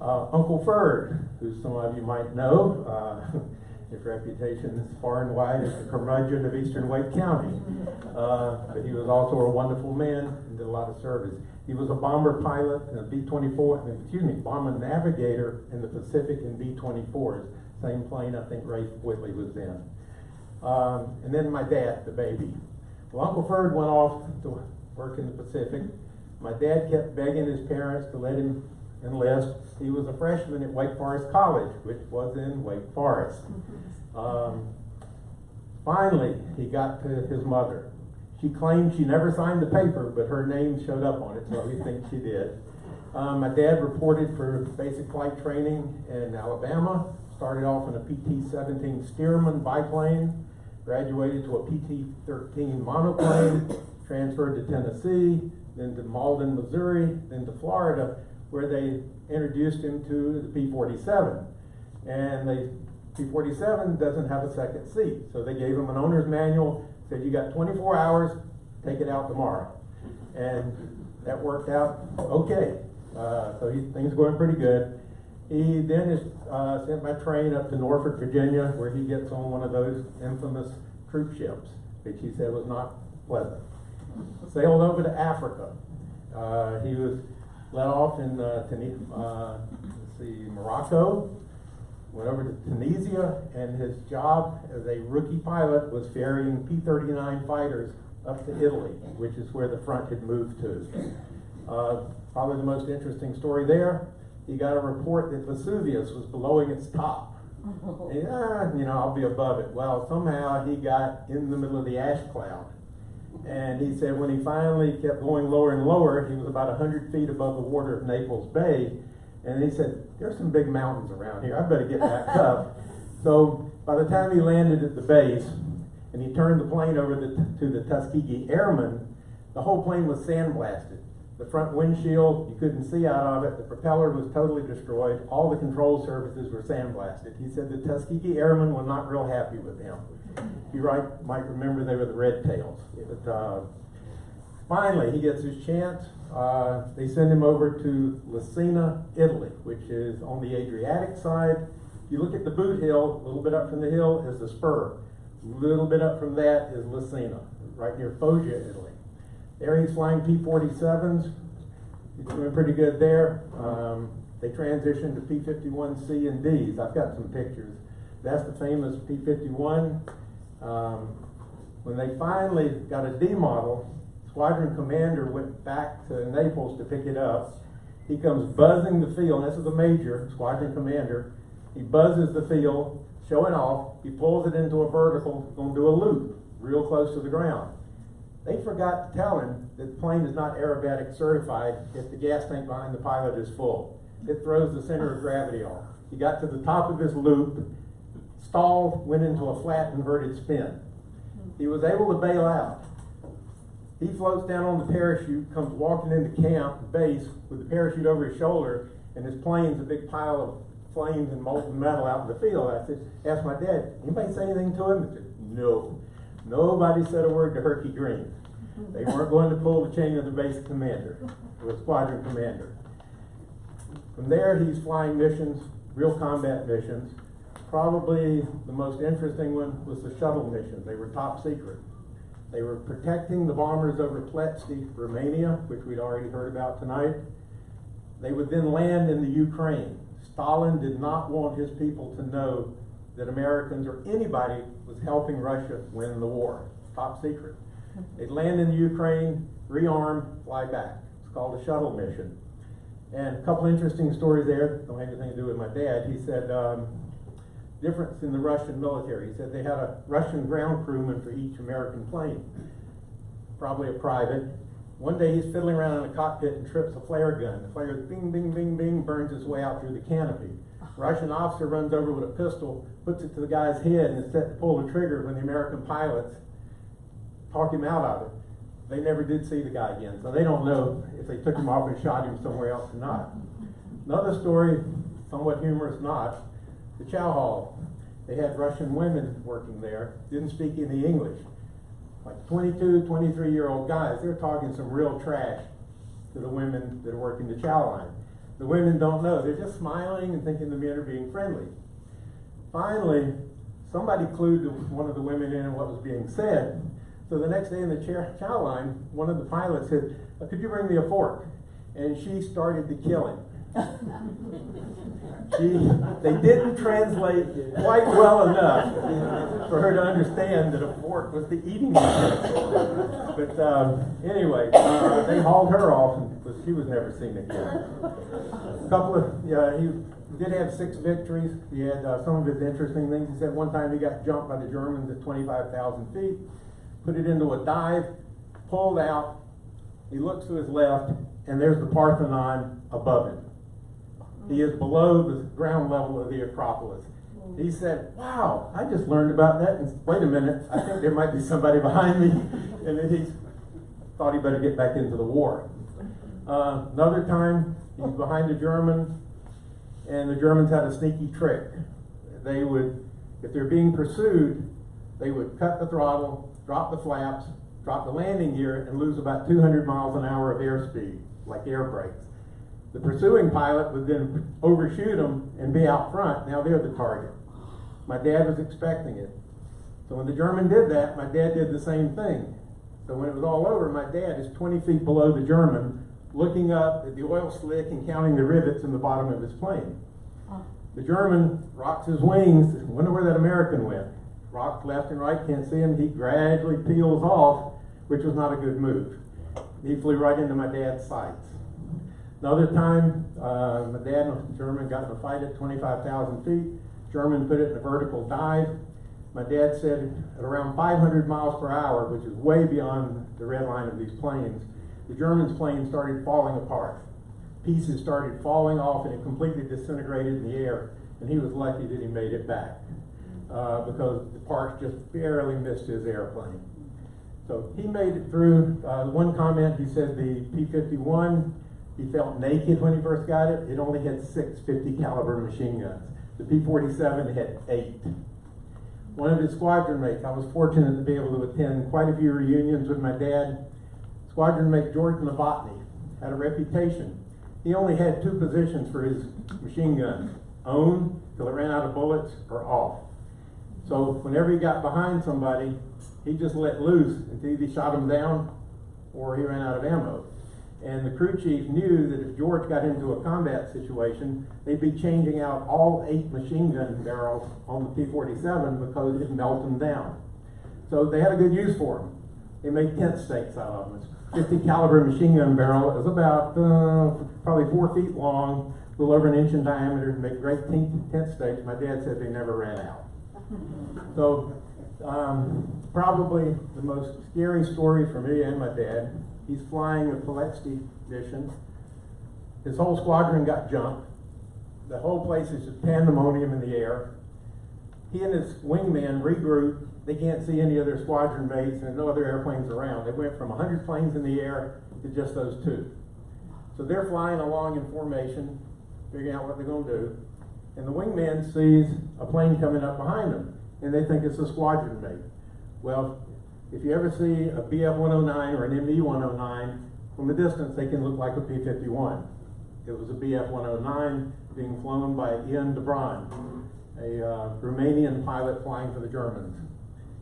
Uncle Ferd, who some of you might know, his reputation is far and wide as the curmudgeon of Eastern Wake County. But he was also a wonderful man and did a lot of service. He was a bomber pilot in a bomber navigator in the Pacific in B-24s, same plane I think Ray Whitley was in. And then my dad, the baby. Well, Uncle Ferd went off to work in the Pacific. My dad kept begging his parents to let him enlist. He was a freshman at Wake Forest College, which was in Wake Forest. Finally, he got to his mother. She claimed she never signed the paper, but her name showed up on it, so we think she did. My dad reported for basic flight training in Alabama, started off in a PT-17 Stearman biplane, graduated to a PT-13 monoplane, transferred to Tennessee, then to Malden, Missouri, then to Florida, where they introduced him to the P-47. And the P-47 doesn't have a second seat, so they gave him an owner's manual, said you got 24 hours, take it out tomorrow. And that worked out okay. So things are going pretty good. He then is sent by train up to Norfolk, Virginia, where he gets on one of those infamous troop ships, which he said was not pleasant. Sailed over to Africa. He was let off in Morocco, went over to Tunisia, and his job as a rookie pilot was ferrying P-39 fighters up to Italy, which is where the front had moved to. Probably the most interesting story there, he got a report that Vesuvius was blowing its top. And, I'll be above it. Well, somehow he got in the middle of the ash cloud. And he said when he finally kept going lower and lower, he was about 100 feet above the water of Naples Bay. And he said, there's some big mountains around here. I better get back up. So by the time he landed at the base, and he turned the plane over to the Tuskegee Airmen, the whole plane was sandblasted. The front windshield, you couldn't see out of it. The propeller was totally destroyed. All the control surfaces were sandblasted. He said the Tuskegee Airmen were not real happy with him. You might remember they were the Red Tails. But, finally, he gets his chance. They send him over to Lucena, Italy, which is on the Adriatic side. If you look at the boot hill, a little bit up from the hill is the spur. A little bit up from that is Lucena, right near Foggia, Italy. There he's flying P-47s. He's doing pretty good there. They transitioned to P-51C and Ds. I've got some pictures. That's the famous P-51. When they finally got a D model, squadron commander went back to Naples to pick it up. He comes buzzing the field. This is a major, squadron commander. He buzzes the field, showing off. He pulls it into a vertical, going to do a loop, real close to the ground. They forgot to tell him that the plane is not aerobatic certified if the gas tank behind the pilot is full. It throws the center of gravity off. He got to the top of his loop, stalled, went into a flat inverted spin. He was able to bail out. He floats down on the parachute, comes walking into camp, base, with the parachute over his shoulder, and his plane's a big pile of flames and molten metal out in the field. I asked my dad, anybody say anything to him? He said, no. Nobody said a word to Herky Green. They weren't going to pull the chain of the base commander, or squadron commander. From there, he's flying missions, real combat missions. Probably the most interesting one was the shuttle mission. They were top secret. They were protecting the bombers over Pletski, Romania, which we'd already heard about tonight. They would then land in the Ukraine. Stalin did not want his people to know that Americans or anybody was helping Russia win the war. Top secret. They'd land in the Ukraine, rearm, fly back. It's called a shuttle mission. And a couple interesting stories there. Don't have anything to do with my dad. He said, difference in the Russian military. He said they had a Russian ground crewman for each American plane. Probably a private. One day he's fiddling around in a cockpit and trips a flare gun. The flare goes bing, bing, bing, bing, burns its way out through the canopy. Russian officer runs over with a pistol, puts it to the guy's head, and is set to pull the trigger when the American pilots talk him out of it. They never did see the guy again, so they don't know if they took him off and shot him somewhere else or not. Another story, somewhat humorous not, the chow hall. They had Russian women working there, didn't speak any English. Like 22, 23-year-old guys, they're talking some real trash to the women that are working the chow line. The women don't know. They're just smiling and thinking the men are being friendly. Finally, somebody clued one of the women in on what was being said. So the next day in the chow line, one of the pilots said, could you bring me a fork? And she started to kill him. They didn't translate quite well enough for her to understand that a fork was the eating utensil. But anyway, they hauled her off, and she was never seen again. He did have 6 victories. He had some of his interesting things. He said one time he got jumped by the Germans at 25,000 feet, put it into a dive, pulled out. He looks to his left, and there's the Parthenon above him. He is below the ground level of the Acropolis. He said, wow, I just learned about that. And wait a minute, I think there might be somebody behind me. And then he thought he better get back into the war. Another time, he's behind the German, and the Germans had a sneaky trick. They would, if they're being pursued, they would cut the throttle, drop the flaps, drop the landing gear, and lose about 200 miles an hour of airspeed, like air brakes. The pursuing pilot would then overshoot them and be out front. Now they're the target. My dad was expecting it. So when the German did that, my dad did the same thing. So when it was all over, my dad is 20 feet below the German, looking up at the oil slick and counting the rivets in the bottom of his plane. The German rocks his wings. Wonder where that American went. Rocks left and right, can't see him. He gradually peels off, which was not a good move. He flew right into my dad's sights. Another time, my dad and the German got in a fight at 25,000 feet. German put it in a vertical dive. My dad said at around 500 miles per hour, which is way beyond the red line of these planes, the German's plane started falling apart. Pieces started falling off and it completely disintegrated in the air, and he was lucky that he made it back because the parts just barely missed his airplane. So he made it through. One comment, he said the P-51, he felt naked when he first got it. It only had 6 50 caliber machine guns. The P-47 had 8. One of his squadron mates, I was fortunate to be able to attend quite a few reunions with my dad. Squadron mate George Novotny had a reputation. He only had 2 positions for his machine guns: on till it ran out of bullets, or off. So whenever he got behind somebody, he just let loose until either he shot him down or he ran out of ammo. And the crew chief knew that if George got into a combat situation, they'd be changing out all 8 machine gun barrels on the P-47 because it'd melt them down. So they had a good use for them. They made tent stakes out of them. 50 caliber machine gun barrel. It was about probably 4 feet long, a little over 1 inch in diameter, made great tent stakes. My dad said they never ran out. So probably the most scary story for me and my dad, he's flying a Puletsky mission. His whole squadron got jumped. The whole place is just pandemonium in the air. He and his wingman regrouped. They can't see any other squadron mates and no other airplanes around. They went from 100 planes in the air to just those 2. So they're flying along in formation, figuring out what they're going to do. And the wingman sees a plane coming up behind them, and they think it's a squadron mate. Well, if you ever see a BF-109 or an ME-109, from a distance they can look like a P-51. It was a BF-109 being flown by Ian Debron, a Romanian pilot flying for the Germans.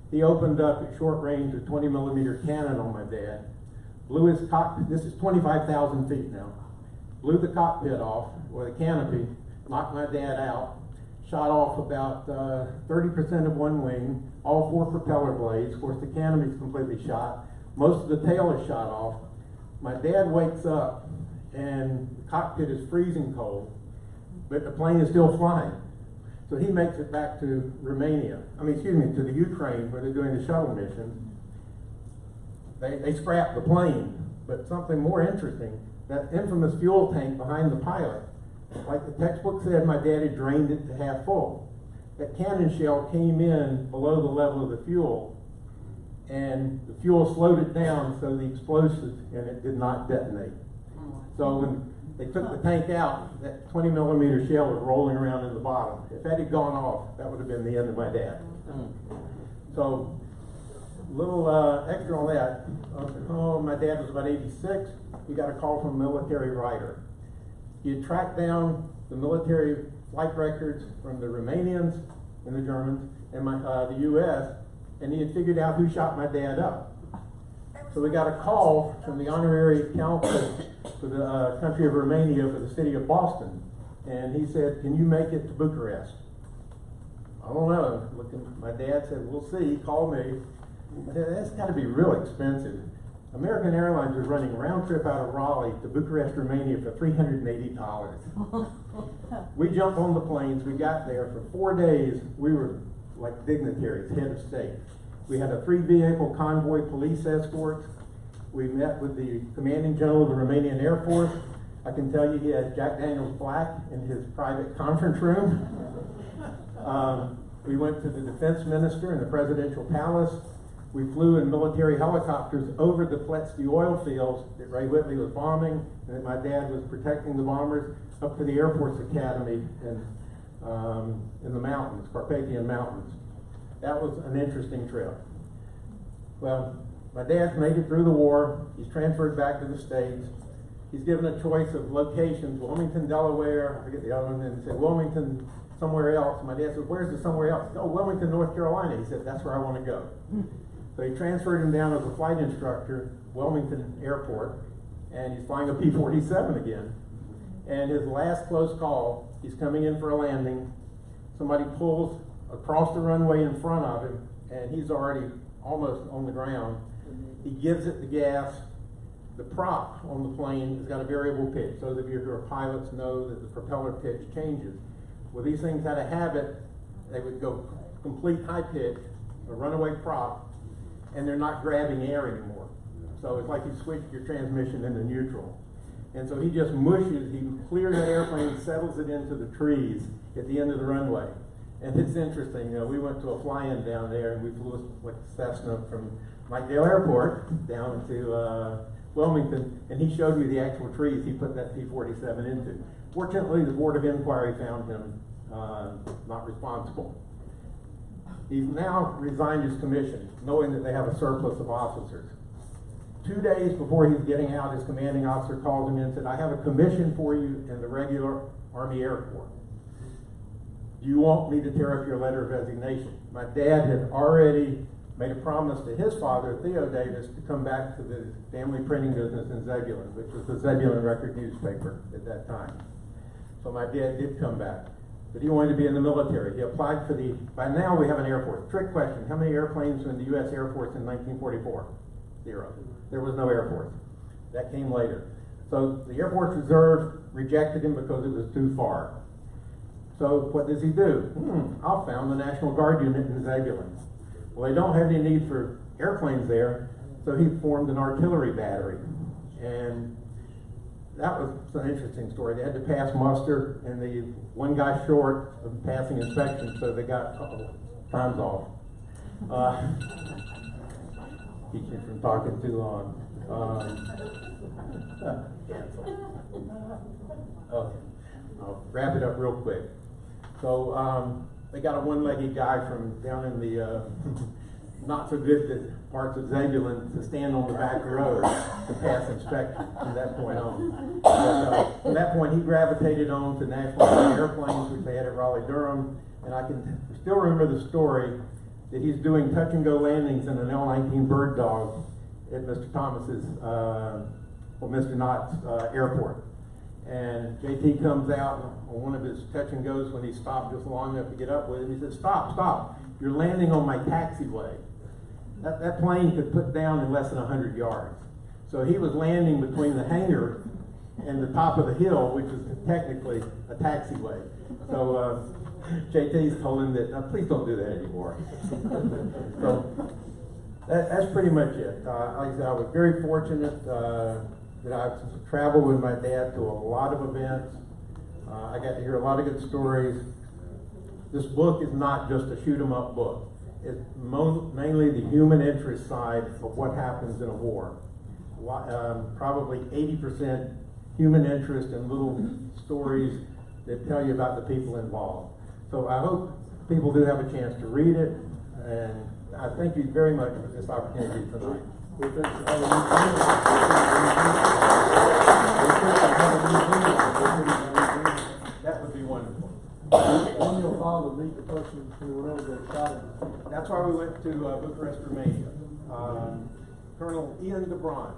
He opened up at short range a 20 millimeter cannon on my dad, blew his cockpit, this is 25,000 feet now, blew the cockpit off, or the canopy, knocked my dad out, shot off about 30% of one wing, all 4 propeller blades. Of course, the canopy's completely shot. Most of the tail is shot off. My dad wakes up, and the cockpit is freezing cold, but the plane is still flying. So he makes it back to Romania. To the Ukraine, where they're doing the shuttle mission. They scrap the plane, but something more interesting, that infamous fuel tank behind the pilot, like the textbook said, my dad had drained it to half full. That cannon shell came in below the level of the fuel, and the fuel slowed it down so the explosive in it did not detonate. So when they took the tank out, that 20 millimeter shell was rolling around in the bottom. If that had gone off, that would have been the end of my dad. So, a little extra on that. My dad was about 86. He got a call from a military writer. He had tracked down the military flight records from the Romanians and the Germans and the U.S., and he had figured out who shot my dad up. So we got a call from the honorary council for the country of Romania for the city of Boston. And he said, can you make it to Bucharest? I don't know. My dad said, we'll see, call me. I said, that's got to be real expensive. American Airlines was running round trip out of Raleigh to Bucharest, Romania for $380. We jumped on the planes, we got there. For 4 days, we were like dignitaries, head of state. We had a 3-vehicle convoy police escort. We met with the commanding general of the Romanian Air Force. I can tell you he had Jack Daniels Black in his private conference room. We went to the defense minister in the presidential palace. We flew in military helicopters over the Pletski oil fields that Ray Whitley was bombing and that my dad was protecting the bombers, up to the Air Force Academy in the mountains, Carpathian Mountains. That was an interesting trip. Well, my dad's made it through the war. He's transferred back to the States. He's given a choice of locations: Wilmington, Delaware, I forget the other one, and he said Wilmington, somewhere else. My dad said, where's the somewhere else? Oh, Wilmington, North Carolina. He said, that's where I want to go. So he transferred him down as a flight instructor, Wilmington Airport, and he's flying a P-47 again. And his last close call, he's coming in for a landing. Somebody pulls across the runway in front of him, and he's already almost on the ground. He gives it the gas. The prop on the plane has got a variable pitch. Those of you who are pilots know that the propeller pitch changes. Well, these things had a habit. They would go complete high pitch, a runaway prop, and they're not grabbing air anymore. So it's like you switched your transmission into neutral. And so he just mushes, he clears that airplane, settles it into the trees at the end of the runway. And it's interesting, we went to a fly-in down there, and we flew with Cessna from Mikedale Airport down to Wilmington, and he showed me the actual trees he put that P-47 into. Fortunately, the Board of Inquiry found him not responsible. He's now resigned his commission, knowing that they have a surplus of officers. 2 days before he's getting out, his commanding officer called him in and said, I have a commission for you in the regular Army Air Corps. Do you want me to tear up your letter of resignation? My dad had already made a promise to his father, Theo Davis, to come back to the family printing business in Zebulon, which was the Zebulon Record newspaper at that time. So my dad did come back. But he wanted to be in the military. He applied for by now we have an Air Force. Trick question, how many airplanes were in the U.S. Air Force in 1944? 0. There was no Air Force. That came later. So the Air Force Reserve rejected him because it was too far. So what does he do? I'll found the National Guard unit in Zebulon. Well, they don't have any need for airplanes there, so he formed an artillery battery. And that was an interesting story. They had to pass muster, and the one guy short of passing inspection, so they got time's off. Keep you from talking too long. Okay, I'll wrap it up real quick. So they got a one-legged guy from down in the not so good parts of Zebulon to stand on the back row to pass inspection from that point on. But, from that point, he gravitated on to National Guard airplanes, which they had at Raleigh-Durham, and I can still remember the story that he's doing touch-and-go landings in an L-19 Bird Dog at Mr. Thomas's, Mr. Knott's airport. And JT comes out on one of his touch-and-goes when he stopped just long enough to get up with him. He said, stop, stop, you're landing on my taxiway. That plane could put down in less than 100 yards. So he was landing between the hangar and the top of the hill, which is technically a taxiway. So JT's told him that, please don't do that anymore. So that's pretty much it. Like I said, I was very fortunate that I've traveled with my dad to a lot of events. I got to hear a lot of good stories. This book is not just a shoot 'em up book. It's mainly the human interest side of what happens in a war. Probably 80% human interest and little stories that tell you about the people involved. So I hope people do have a chance to read it, and I thank you very much for this opportunity tonight. Well, thanks for having me. That would be wonderful. When you'll follow to meet the person who were able to get shot at. That's why we went to Bucharest, Romania. Colonel Ian DeBron.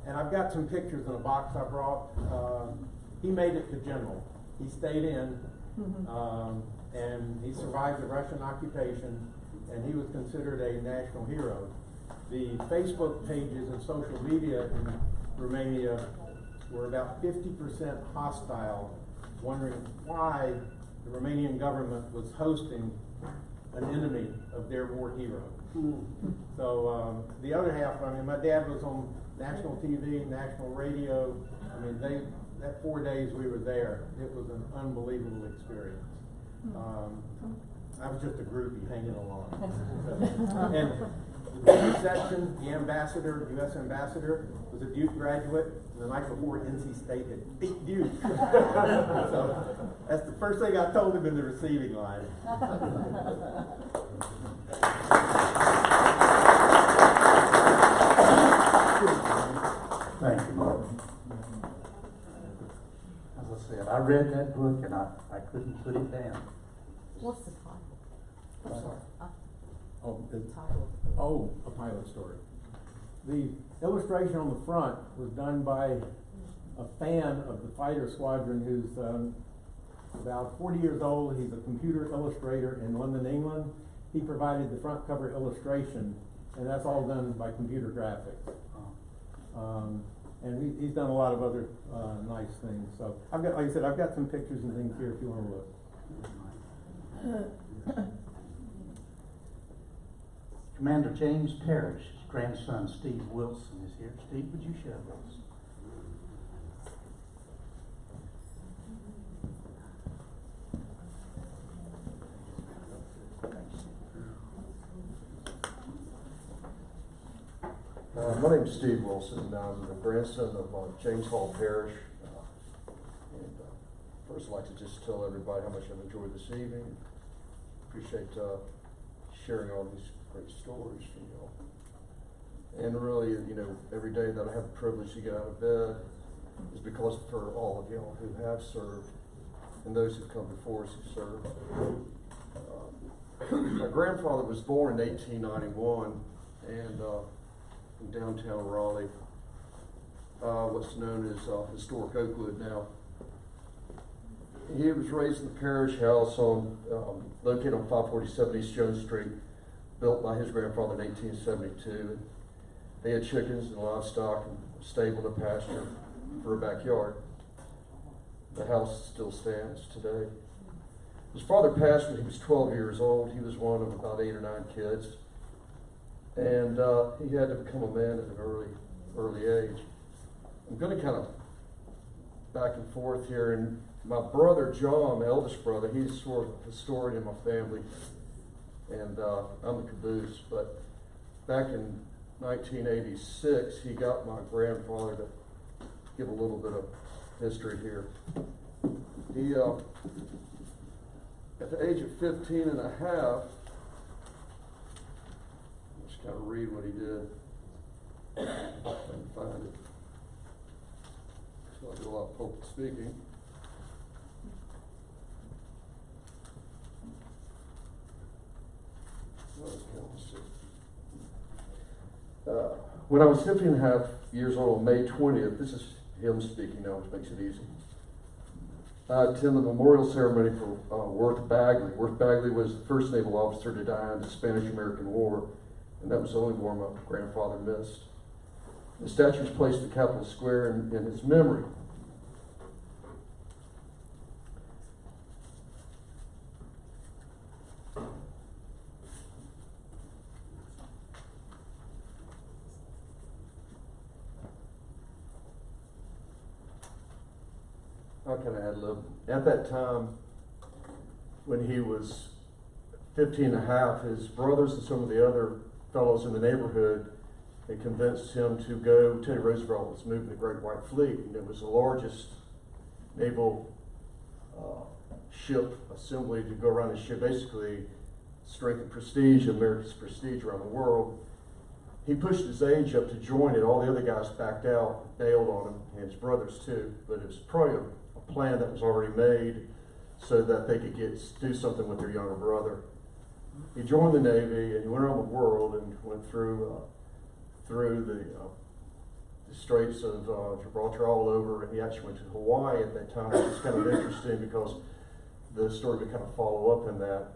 And I've got some pictures in a box I brought. He made it to general. He stayed in, and he survived the Russian occupation, and he was considered a national hero. The Facebook pages and social media in Romania were about 50% hostile, wondering why the Romanian government was hosting an enemy of their war hero. So the other half, I mean, my dad was on national TV, national radio. I mean, that 4 days we were there, it was an unbelievable experience. I was just a groupie hanging along. And the reception, the ambassador, U.S. ambassador, was a Duke graduate. The night before, NC State had beat Duke. So that's the first thing I told him in the receiving line. Thank you, Mark. As I said, I read that book and I couldn't put it down. What's the title? I'm sorry. Oh, the Title. Oh, a pilot story. The illustration on the front was done by a fan of the fighter squadron who's about 40 years old. He's a computer illustrator in London, England. He provided the front cover illustration, and that's all done by computer graphics. And he's done a lot of other nice things. So I've got, like I said, I've got some pictures and things here if you want to look. Commander James Parrish, his grandson Steve Wilson is here. Steve, would you share those? My name's Steve Wilson, and I'm the grandson of James Hall Parrish. First, I'd like to just tell everybody how much I've enjoyed this evening. Appreciate sharing all these great stories from y'all. And really, you know, every day that I have the privilege to get out of bed is because for all of y'all who have served and those who've come before us who served. My grandfather was born in 1891 and in downtown Raleigh, what's known as historic Oakwood now. He was raised in the parish house on located on 547 East Jones Street, built by his grandfather in 1872. They had chickens and livestock and a stable and a pasture for a backyard. The house still stands today. His father passed when he was 12 years old. He was one of about 8 or 9 kids. And he had to become a man at an early age. I'm going to kind of back and forth here. And my brother John, my eldest brother, he's sort of a historian in my family. And I'm the caboose. But back in 1986, he got my grandfather to give a little bit of history here. He, at the age of 15 and a half, just kind of read what he did. If I can find it. So I do a lot of public speaking. When I was 15 and a half years old on May 20th, this is him speaking now, which makes it easy. I attended the memorial ceremony for Worth Bagley. Worth Bagley was the first naval officer to die in the Spanish-American War, and that was the only war my grandfather missed. The statue is placed in the Capitol Square in his memory. How can I ad-lib? At that time, when he was 15 and a half, his brothers and some of the other fellows in the neighborhood had convinced him to go. Teddy Roosevelt was moving the Great White Fleet, and it was the largest naval ship assembly to go around and ship, basically strength and prestige, America's prestige around the world. He pushed his age up to join it. All the other guys backed out, bailed on him, and his brothers too. But it was probably a plan that was already made so that they could do something with their younger brother. He joined the Navy and he went around the world and went through through the Straits of Gibraltar all over. He actually went to Hawaii at that time, which is kind of interesting because the story would kind of follow up in that.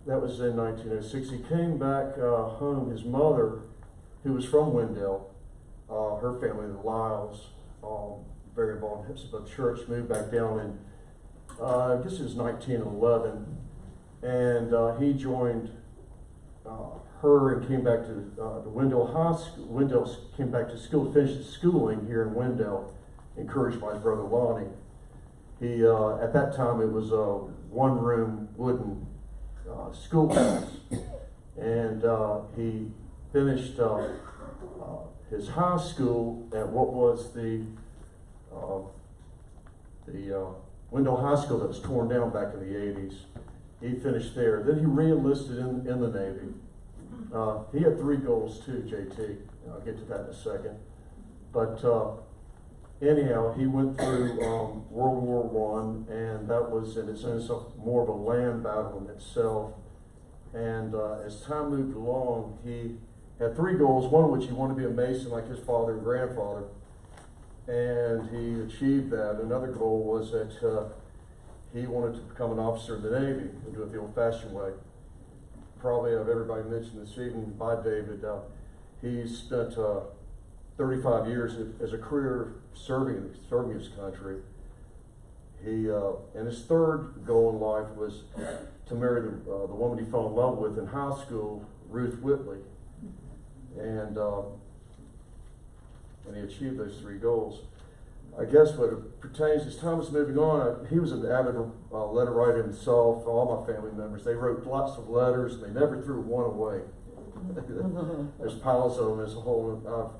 That was in 1906. He came back home. His mother, who was from Wendell, her family, the Lyles, very involved in Hipsabah Church, moved back down in, I guess it was 1911, and he joined her and came back to the Wendell High School. Wendell came back to school to finish his schooling here in Wendell, encouraged by his brother Lonnie. He, at that time, it was a one-room wooden schoolhouse, and he finished his high school at what was the Wendell High School that was torn down back in the 80s. He finished there. Then he re-enlisted in the Navy. He had 3 goals too, JT. I'll get to that in a second. But anyhow, he went through World War I, and that was in its own self more of a land battle in itself. And as time moved along, he had 3 goals, one of which he wanted to be a Mason like his father and grandfather, and he achieved that. Another goal was that he wanted to become an officer in the Navy and do it the old-fashioned way. Probably of everybody mentioned this evening by David, he spent 35 years as a career serving his country. He and his 3rd goal in life was to marry the woman he fell in love with in high school, Ruth Whitley, and he achieved those 3 goals. I guess what it pertains, as time was moving on, he was an avid letter writer himself. All my family members, they wrote lots of letters, and they never threw one away. There's piles of them. There's a whole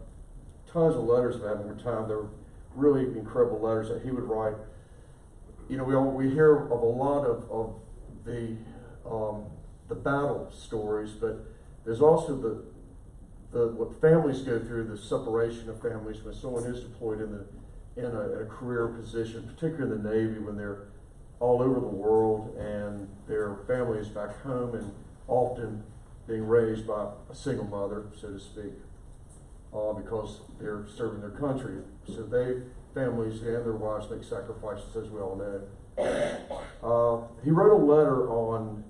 tons of letters of him over time. They're really incredible letters that he would write. You know, we hear of a lot of the battle stories, but there's also the what families go through, the separation of families when someone is deployed in a career position, particularly in the Navy, when they're all over the world and their family is back home and often being raised by a single mother, so to speak, because they're serving their country. So families and their wives make sacrifices, as we all know. He wrote a letter on,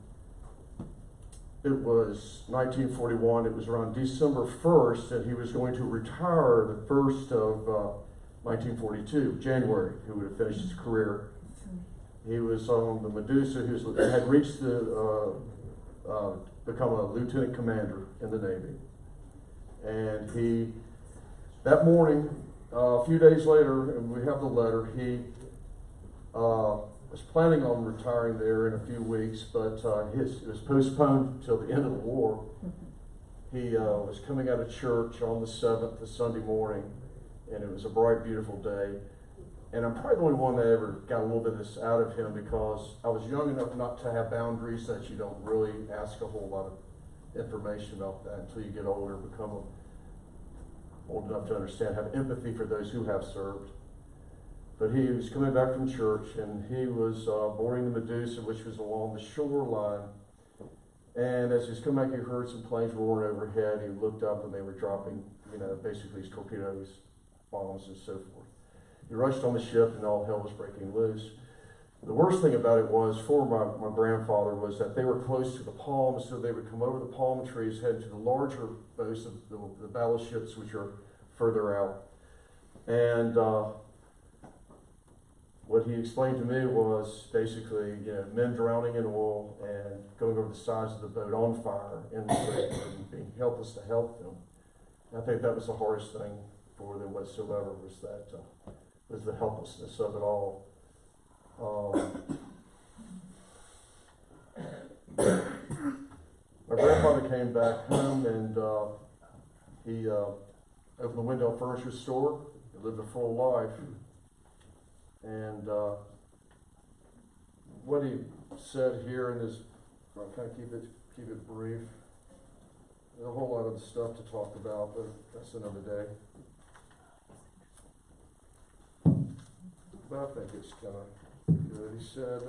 it was 1941, it was around December 1st, and he was going to retire the 1st of 1942, January. He would have finished his career. He was on the Medusa, who had reached become a lieutenant commander in the Navy. And that morning, a few days later, and we have the letter, he was planning on retiring there in a few weeks, but it was postponed till the end of the war. He was coming out of church on the 7th, the Sunday morning, and it was a bright, beautiful day. And I'm probably the only one that ever got a little bit of this out of him because I was young enough not to have boundaries, that you don't really ask a whole lot of information about that until you get older, become old enough to understand, have empathy for those who have served. But he was coming back from church, and he was boarding the Medusa, which was along the shoreline. And as he was coming back, he heard some planes roaring overhead. He looked up, and they were dropping, basically his torpedoes, bombs, and so forth. He rushed on the ship, and all hell was breaking loose. The worst thing about it was, for my grandfather, was that they were close to the palms, so they would come over the palm trees, head to the larger boats, the battleships, which are further out. And what he explained to me was basically, men drowning in oil and going over the sides of the boat on fire in the lake and being helpless to help them. And I think that was the hardest thing for them whatsoever, was the helplessness of it all. My grandfather came back home, and he opened the Wendell Furniture Store. He lived a full life. And what he said here in his, I'll kind of keep it brief. There's a whole lot of stuff to talk about, but that's another day. But I think it's kind of good. He said,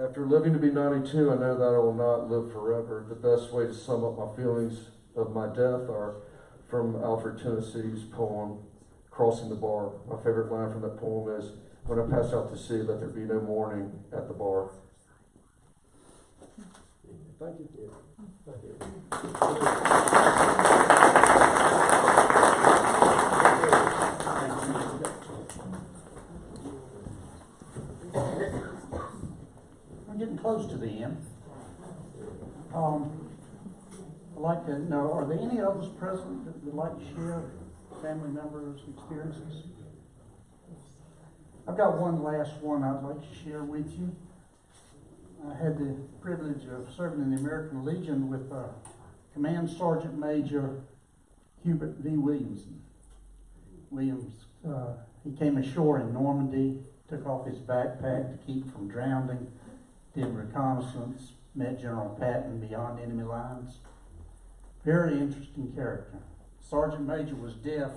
after living to be 92, I know that I will not live forever. The best way to sum up my feelings of my death are from Alfred Tennessee's poem, Crossing the Bar. My favorite line from that poem is, when I pass out to sea, let there be no mourning at the bar. Thank you. Thank you. We're getting close to the end. I'd like to know, are there any others present that would like to share family members' experiences? I've got one last one I'd like to share with you. I had the privilege of serving in the American Legion with Command Sergeant Major Hubert V. Williamson. He came ashore in Normandy, took off his backpack to keep from drowning, did reconnaissance, met General Patton beyond enemy lines. Very interesting character. Sergeant Major was deaf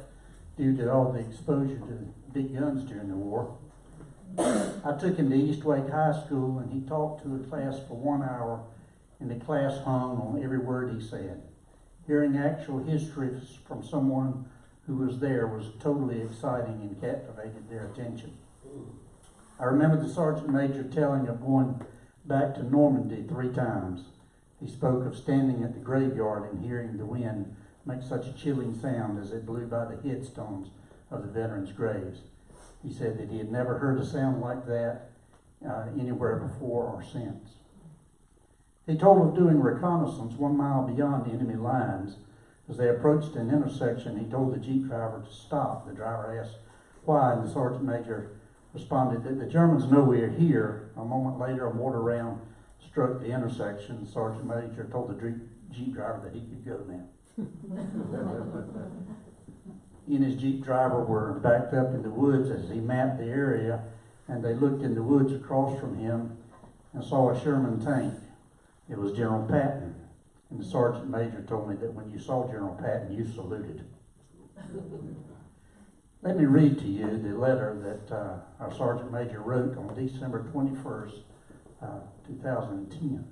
due to all the exposure to big guns during the war. I took him to East Wake High School, and he talked to a class for 1 hour, and the class hung on every word he said. Hearing actual history from someone who was there was totally exciting and captivated their attention. I remember the Sergeant Major telling of going back to Normandy 3 times. He spoke of standing at the graveyard and hearing the wind make such a chilling sound as it blew by the headstones of the veterans' graves. He said that he had never heard a sound like that anywhere before or since. He told of doing reconnaissance 1 mile beyond enemy lines. As they approached an intersection, he told the Jeep driver to stop. The driver asked why, and the Sergeant Major responded that the Germans know we are here. A moment later, a mortar round struck the intersection. The Sergeant Major told the Jeep driver that he could go now. He and his Jeep driver were backed up in the woods as he mapped the area, and they looked in the woods across from him and saw a Sherman tank. It was General Patton, and the Sergeant Major told me that when you saw General Patton, you saluted. Let me read to you the letter that our Sergeant Major wrote on December 21st, 2010.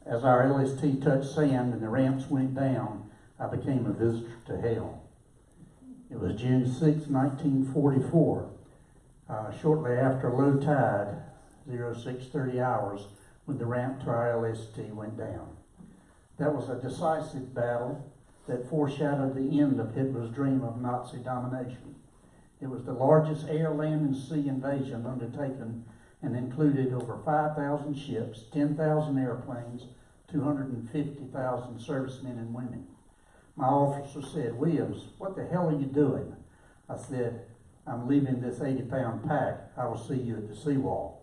As our LST touched sand and the ramps went down, I became a visitor to hell. It was June 6, 1944, shortly after low tide, 0630 hours, when the ramp to our LST went down. That was a decisive battle that foreshadowed the end of Hitler's dream of Nazi domination. It was the largest air, land, and sea invasion undertaken and included over 5,000 ships, 10,000 airplanes, 250,000 servicemen and women. My officer said, "Williams, what the hell are you doing?" I said, "I'm leaving this 80-pound pack. I will see you at the seawall."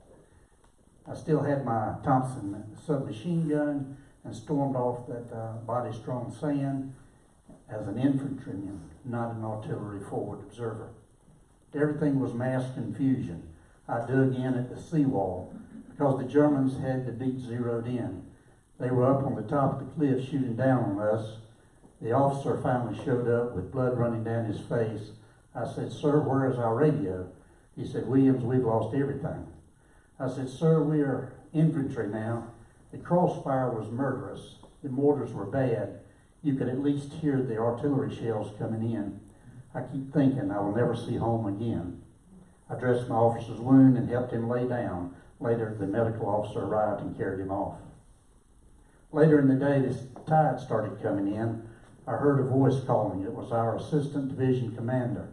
I still had my Thompson submachine gun and stormed off that body-strong sand as an infantryman, not an artillery forward observer. Everything was mass confusion. I dug in at the seawall because the Germans had the beat zeroed in. They were up on the top of the cliff shooting down on us. The officer finally showed up with blood running down his face. I said, "Sir, where is our radio?" He said, "Williams, we've lost everything." I said, "Sir, we are infantry now. The crossfire was murderous. The mortars were bad. You could at least hear the artillery shells coming in. I keep thinking I will never see home again." I dressed my officer's wound and helped him lay down. Later, the medical officer arrived and carried him off. Later in the day, this tide started coming in. I heard a voice calling. It was our assistant division commander.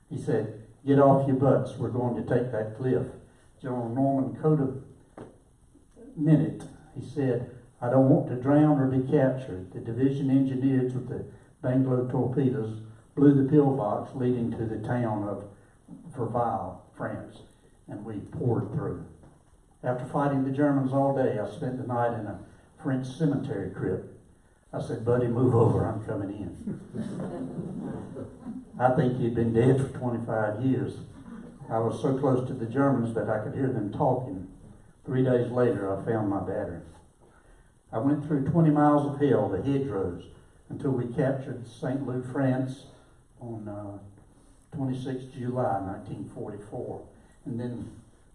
He said, "Get off your butts. We're going to take that cliff." General Norman Cota minute. He said, "I don't want to drown or be captured." The division engineers with the Banglo torpedoes blew the pillbox leading to the town of Verville, France, and we poured through. After fighting the Germans all day, I spent the night in a French cemetery crypt. I said, "Buddy, move over, I'm coming in." I think he'd been dead for 25 years. I was so close to the Germans that I could hear them talking. 3 days later, I found my battery. I went through 20 miles of hell, the hedgerows, until we captured St. Louis, France on 26 July 1944, and then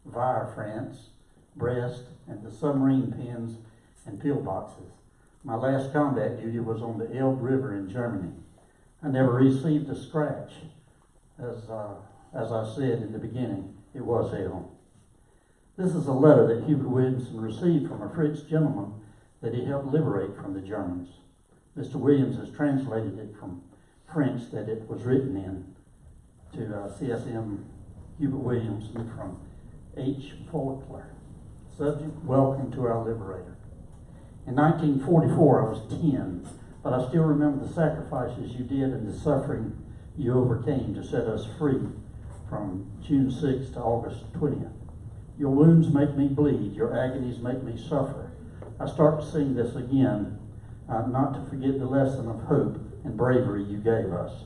Vire, France, Brest, and the submarine pens and pillboxes. My last combat duty was on the Elbe River in Germany. I never received a scratch. As I said in the beginning, it was hell. This is a letter that Hubert Williamson received from a French gentleman that he helped liberate from the Germans. Mr. Williams has translated it from French that it was written in to CSM Hubert Williamson from H. Faulkner. Subject, welcome to our liberator. In 1944, I was 10, but I still remember the sacrifices you did and the suffering you overcame to set us free from June 6th to August 20th. Your wounds make me bleed, your agonies make me suffer. I start to sing this again, not to forget the lesson of hope and bravery you gave us.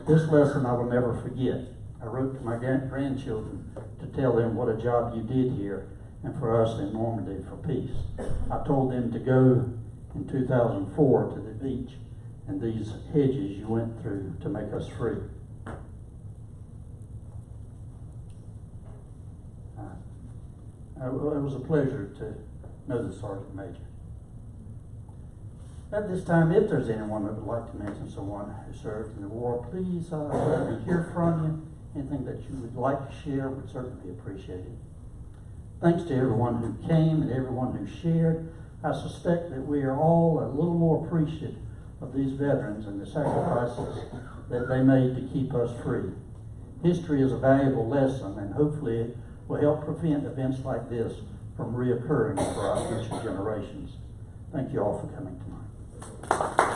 This lesson I will never forget. I wrote to my grandchildren to tell them what a job you did here and for us in Normandy for peace. I told them to go in 2004 to the beach and these hedges you went through to make us free. It was a pleasure to know the Sergeant Major. At this time, if there's anyone that would like to mention someone who served in the war, please let me hear from you. Anything that you would like to share would certainly be appreciated. Thanks to everyone who came and everyone who shared. I suspect that we are all a little more appreciative of these veterans and the sacrifices that they made to keep us free. History is a valuable lesson, and hopefully it will help prevent events like this from reoccurring for our future generations. Thank you all for coming tonight.